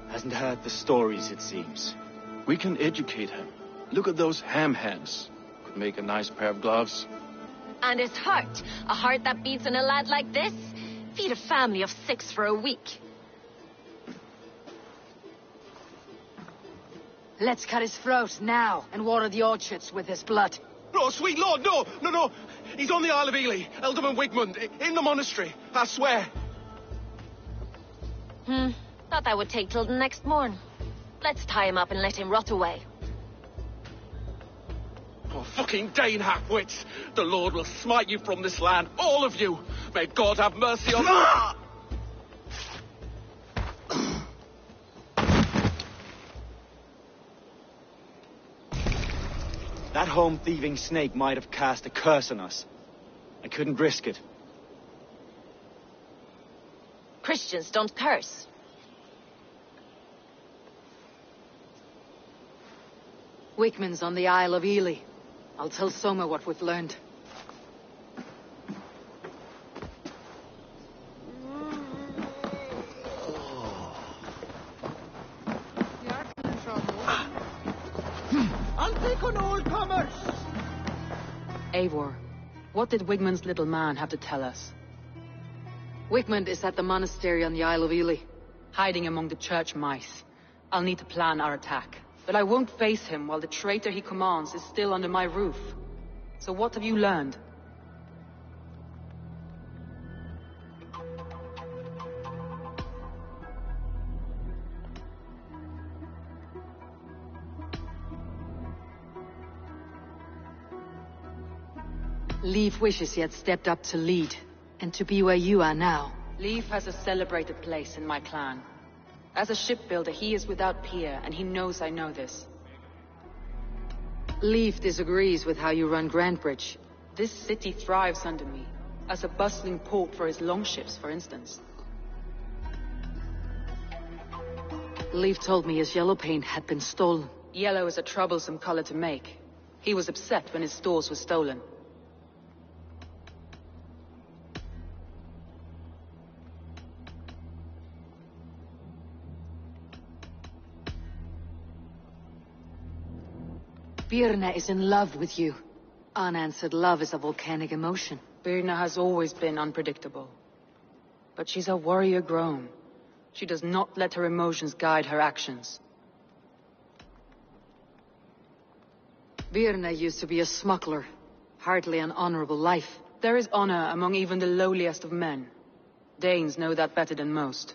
Hasn't heard the stories, it seems. We can educate him. Look at those ham hands. Could make a nice pair of gloves. And his heart. A heart that beats in a lad like this? Feed a family of 6 for a week. Let's cut his throat now and water the orchards with his blood. No, sweet lord, no. He's on the Isle of Ely, Ealdorman Wigmund, in the monastery, I swear. Thought that would take till the next morn. Let's tie him up and let him rot away. Oh, fucking Dane half-wits. The Lord will smite you from this land, all of you. May God have mercy on... That home-thieving snake might have cast a curse on us. I couldn't risk it. Christians don't curse. Wigmund's on the Isle of Ely. I'll tell Soma what we've learned. Eivor, what did Wigmund's little man have to tell us? Wigmund is at the monastery on the Isle of Ely. Hiding among the church mice. I'll need to plan our attack. But I won't face him while the traitor he commands is still under my roof. So what have you learned? Leif wishes he had stepped up to lead, and to be where you are now. Leif has a celebrated place in my clan. As a shipbuilder, he is without peer, and he knows I know this. Leif disagrees with how you run Grandbridge. This city thrives under me, as a bustling port for his longships, for instance. Leif told me his yellow paint had been stolen. Yellow is a troublesome color to make. He was upset when his stores were stolen. Birna is in love with you. Unanswered love is a volcanic emotion. Birna has always been unpredictable. But she's a warrior grown. She does not let her emotions guide her actions. Birna used to be a smuggler. Hardly an honorable life. There is honor among even the lowliest of men. Danes know that better than most.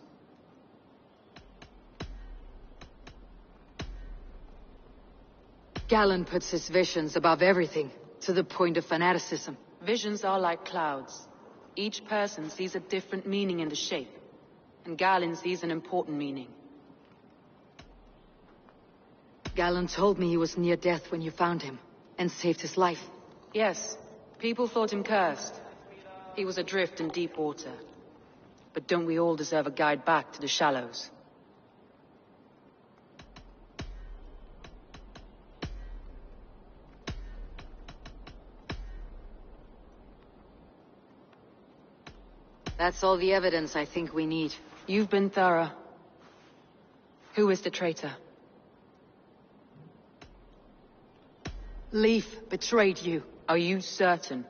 Galen puts his visions above everything, to the point of fanaticism. Visions are like clouds. Each person sees a different meaning in the shape, and Galen sees an important meaning. Galen told me he was near death when you found him, and saved his life. Yes, people thought him cursed. He was adrift in deep water. But don't we all deserve a guide back to the shallows? That's all the evidence I think we need. You've been thorough. Who is the traitor? Leif betrayed you. Are you certain?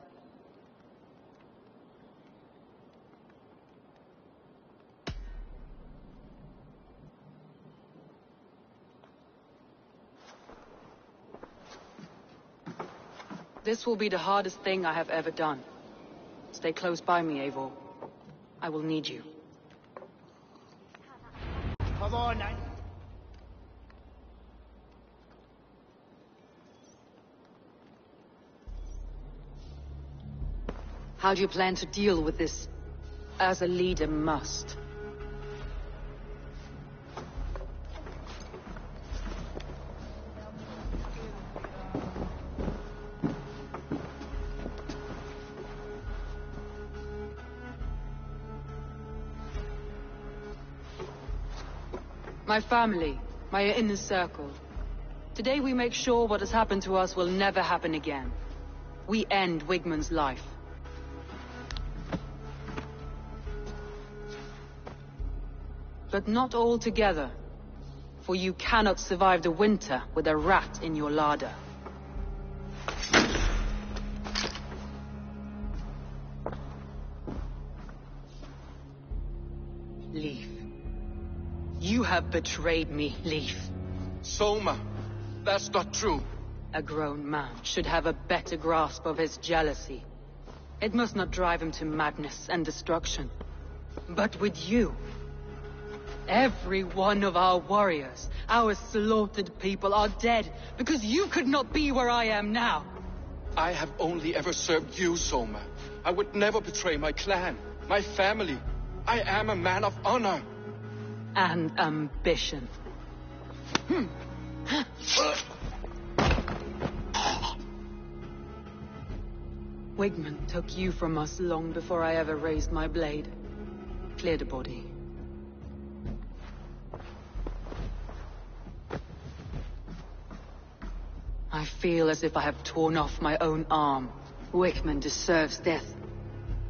This will be the hardest thing I have ever done. Stay close by me, Eivor. I will need you. Come on, now. How do you plan to deal with this? As a leader must. My family, my inner circle. Today we make sure what has happened to us will never happen again. We end Wigmund's life. But not all together. For you cannot survive the winter with a rat in your larder. Leaf. You have betrayed me, Leaf. Soma, that's not true. A grown man should have a better grasp of his jealousy. It must not drive him to madness and destruction. But with you, every one of our warriors, our slaughtered people are dead because you could not be where I am now. I have only ever served you, Soma. I would never betray my clan, my family. I am a man of honor. And ambition. Wigmund took you from us long before I ever raised my blade. Clear the body. I feel as if I have torn off my own arm. Wigmund deserves death.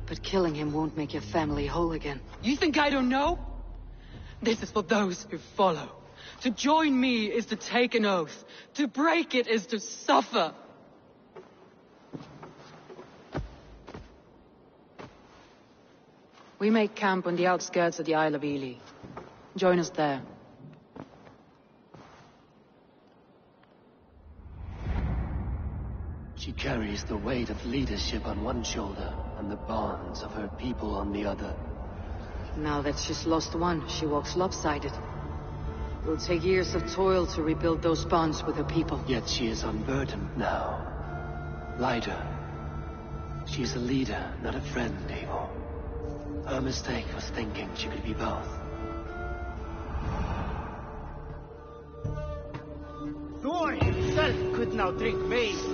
But killing him won't make your family whole again. You think I don't know? This is for those who follow. To join me is to take an oath. To break it is to suffer. We make camp on the outskirts of the Isle of Ely. Join us there. She carries the weight of leadership on one shoulder and the bonds of her people on the other. Now that she's lost one, she walks lopsided. It will take years of toil to rebuild those bonds with her people. Yet she is unburdened now. Lighter. She is a leader, not a friend, Eivor. Her mistake was thinking she could be both. Thor himself could now drink maize.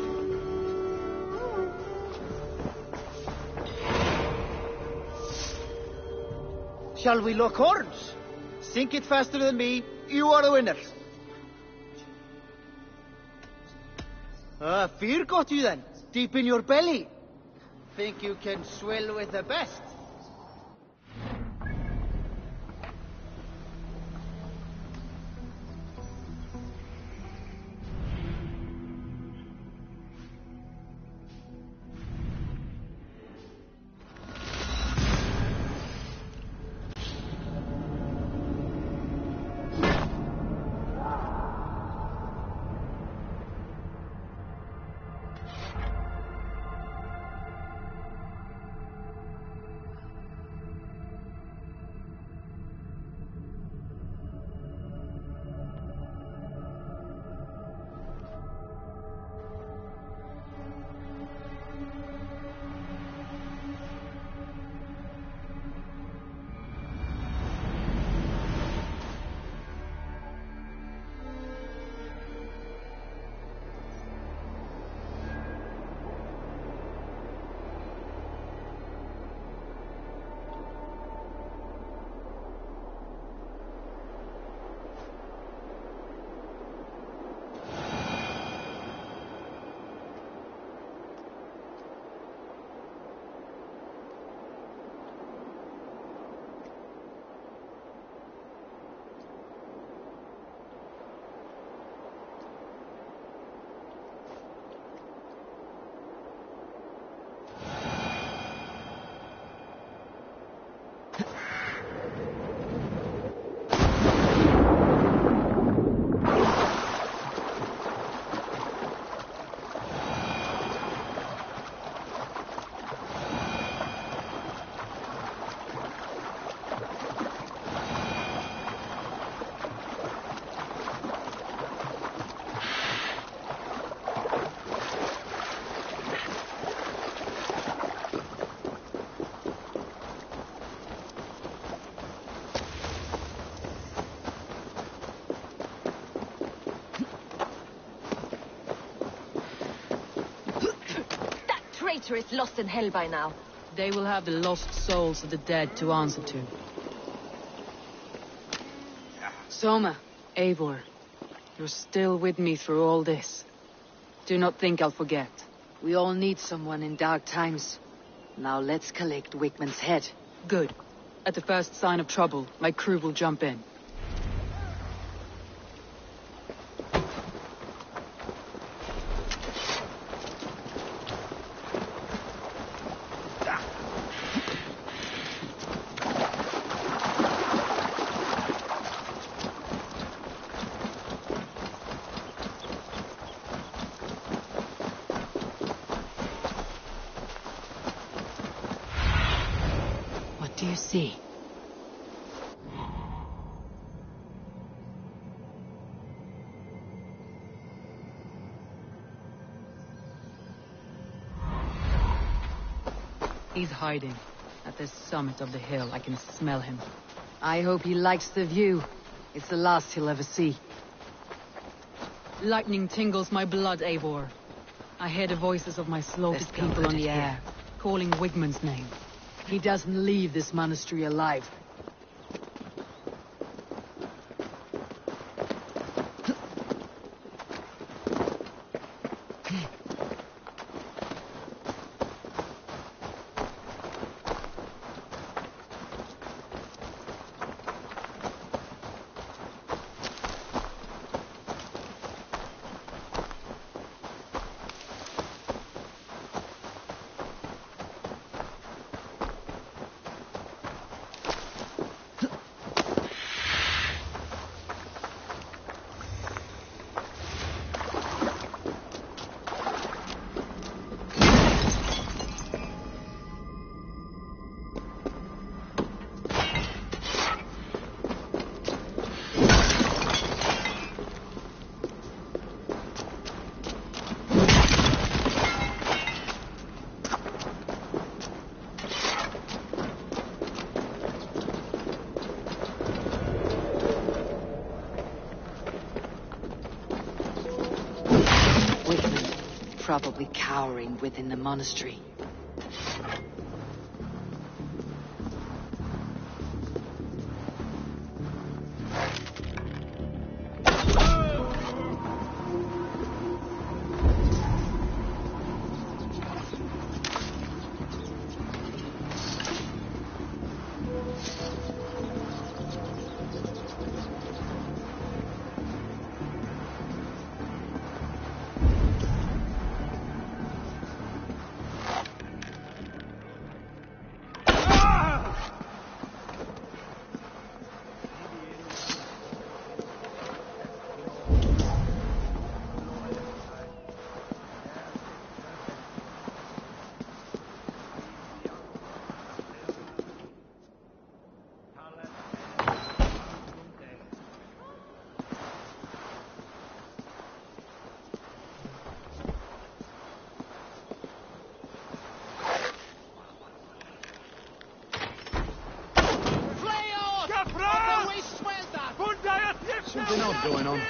Shall we lock horns? Sink it faster than me. You are the winners. Fear got you then, deep in your belly. Think you can swill with the best? traitor is lost in hell by now. They will have the lost souls of the dead to answer to. Soma. Eivor, you're still with me through all this. Do not think I'll forget. We all need someone in dark times. Now let's collect Wickman's head. Good. At the first sign of trouble, my crew will jump in. What do you see? He's hiding. At the summit of the hill, I can smell him. I hope he likes the view. It's the last he'll ever see. Lightning tingles my blood, Eivor. I hear the voices of my slaughtered people on the air, calling Wigmund's name. He doesn't leave this monastery alive. Probably cowering within the monastery. Something odd going on.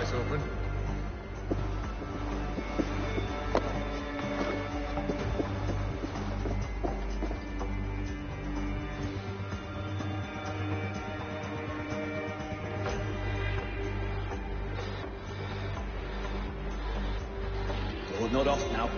eyes open. Door not off now.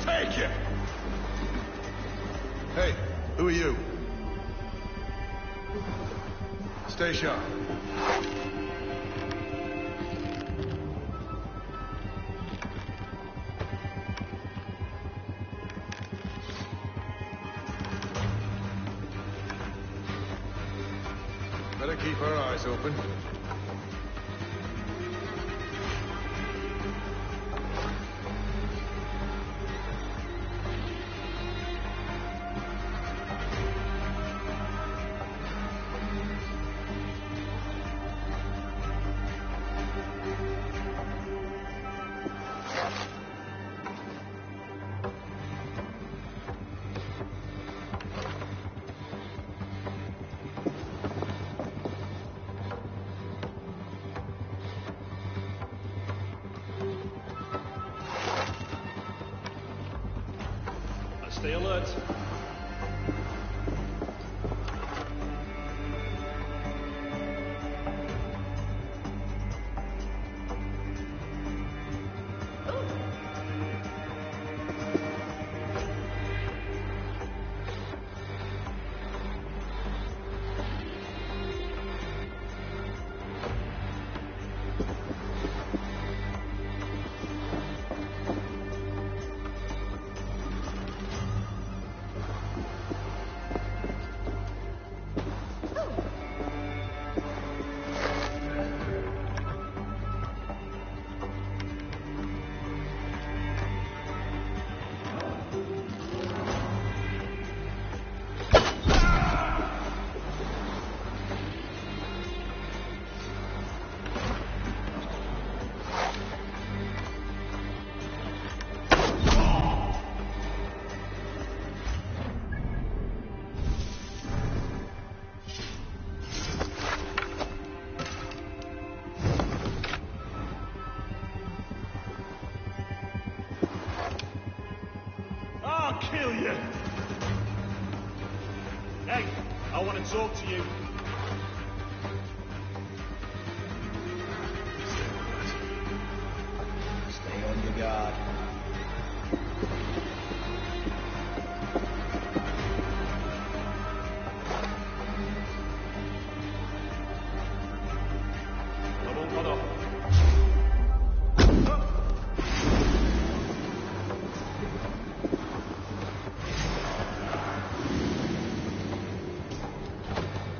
Take it! Hey, who are you? Stay sharp. Better keep our eyes open. Stay alert. I'll kill you! Hey, I want to talk to you. Stay on your guard.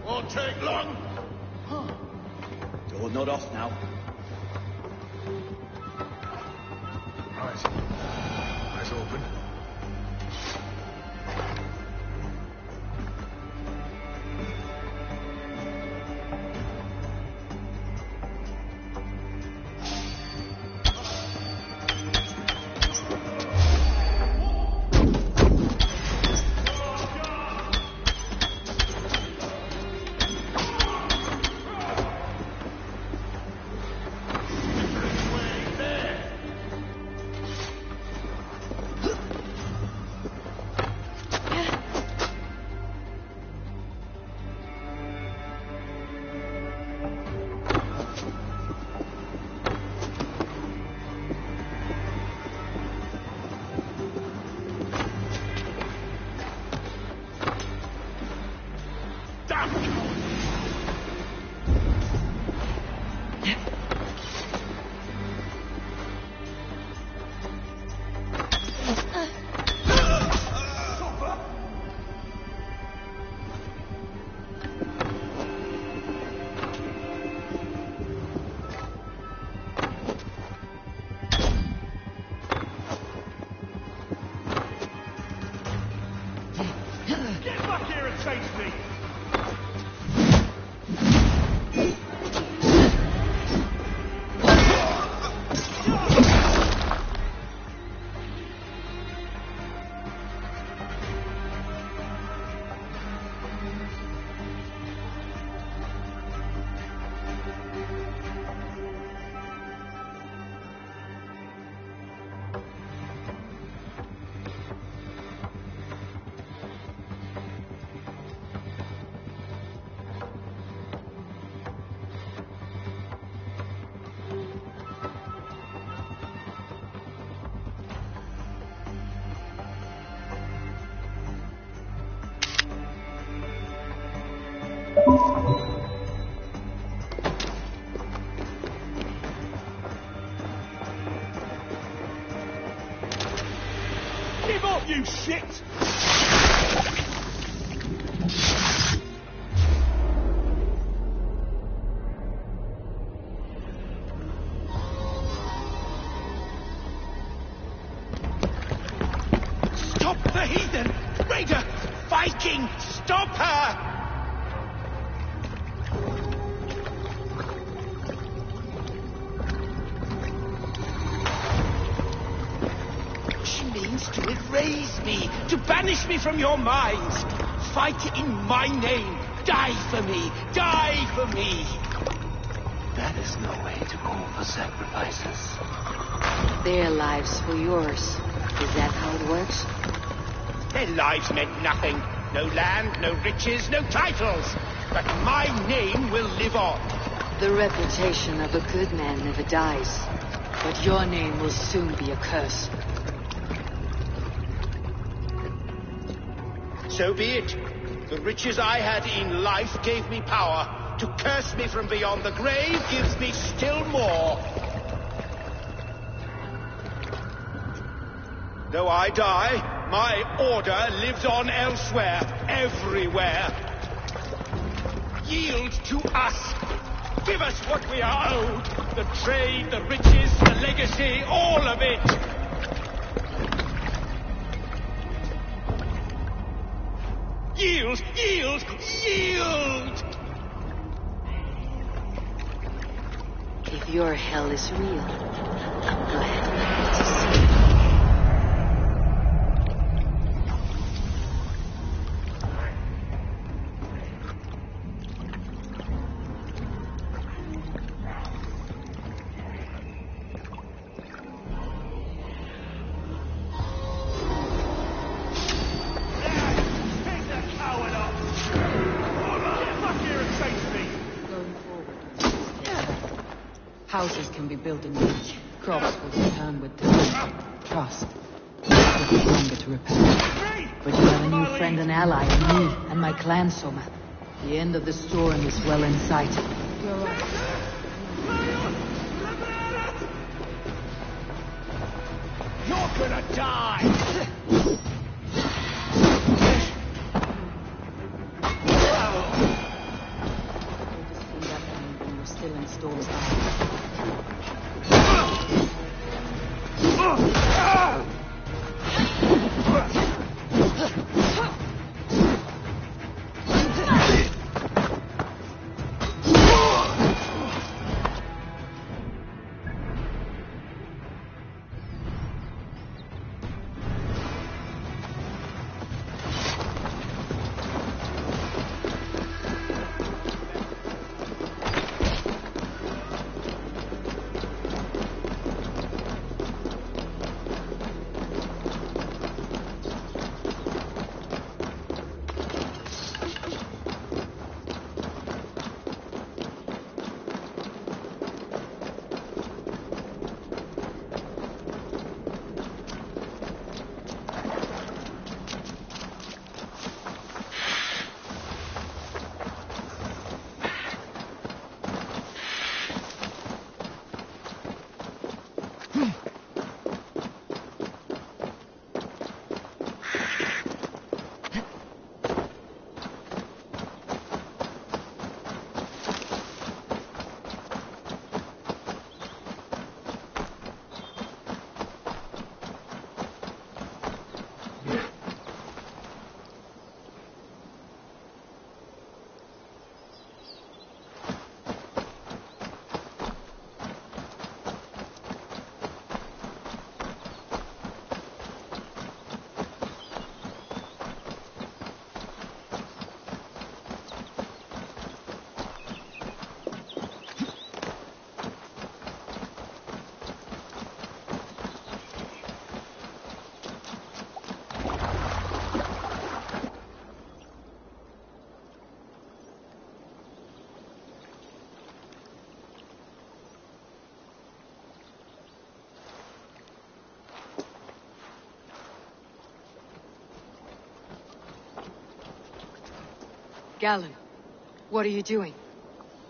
Won't take long. Door not off now. Right. Eyes open. irritates me! Give up, you shit! Stop the heathen! Raider! Viking! Stop her! She means to erase me, to banish me from your minds. Fight in my name. Die for me. Die for me. That is no way to call for sacrifices. Their lives for yours. Is that how it works? Their lives meant nothing. No land, no riches, no titles. But my name will live on. The reputation of a good man never dies. But your name will soon be a curse. So be it. The riches I had in life gave me power. To curse me from beyond the grave gives me still more. Though I die, my order lives on elsewhere, everywhere. Yield to us. Give us what we are owed. The trade, the riches, the legacy, all of it. Yield! Yield! Yield! If your hell is real, I'm glad to see it. Houses can be built in weeks. Crops will return with time. Trust. It will take longer to repair. But you have a new friend and ally in me and my clan, Soma. The end of the storm is well in sight. You're right. You're gonna die! Still in storm's Galen, what are you doing?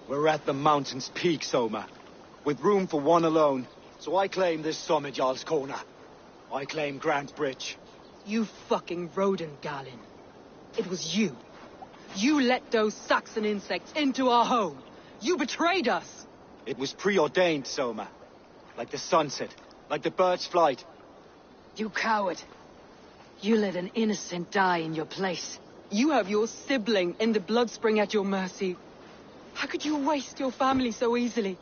We're at the mountain's peak, Soma, with room for one alone. So I claim this summit, Jarl's Corner. I claim Grant Bridge. You fucking rodent, Galen. It was you. You let those Saxon insects into our home. You betrayed us. It was preordained, Soma. Like the sunset, like the bird's flight. You coward. You let an innocent die in your place. You have your sibling in the blood spring at your mercy. How could you waste your family so easily?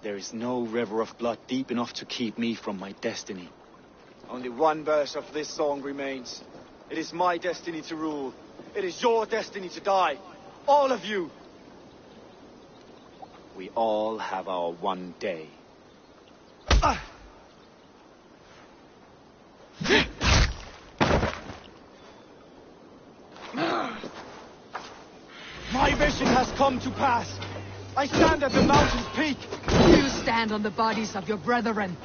There is no river of blood deep enough to keep me from my destiny. Only one verse of this song remains. It is my destiny to rule. It is your destiny to die. All of you. We all have our one day. My vision has come to pass. I stand at the mountain's peak. You stand on the bodies of your brethren.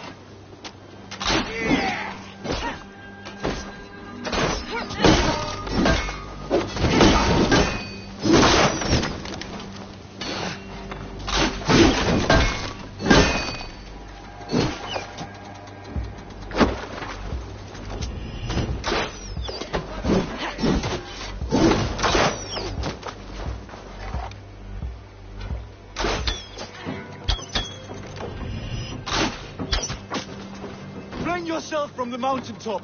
Fling yourself from the mountaintop.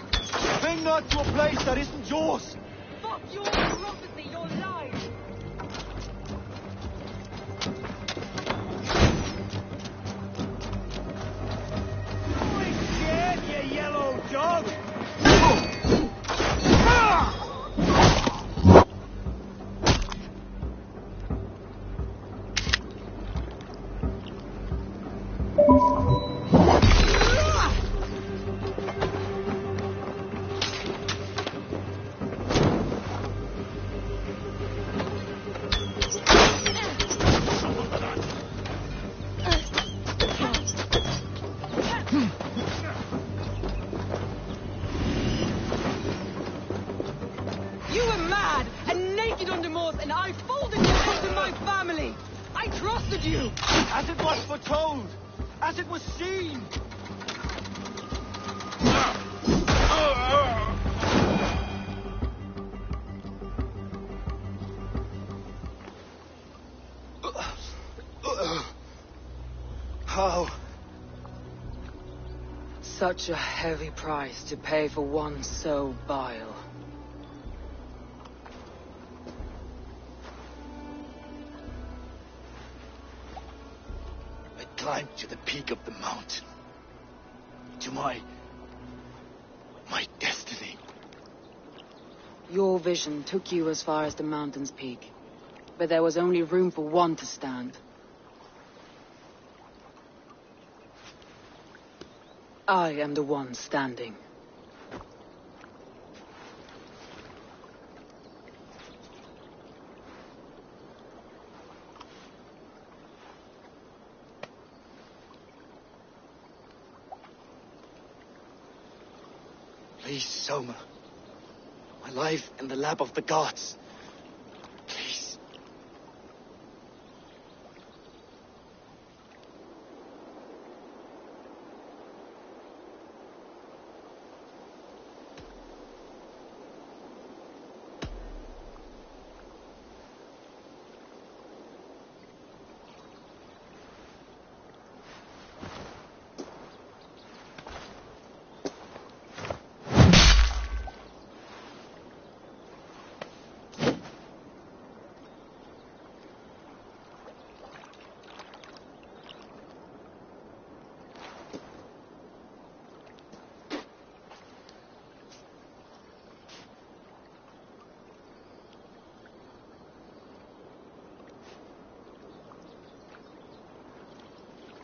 Cling not to a place that isn't yours. Fuck your prophecy, your lies. Scared, you yellow dog! You were mad and naked on the moors, and I folded you into my family. I trusted you. As it was foretold. As it was seen. How? Such a heavy price to pay for one so vile. I climbed to the peak of the mountain. To my destiny. Your vision took you as far as the mountain's peak. But there was only room for one to stand. I am the one standing. Please, Soma. My life in the lap of the gods. Please.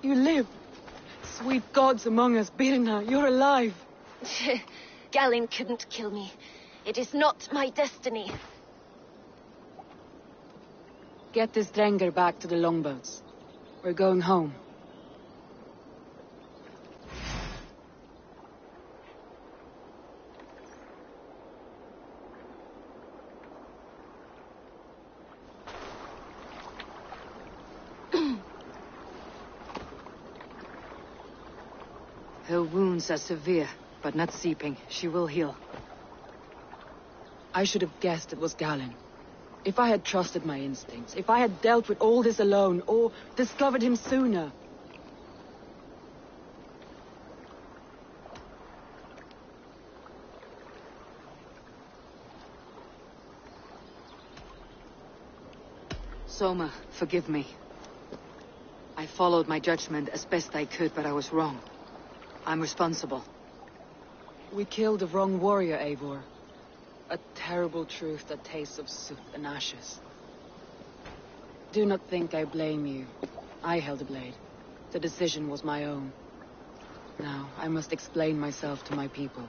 You live. Sweet gods among us, Birna, you're alive. Galen couldn't kill me. It is not my destiny. Get this Drenger back to the longboats. We're going home. Her wounds are severe, but not seeping. She will heal. I should have guessed it was Galen. If I had trusted my instincts, if I had dealt with all this alone, or discovered him sooner. Soma, forgive me. I followed my judgment as best I could, but I was wrong. I'm responsible. We killed the wrong warrior, Eivor. A terrible truth that tastes of soot and ashes. Do not think I blame you. I held the blade. The decision was my own. Now, I must explain myself to my people.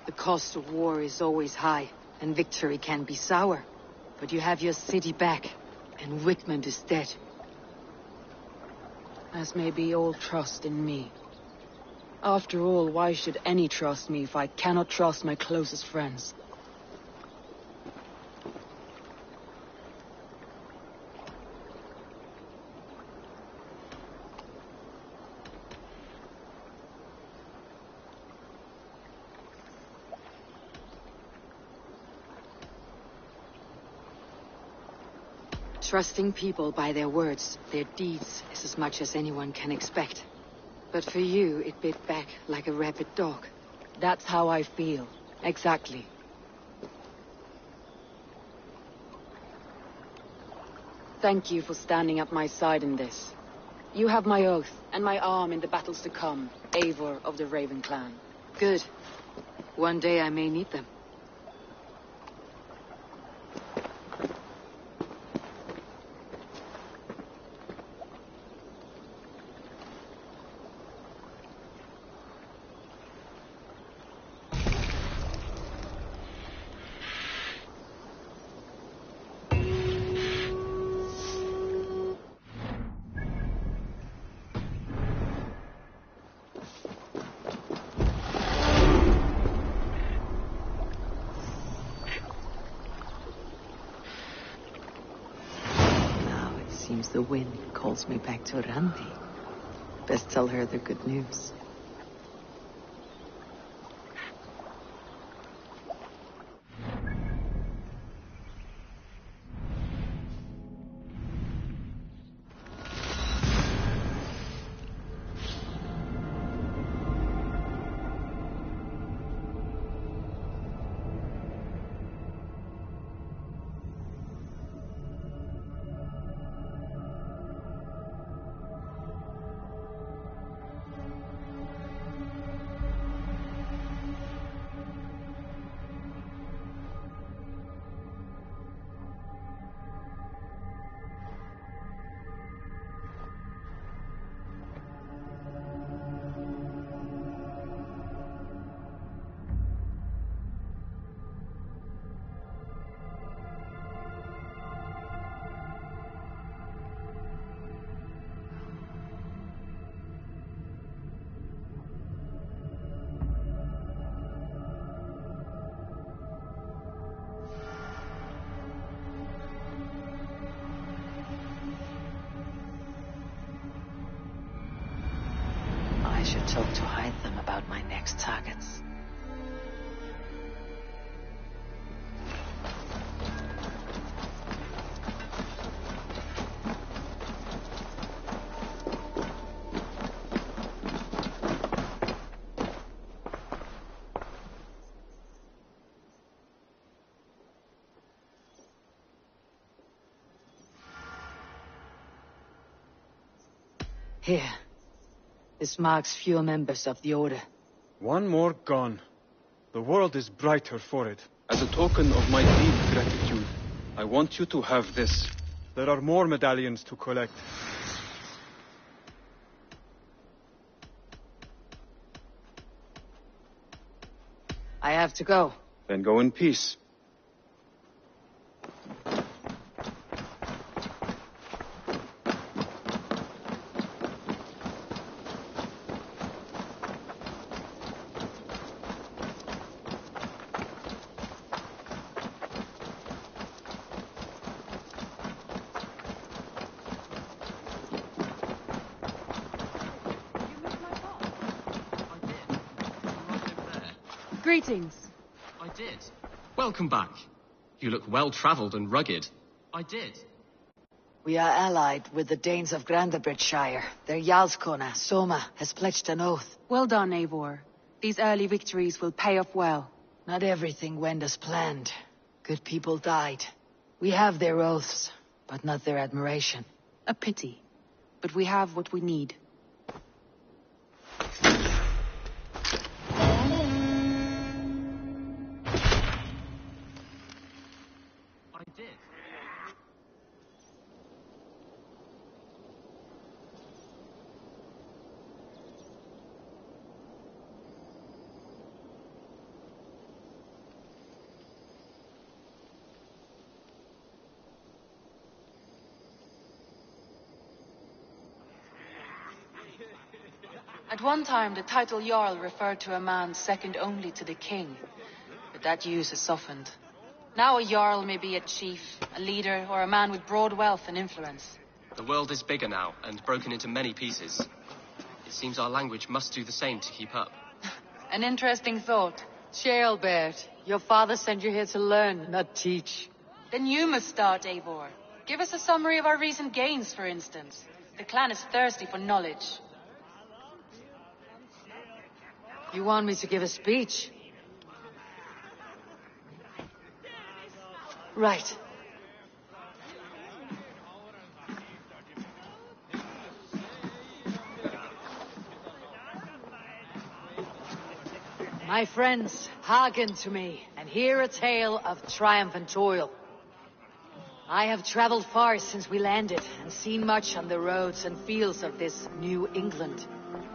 The cost of war is always high, and victory can be sour. But you have your city back, and Wickmund is dead. As may be all trust in me. After all, why should any trust me if I cannot trust my closest friends? Trusting people by their words, their deeds, is as much as anyone can expect. But for you, it bit back like a rabid dog. That's how I feel. Exactly. Thank you for standing at my side in this. You have my oath, and my arm in the battles to come, Eivor of the Raven clan. Good. One day I may need them. Seems the wind calls me back to Randi. Best tell her the good news. I should talk to Hytham about my next targets. Here. This marks fewer members of the Order. One more gone. The world is brighter for it. As a token of my deep gratitude, I want you to have this. There are more medallions to collect. I have to go. Then go in peace. Greetings. I did. Welcome back. You look well-traveled and rugged. I did. We are allied with the Danes of Grandabridgeshire. Their Jarlskona, Soma, has pledged an oath. Well done, Eivor. These early victories will pay off well. Not everything went as planned. Good people died. We have their oaths, but not their admiration. A pity. But we have what we need. I did. At one time, the title Jarl referred to a man second only to the king. But that use has softened. Now a Jarl may be a chief, a leader, or a man with broad wealth and influence. The world is bigger now, and broken into many pieces. It seems our language must do the same to keep up. An interesting thought. Ceolbert, your father sent you here to learn, not teach. Then you must start, Eivor. Give us a summary of our recent gains, for instance. The clan is thirsty for knowledge. You want me to give a speech? Right. My friends, hearken to me, and hear a tale of triumph and toil. I have traveled far since we landed, and seen much on the roads and fields of this New England.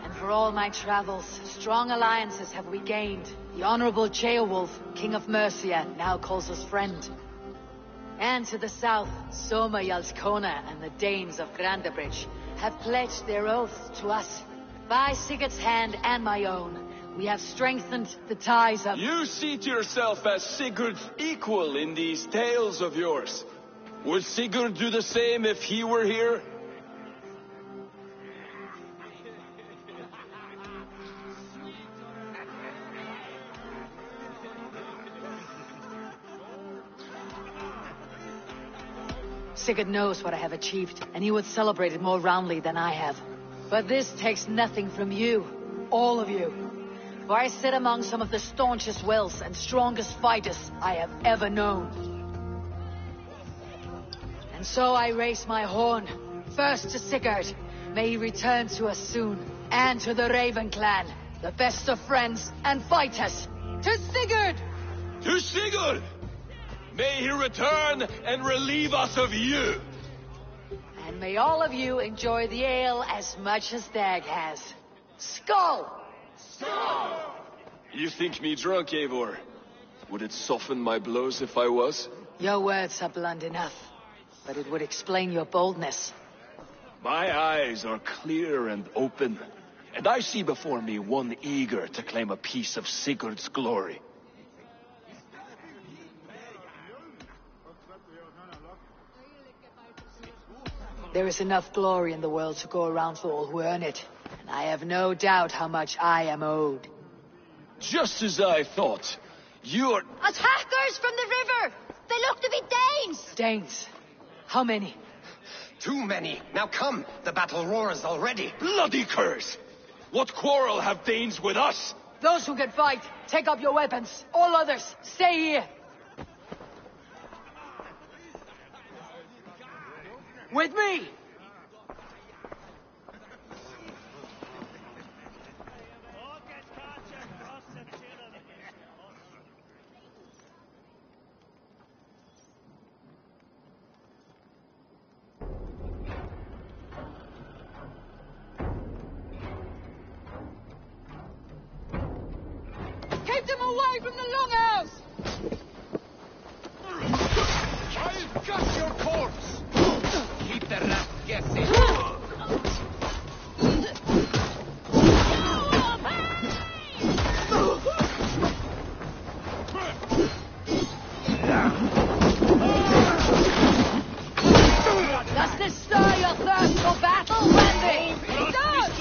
And for all my travels, strong alliances have we gained. The Honorable Ceolwulf, King of Mercia, now calls us friend. And to the south, Soma Jarlskona and the Danes of Grandabridge have pledged their oaths to us. By Sigurd's hand and my own, we have strengthened the ties of... You seat yourself as Sigurd's equal in these tales of yours. Would Sigurd do the same if he were here? Sigurd knows what I have achieved, and he would celebrate it more roundly than I have. But this takes nothing from you, all of you. For I sit among some of the staunchest wills and strongest fighters I have ever known. And so I raise my horn, first to Sigurd. May he return to us soon. And to the Raven clan, the best of friends and fighters. To Sigurd! To Sigurd! May he return and relieve us of you! And may all of you enjoy the ale as much as Dag has. Skull! Skull! You think me drunk, Eivor? Would it soften my blows if I was? Your words are blunt enough, but it would explain your boldness. My eyes are clear and open, and I see before me one eager to claim a piece of Sigurd's glory. There is enough glory in the world to go around for all who earn it, and I have no doubt how much I am owed. Just as I thought. You're... Attackers from the river! They look to be Danes! Danes? How many? Too many. Now come, the battle roars already. Bloody curse! What quarrel have Danes with us? Those who can fight, take up your weapons. All others, stay here. With me! Keep them away from the longhouse! I'll cut your corpse! Keep the rat guessing. Does this stir your thirst for battle, Wendy? It does!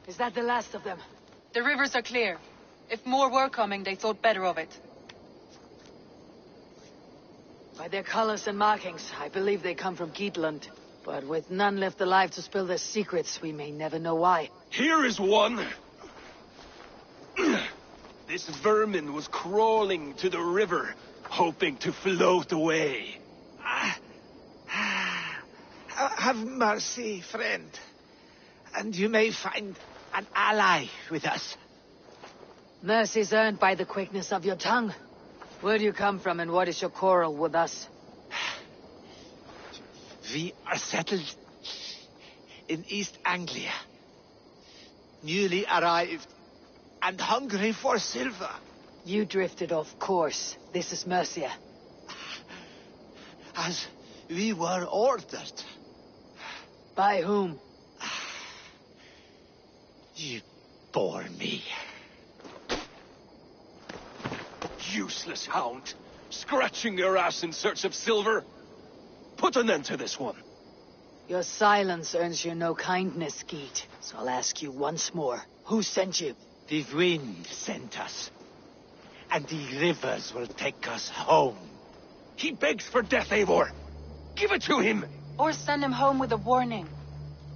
Is that the last of them? The rivers are clear. If more were coming, they thought better of it. By their colors and markings, I believe they come from Geatland. But with none left alive to spill their secrets, we may never know why. Here is one. This vermin was crawling to the river, hoping to float away. Have mercy, friend. And you may find an ally with us. Mercy's earned by the quickness of your tongue. Where do you come from and what is your quarrel with us? We are settled in East Anglia. Newly arrived and hungry for silver. You drifted off course. This is Mercia. As we were ordered. By whom? You bore me. Useless hound. Scratching your ass in search of silver. Put an end to this one. Your silence earns you no kindness, Geet. So I'll ask you once more. Who sent you? The wind sent us. And the rivers will take us home. He begs for death, Eivor. Give it to him. Or send him home with a warning.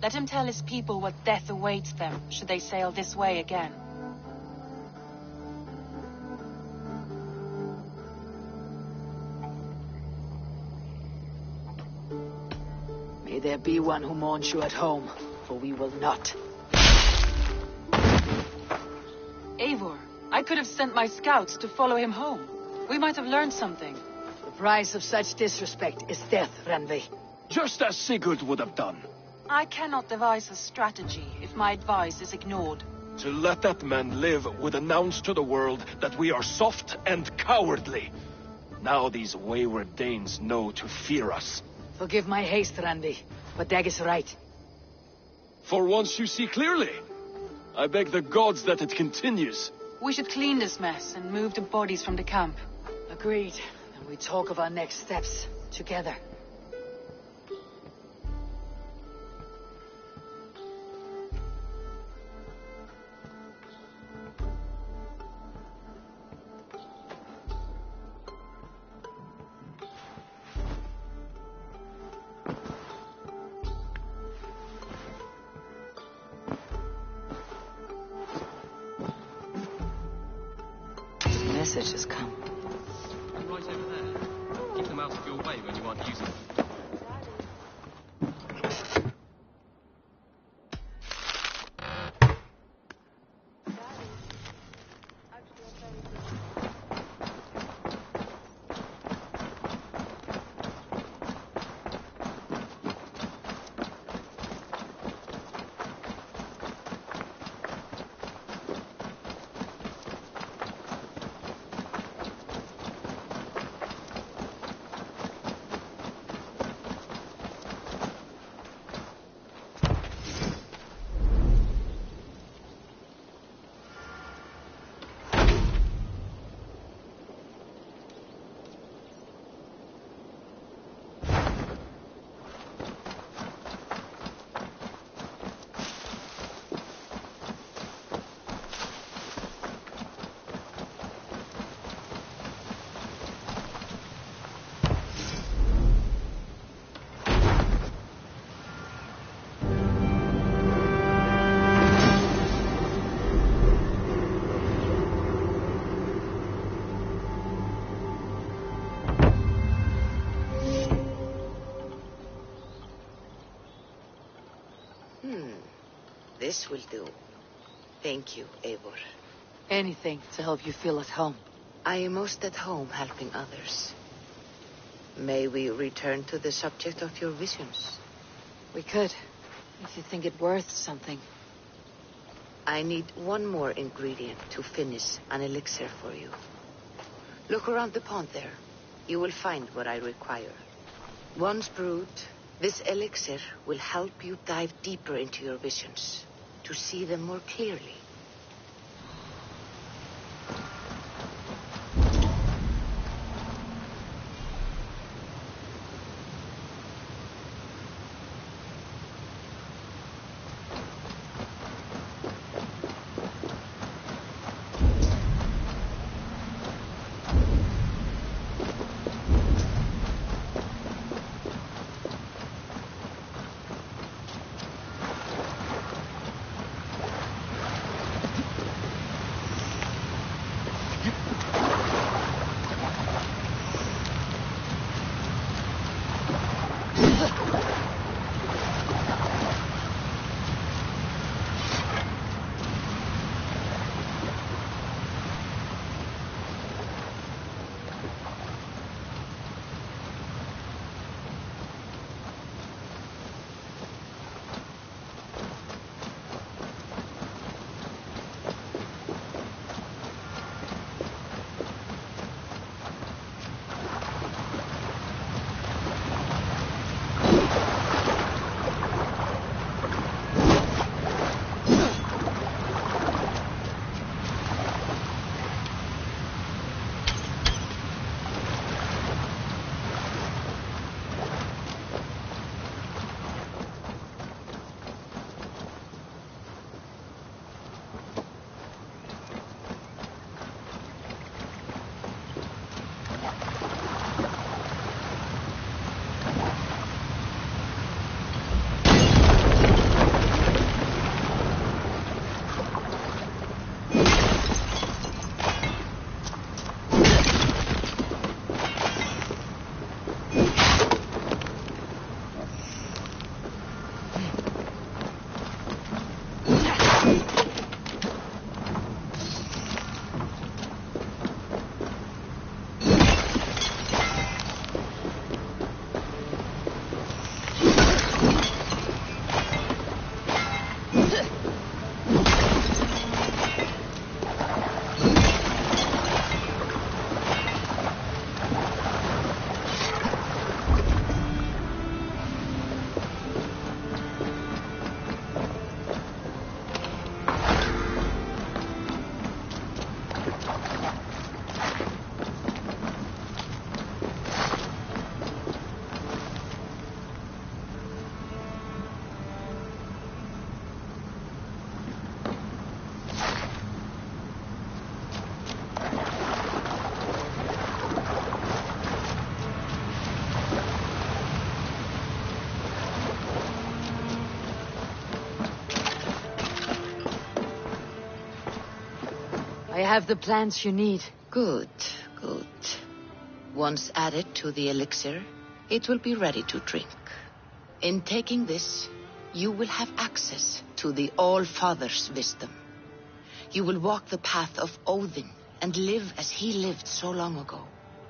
Let him tell his people what death awaits them, should they sail this way again. May there be one who mourns you at home, for we will not. Eivor, I could have sent my scouts to follow him home. We might have learned something. The price of such disrespect is death, Randvi. Just as Sigurd would have done. I cannot devise a strategy if my advice is ignored. To let that man live would announce to the world that we are soft and cowardly. Now these wayward Danes know to fear us. Forgive my haste, Randvi, but Dag is right. For once you see clearly. I beg the gods that it continues. We should clean this mess and move the bodies from the camp. Agreed. And we talk of our next steps together. Message has come. Right over there. Keep them out of your way when you aren't using them. This will do. Thank you, Eivor. Anything to help you feel at home. I am most at home helping others. May we return to the subject of your visions? We could, if you think it worth something. I need one more ingredient to finish an elixir for you. Look around the pond there. You will find what I require. Once brewed, this elixir will help you dive deeper into your visions, to see them more clearly. have the plants you need. Good, good. Once added to the elixir, it will be ready to drink. In taking this, you will have access to the All-Father's wisdom. You will walk the path of Odin and live as he lived so long ago.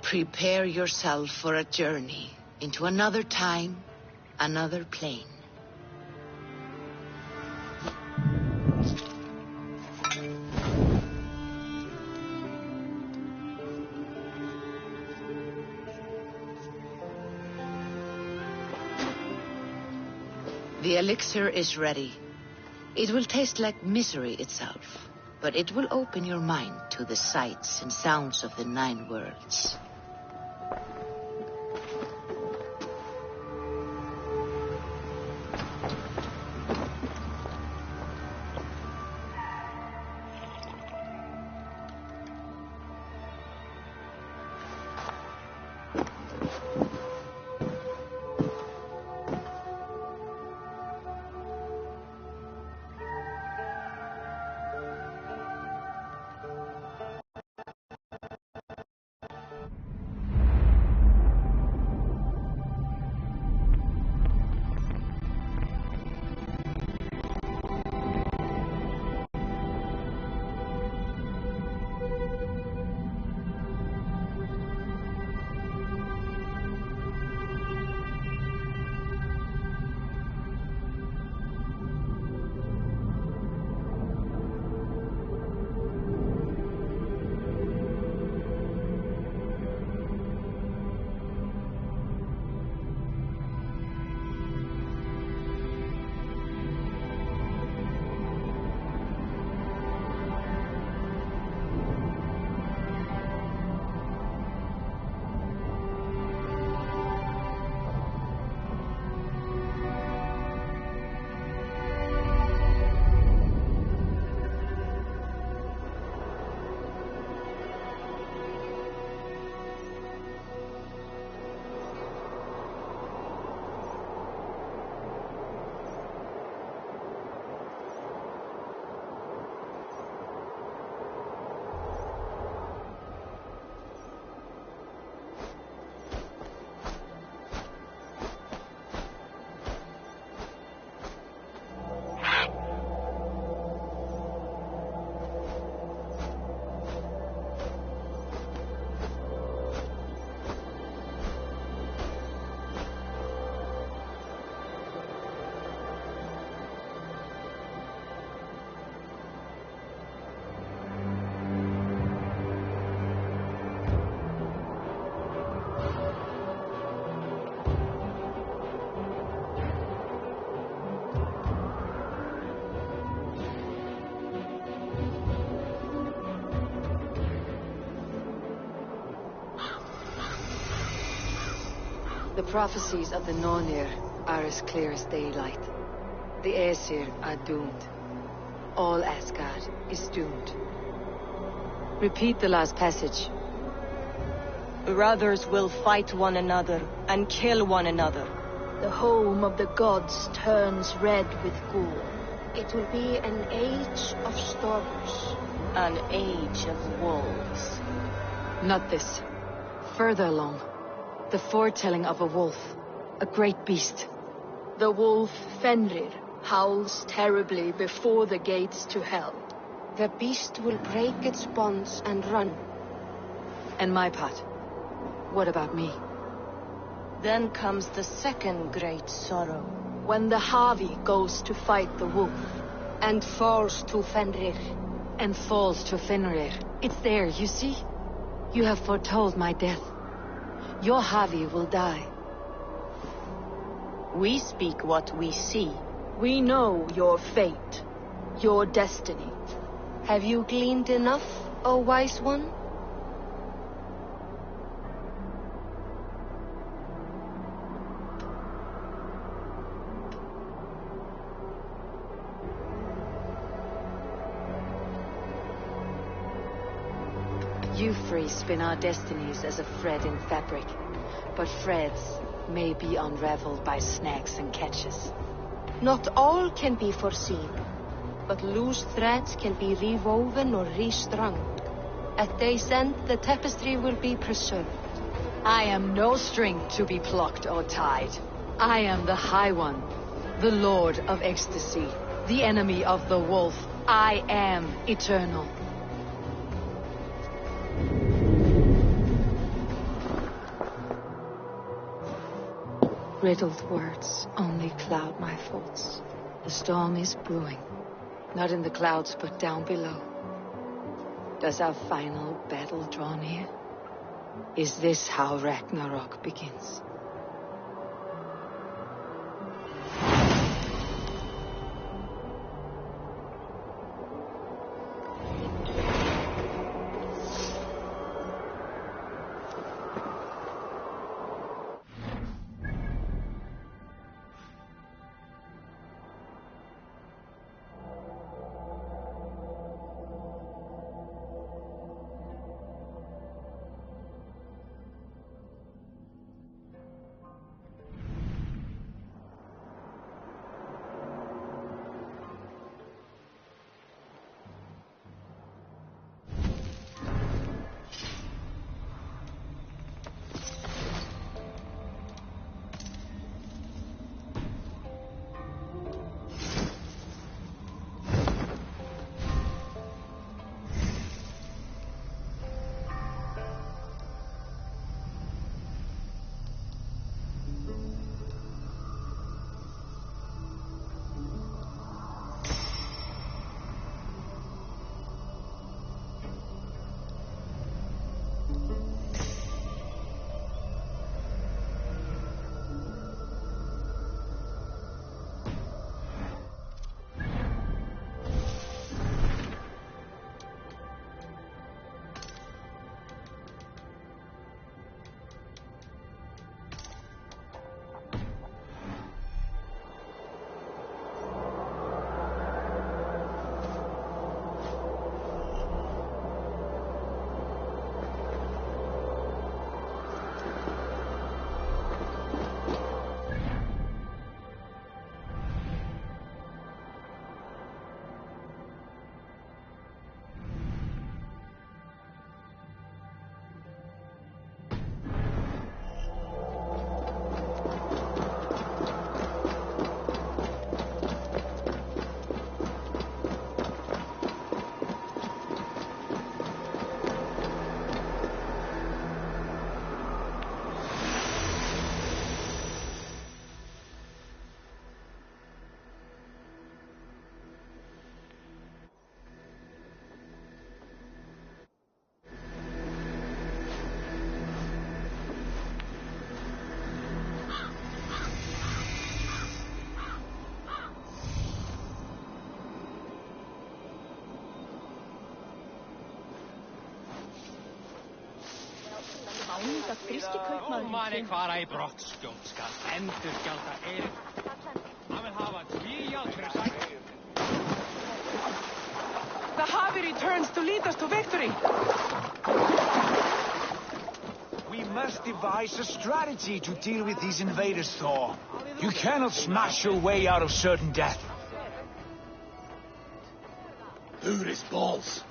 Prepare yourself for a journey into another time, another plane. The elixir is ready. It will taste like misery itself, but it will open your mind to the sights and sounds of the 9 worlds. The prophecies of the Nornir are as clear as daylight. The Aesir are doomed. All Asgard is doomed. Repeat the last passage. Brothers will fight one another and kill one another. The home of the gods turns red with gore. It will be an age of storms. An age of wolves. Not this. Further along. The foretelling of a wolf. A great beast. The wolf Fenrir howls terribly before the gates to hell. The beast will break its bonds and run. And my part. What about me? Then comes the second great sorrow. When the Havi goes to fight the wolf. And falls to Fenrir. And falls to Fenrir. It's there, you see? You have foretold my death. Your Havi will die. We speak what we see. We know your fate, your destiny. Have you gleaned enough, O wise one? You three spin our destinies as a thread in fabric, but threads may be unraveled by snags and catches. Not all can be foreseen, but loose threads can be rewoven or restrung. At day's end, the tapestry will be preserved. I am no string to be plucked or tied. I am the High One, the Lord of Ecstasy, the enemy of the wolf. I am eternal. Riddled words only cloud my thoughts. The storm is brewing, not in the clouds, but down below. Does our final battle draw near? Is this how Ragnarok begins? Manni hvar ei brottskjótt skal endurgjalda Erik. Hann vil hafa tvíjald fyrir sagt. The Havi returns to lead us to victory. We must devise a strategy to deal with these invaders, Thor. You cannot smash your way out of certain death. Who's balls?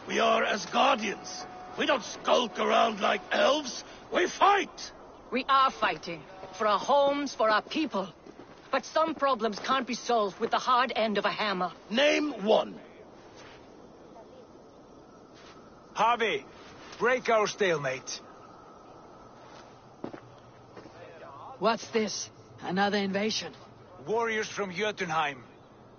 We are Asgardians. We don't skulk around like elves. We fight! We are fighting. For our homes, for our people. But some problems can't be solved with the hard end of a hammer. Name one. Harvey, break our stalemate. What's this? Another invasion? Warriors from Jotunheim.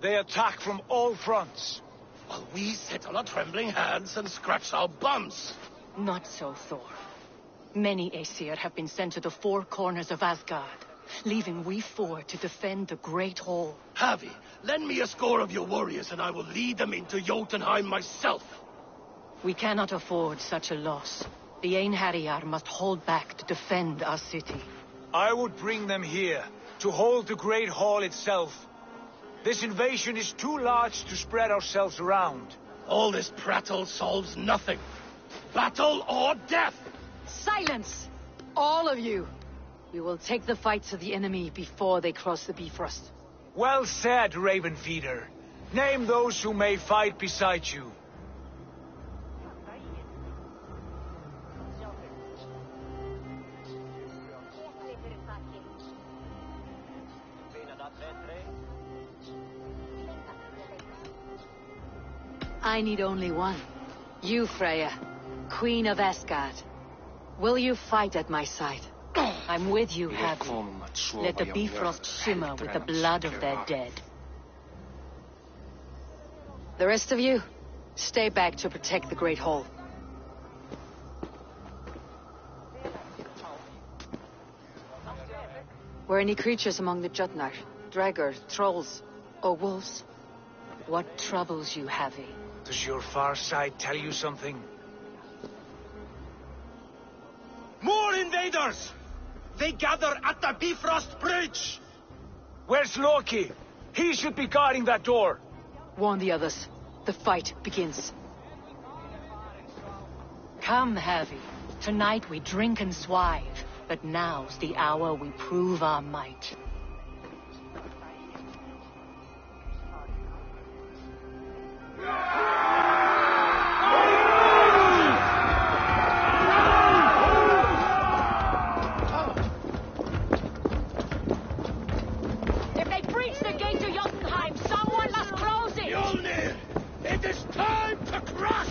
They attack from all fronts. While we sit on our trembling hands and scratch our bums. Not so, Thor. Many Aesir have been sent to the four corners of Asgard, leaving we four to defend the Great Hall. Havi, lend me a score of your warriors and I will lead them into Jotunheim myself. We cannot afford such a loss. The Einherjar must hold back to defend our city. I would bring them here, to hold the Great Hall itself. This invasion is too large to spread ourselves around. All this prattle solves nothing. Battle or death! Silence! All of you! We will take the fight to the enemy before they cross the Bifrost. Well said, Ravenfeeder. Name those who may fight beside you. I need only one. You, Freya, Queen of Asgard. Will you fight at my side? I'm with you, Havi. Let the Bifrost shimmer with the blood of their dead. The rest of you, stay back to protect the Great Hall. Were any creatures among the Jotnar? Draggers, trolls, or wolves? What troubles you, Havi? Does your far side tell you something? More invaders! They gather at the Bifrost Bridge! Where's Loki? He should be guarding that door. Warn the others. The fight begins. Come, Havi. Tonight we drink and swive, but now's the hour we prove our might. If they breach the gate to Jotunheim, someone must close it! Mjolnir! It is time to crush!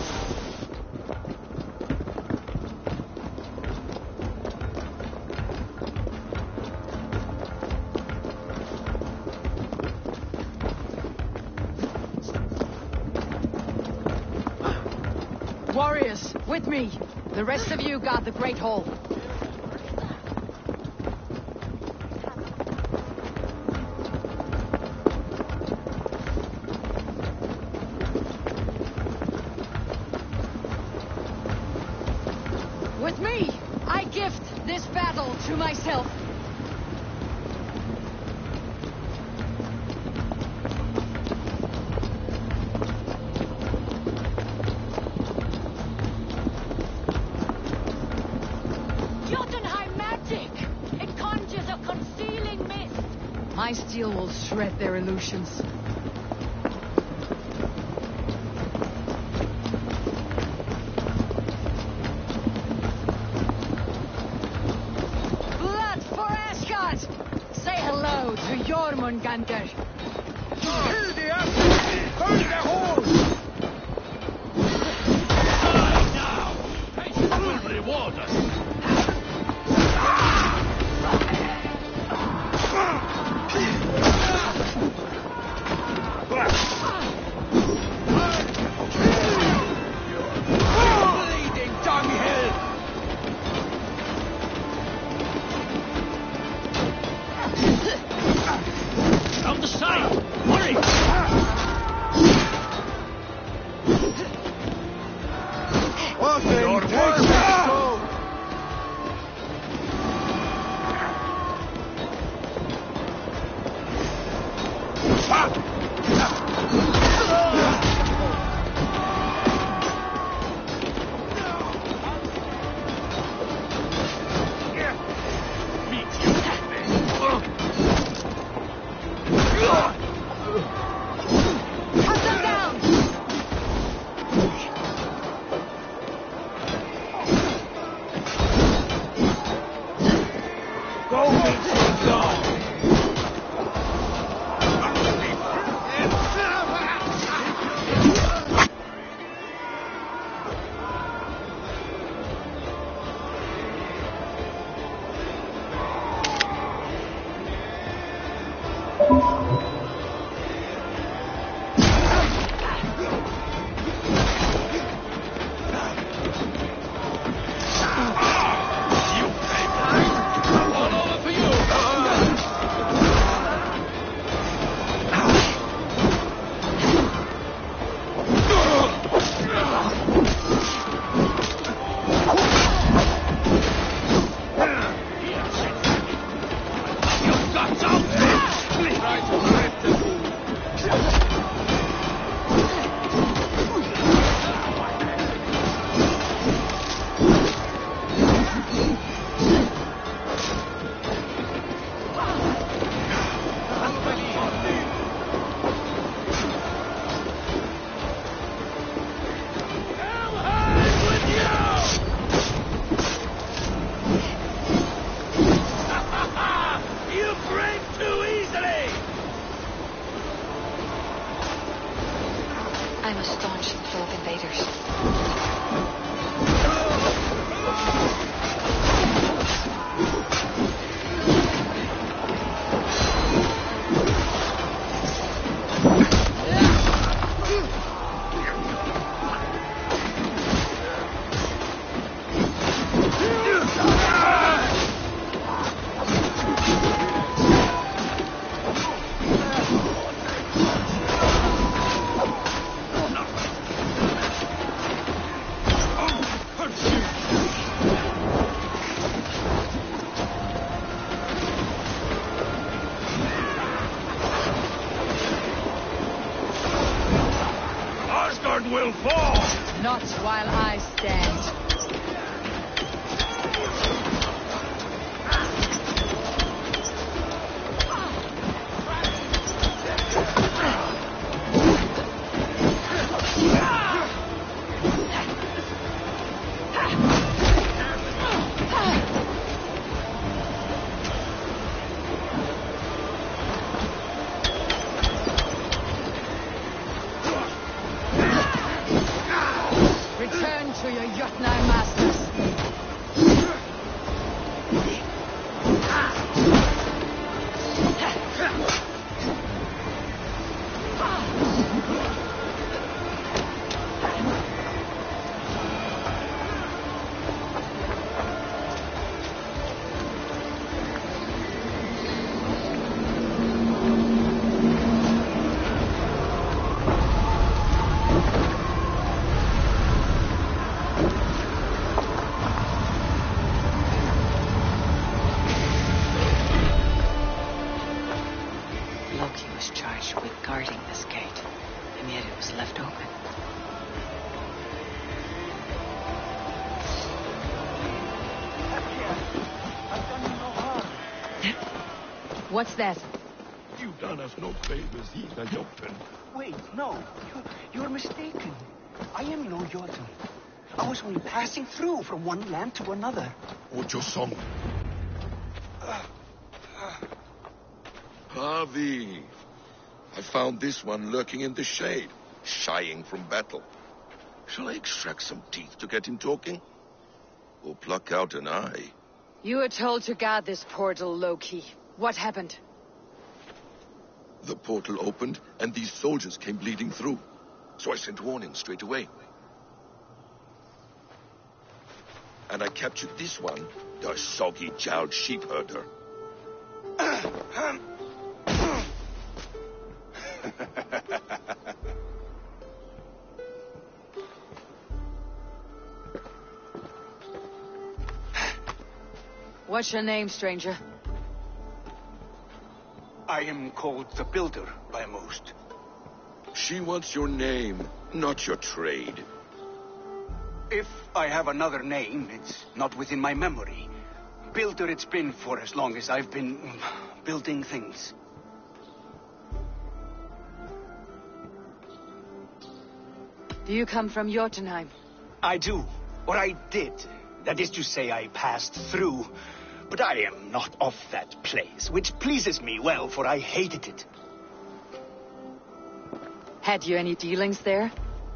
Warriors, with me. The rest of you guard the Great Hall. With me, I gift this battle to myself. Jotunheim magic! It conjures a concealing mist! My steel will shred their illusions. Blood for Asgard! Say hello to Jormungandr! Kill the Asgard! Burn the hall! Die now! Patience will reward us! Bleeding dunghill! From the What's that? You've done us no favors either, Jotun. Wait, no. You're mistaken. I am no Jotun. I was only passing through from one land to another. What's your song? Harvey. I found this one lurking in the shade, shying from battle. Shall I extract some teeth to get him talking? Or pluck out an eye? You were told to guard this portal, Loki. What happened? The portal opened, and these soldiers came bleeding through. So I sent warning straight away. And I captured this one, the soggy-jowled sheep herder. What's your name, stranger? I am called the Builder by most. She wants your name, not your trade. If I have another name, it's not within my memory. Builder it's been for as long as I've been building things. Do you come from Jotunheim? I do. Or I did. That is to say, I passed through. But I am not of that place, which pleases me well, for I hated it. Had you any dealings there?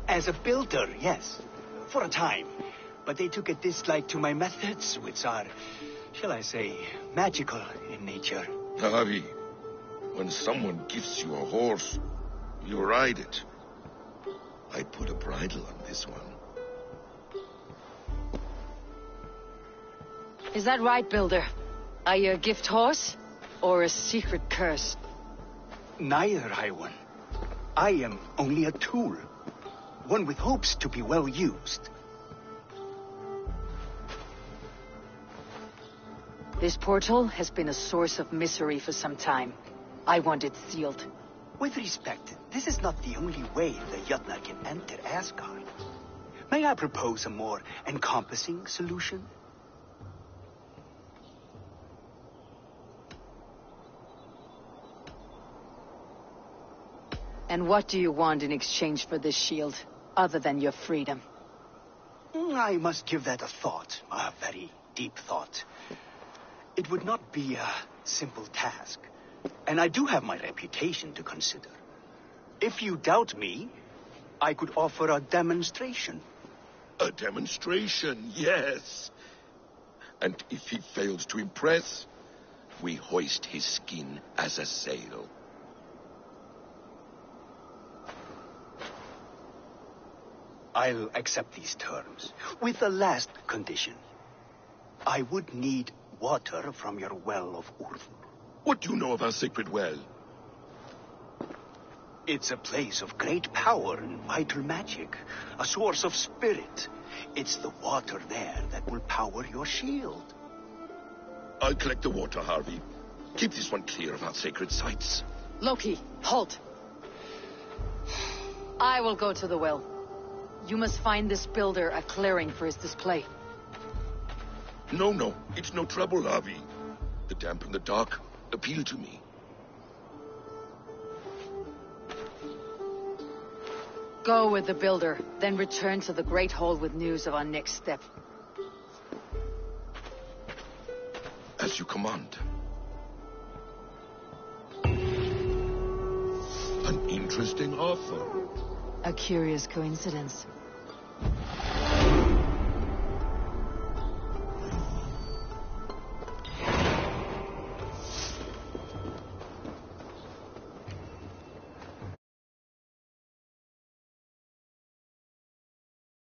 As a builder, yes. For a time. But they took a dislike to my methods, which are, shall I say, magical in nature. Harvey, when someone gives you a horse, you ride it. I put a bridle on this one. Is that right, Builder? Are you a gift horse? Or a secret curse? Neither, High One. I am only a tool. One with hopes to be well used. This portal has been a source of misery for some time. I want it sealed. With respect, this is not the only way the Jotnar can enter Asgard. May I propose a more encompassing solution? And what do you want in exchange for this shield, other than your freedom? I must give that a thought, a very deep thought. It would not be a simple task, and I do have my reputation to consider. If you doubt me, I could offer a demonstration. A demonstration, yes. And if he fails to impress, we hoist his skin as a sail. I'll accept these terms, with the last condition. I would need water from your well of Urth. What do you know of our sacred well? It's a place of great power and vital magic, a source of spirit. It's the water there that will power your shield. I'll collect the water, Harvey. Keep this one clear of our sacred sites. Loki, halt! I will go to the well. You must find this builder a clearing for his display. No, it's no trouble, Harvey. The damp and the dark appeal to me. Go with the builder, then return to the Great Hall with news of our next step. As you command. An interesting offer. A curious coincidence.